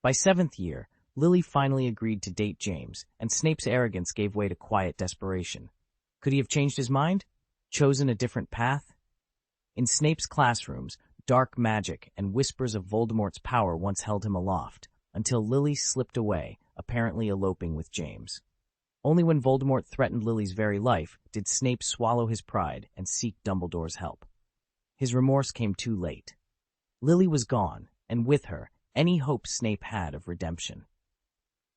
By 7th year, Lily finally agreed to date James, and Snape's arrogance gave way to quiet desperation. Could he have changed his mind? Chosen a different path? In Snape's classrooms, dark magic and whispers of Voldemort's power once held him aloft, until Lily slipped away, apparently eloping with James. Only when Voldemort threatened Lily's very life did Snape swallow his pride and seek Dumbledore's help. His remorse came too late. Lily was gone, and with her, any hope Snape had of redemption.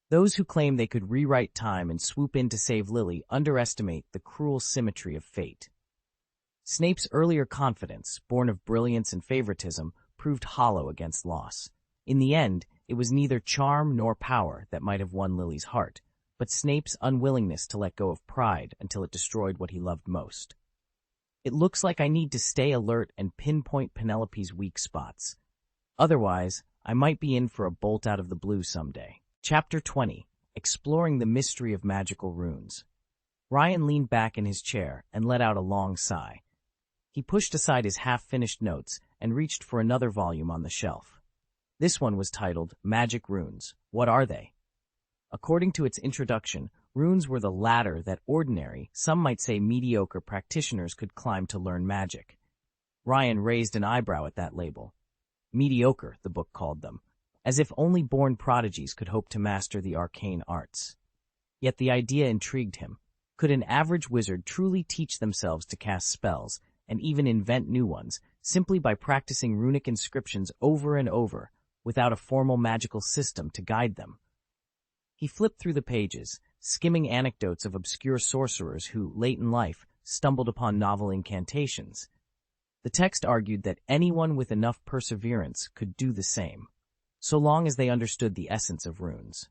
Those who claim they could rewrite time and swoop in to save Lily underestimate the cruel symmetry of fate. Snape's earlier confidence, born of brilliance and favoritism, proved hollow against loss. In the end, it was neither charm nor power that might have won Lily's heart, but Snape's unwillingness to let go of pride until it destroyed what he loved most. It looks like I need to stay alert and pinpoint Penelope's weak spots. Otherwise, I might be in for a bolt out of the blue someday. Chapter 20. Exploring the Mystery of Magical Runes. Ryan leaned back in his chair and let out a long sigh. He pushed aside his half-finished notes and reached for another volume on the shelf. This one was titled Magic Runes. What are they? According to its introduction, runes were the ladder that ordinary, some might say mediocre practitioners could climb to learn magic. Ryan raised an eyebrow at that label. Mediocre, the book called them, as if only born prodigies could hope to master the arcane arts. Yet the idea intrigued him. Could an average wizard truly teach themselves to cast spells, and even invent new ones, simply by practicing runic inscriptions over and over, without a formal magical system to guide them? He flipped through the pages, skimming anecdotes of obscure sorcerers who, late in life, stumbled upon novel incantations. The text argued that anyone with enough perseverance could do the same, so long as they understood the essence of runes.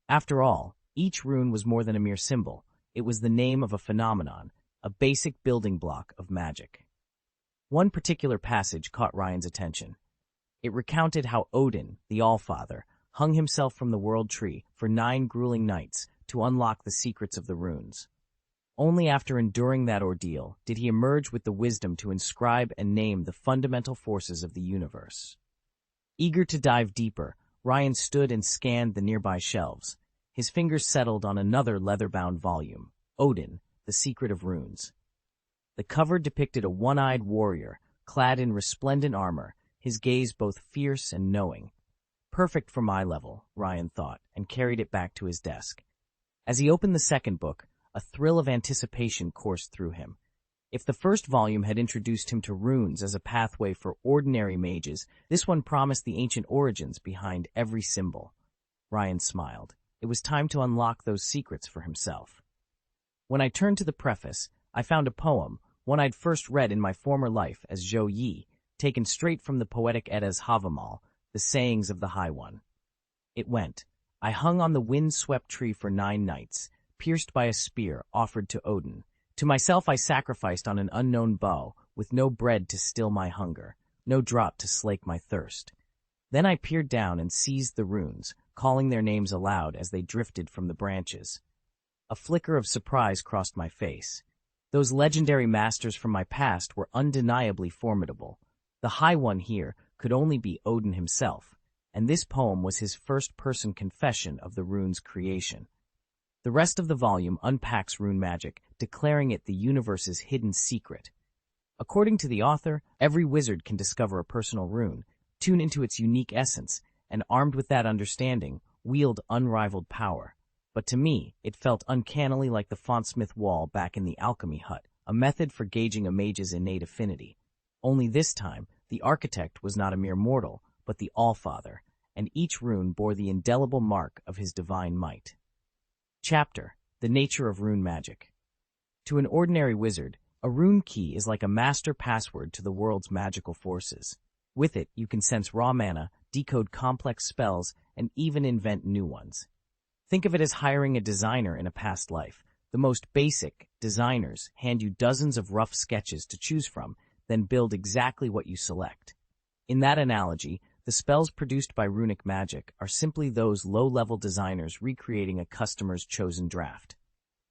After all, each rune was more than a mere symbol. It was the name of a phenomenon, a basic building block of magic. One particular passage caught Ryan's attention. It recounted how Odin, the Allfather, hung himself from the world tree for 9 grueling nights to unlock the secrets of the runes. Only after enduring that ordeal did he emerge with the wisdom to inscribe and name the fundamental forces of the universe. Eager to dive deeper, Ryan stood and scanned the nearby shelves. His fingers settled on another leather-bound volume, Odin, The Secret of Runes. The cover depicted a one-eyed warrior, clad in resplendent armor, his gaze both fierce and knowing. Perfect for my level, Ryan thought, and carried it back to his desk. As he opened the second book, a thrill of anticipation coursed through him. If the first volume had introduced him to runes as a pathway for ordinary mages, this one promised the ancient origins behind every symbol. Ryan smiled. It was time to unlock those secrets for himself. When I turned to the preface, I found a poem, one I'd first read in my former life as Zhou Yi, taken straight from the poetic Edda's Havamal, the sayings of the High One. It went, I hung on the wind-swept tree for 9 nights, pierced by a spear offered to Odin. To myself I sacrificed on an unknown bow, with no bread to still my hunger, no draught to slake my thirst. Then I peered down and seized the runes, calling their names aloud as they drifted from the branches. A flicker of surprise crossed my face. Those legendary masters from my past were undeniably formidable. The High One here could only be Odin himself, and this poem was his first-person confession of the rune's creation. The rest of the volume unpacks rune magic, declaring it the universe's hidden secret. According to the author, every wizard can discover a personal rune, tune into its unique essence, and armed with that understanding, wield unrivaled power. But to me, it felt uncannily like the fontsmith wall back in the alchemy hut, a method for gauging a mage's innate affinity. Only this time, the architect was not a mere mortal, but the Allfather, and each rune bore the indelible mark of his divine might. Chapter: The Nature of Rune Magic. To an ordinary wizard, a rune key is like a master password to the world's magical forces. With it, you can sense raw mana, decode complex spells, and even invent new ones. Think of it as hiring a designer in a past life. The most basic, designers hand you dozens of rough sketches to choose from, then build exactly what you select. In that analogy, the spells produced by runic magic are simply those low-level designers recreating a customer's chosen draft.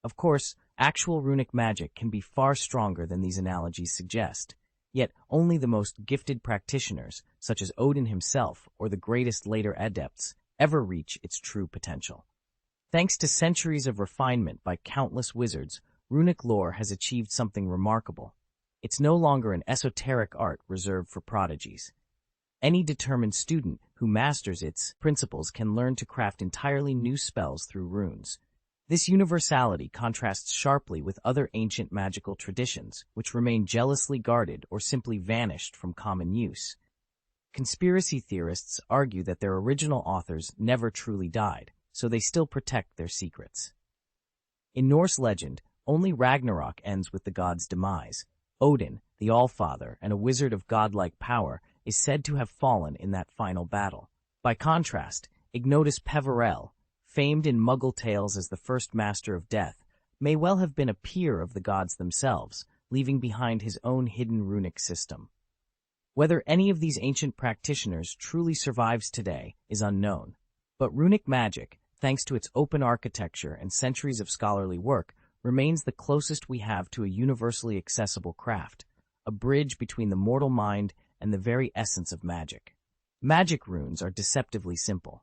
Of course, actual runic magic can be far stronger than these analogies suggest, yet only the most gifted practitioners, such as Odin himself or the greatest later adepts, ever reach its true potential. Thanks to centuries of refinement by countless wizards, runic lore has achieved something remarkable. It's no longer an esoteric art reserved for prodigies. Any determined student who masters its principles can learn to craft entirely new spells through runes. This universality contrasts sharply with other ancient magical traditions, which remain jealously guarded or simply vanished from common use. Conspiracy theorists argue that their original authors never truly died, so they still protect their secrets. In Norse legend, only Ragnarok ends with the god's demise. Odin, the Allfather and a wizard of godlike power, is said to have fallen in that final battle. By contrast, Ignotus Peverell, famed in Muggle tales as the first master of death, may well have been a peer of the gods themselves, leaving behind his own hidden runic system. Whether any of these ancient practitioners truly survives today is unknown, but runic magic, thanks to its open architecture and centuries of scholarly work, remains the closest we have to a universally accessible craft, a bridge between the mortal mind and the very essence of magic. Magic runes are deceptively simple.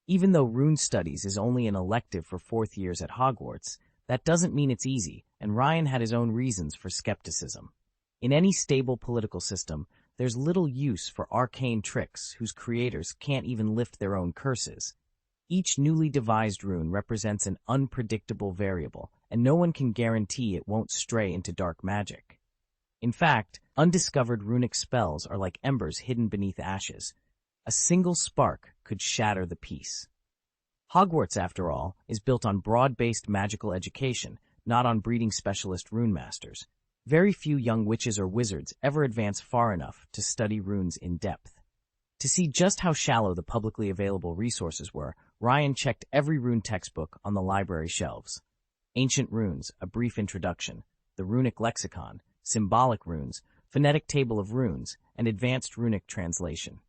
Even though rune studies is only an elective for 4th years at Hogwarts, that doesn't mean it's easy, and Ryan had his own reasons for skepticism. In any stable political system, there's little use for arcane tricks whose creators can't even lift their own curses. Each newly devised rune represents an unpredictable variable, and no one can guarantee it won't stray into dark magic. In fact, undiscovered runic spells are like embers hidden beneath ashes. A single spark could shatter the peace. Hogwarts, after all, is built on broad-based magical education, not on breeding specialist rune masters. Very few young witches or wizards ever advance far enough to study runes in depth. To see just how shallow the publicly available resources were, Ryan checked every rune textbook on the library shelves. Ancient Runes, A Brief Introduction, the Runic Lexicon, Symbolic Runes, Phonetic Table of Runes, and Advanced Runic Translation.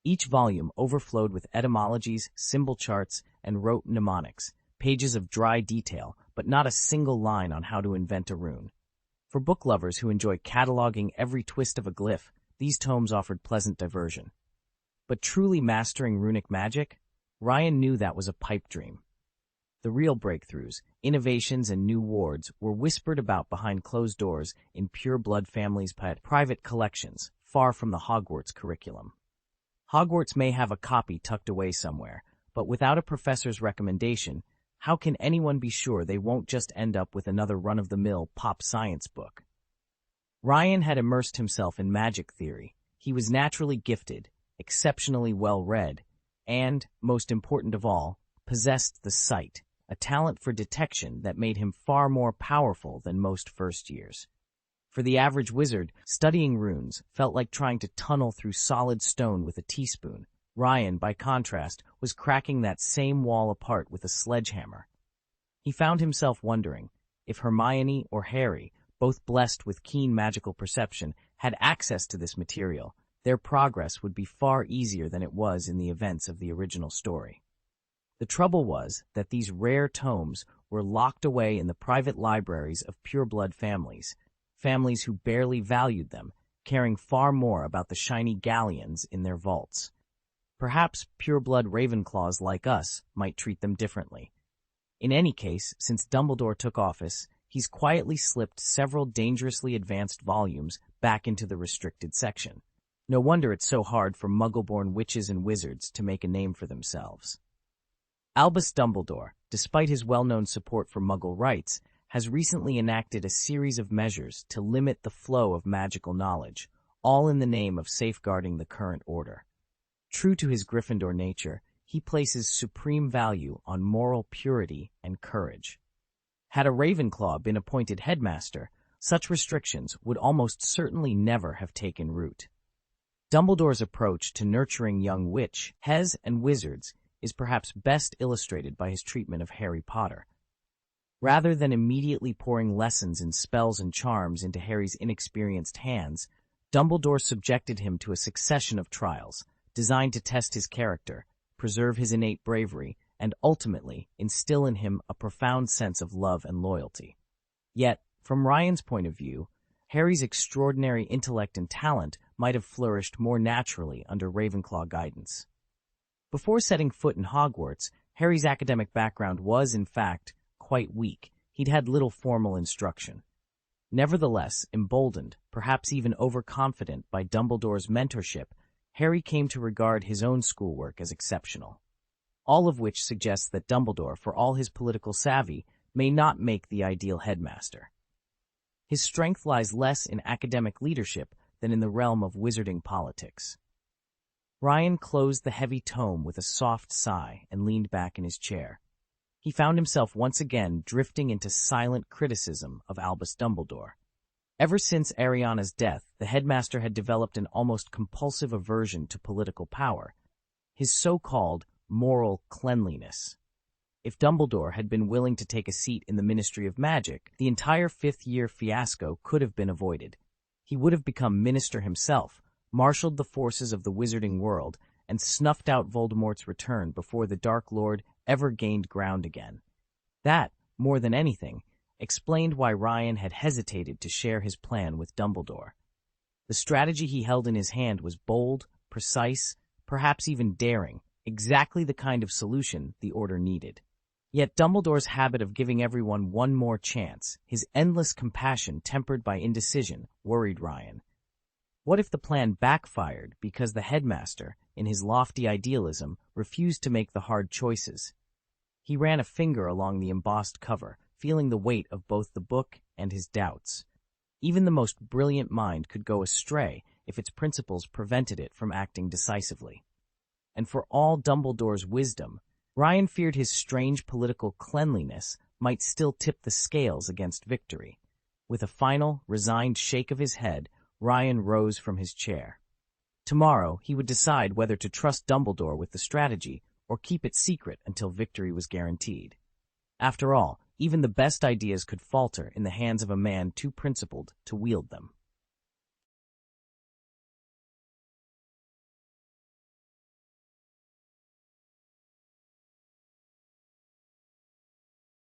Each volume overflowed with etymologies, symbol charts, and rote mnemonics, pages of dry detail, but not a single line on how to invent a rune. For book lovers who enjoy cataloging every twist of a glyph, these tomes offered pleasant diversion. But truly mastering runic magic? Ryan knew that was a pipe dream. The real breakthroughs, innovations, and new wards were whispered about behind closed doors in Pure Blood families' private collections, far from the Hogwarts curriculum. Hogwarts may have a copy tucked away somewhere, but without a professor's recommendation, how can anyone be sure they won't just end up with another run-of-the-mill pop science book? Ryan had immersed himself in magic theory. He was naturally gifted, exceptionally well-read, and, most important of all, possessed the sight, a talent for detection that made him far more powerful than most first years. For the average wizard, studying runes felt like trying to tunnel through solid stone with a teaspoon. Ryan, by contrast, was cracking that same wall apart with a sledgehammer. He found himself wondering if Hermione or Harry, both blessed with keen magical perception, had access to this material. Their progress would be far easier than it was in the events of the original story. The trouble was that these rare tomes were locked away in the private libraries of pure-blood families, families who barely valued them, caring far more about the shiny galleons in their vaults. Perhaps pure-blood Ravenclaws like us might treat them differently. In any case, since Dumbledore took office, he's quietly slipped several dangerously advanced volumes back into the restricted section. No wonder it's so hard for Muggle-born witches and wizards to make a name for themselves. Albus Dumbledore, despite his well-known support for Muggle rights, has recently enacted a series of measures to limit the flow of magical knowledge, all in the name of safeguarding the current order. True to his Gryffindor nature, he places supreme value on moral purity and courage. Had a Ravenclaw been appointed headmaster, such restrictions would almost certainly never have taken root. Dumbledore's approach to nurturing young witches and wizards is perhaps best illustrated by his treatment of Harry Potter. Rather than immediately pouring lessons in spells and charms into Harry's inexperienced hands, Dumbledore subjected him to a succession of trials, designed to test his character, preserve his innate bravery, and ultimately instill in him a profound sense of love and loyalty. Yet, from Ryan's point of view, Harry's extraordinary intellect and talent might have flourished more naturally under Ravenclaw guidance. Before setting foot in Hogwarts, Harry's academic background was, in fact, quite weak. He'd had little formal instruction. Nevertheless, emboldened, perhaps even overconfident by Dumbledore's mentorship, Harry came to regard his own schoolwork as exceptional. All of which suggests that Dumbledore, for all his political savvy, may not make the ideal headmaster. His strength lies less in academic leadership than in the realm of wizarding politics. Ryan closed the heavy tome with a soft sigh and leaned back in his chair. He found himself once again drifting into silent criticism of Albus Dumbledore. Ever since Ariana's death, the headmaster had developed an almost compulsive aversion to political power, his so-called moral cleanliness. If Dumbledore had been willing to take a seat in the Ministry of Magic, the entire fifth-year fiasco could have been avoided. He would have become minister himself, marshaled the forces of the wizarding world, and snuffed out Voldemort's return before the Dark Lord ever gained ground again. That, more than anything, explained why Ryan had hesitated to share his plan with Dumbledore. The strategy he held in his hand was bold, precise, perhaps even daring, exactly the kind of solution the Order needed. Yet Dumbledore's habit of giving everyone one more chance, his endless compassion tempered by indecision, worried Ryan. What if the plan backfired because the headmaster, in his lofty idealism, refused to make the hard choices? He ran a finger along the embossed cover, feeling the weight of both the book and his doubts. Even the most brilliant mind could go astray if its principles prevented it from acting decisively. And for all Dumbledore's wisdom, Ryan feared his strange political cleanliness might still tip the scales against victory. With a final, resigned shake of his head, Ryan rose from his chair. Tomorrow, he would decide whether to trust Dumbledore with the strategy or keep it secret until victory was guaranteed. After all, even the best ideas could falter in the hands of a man too principled to wield them.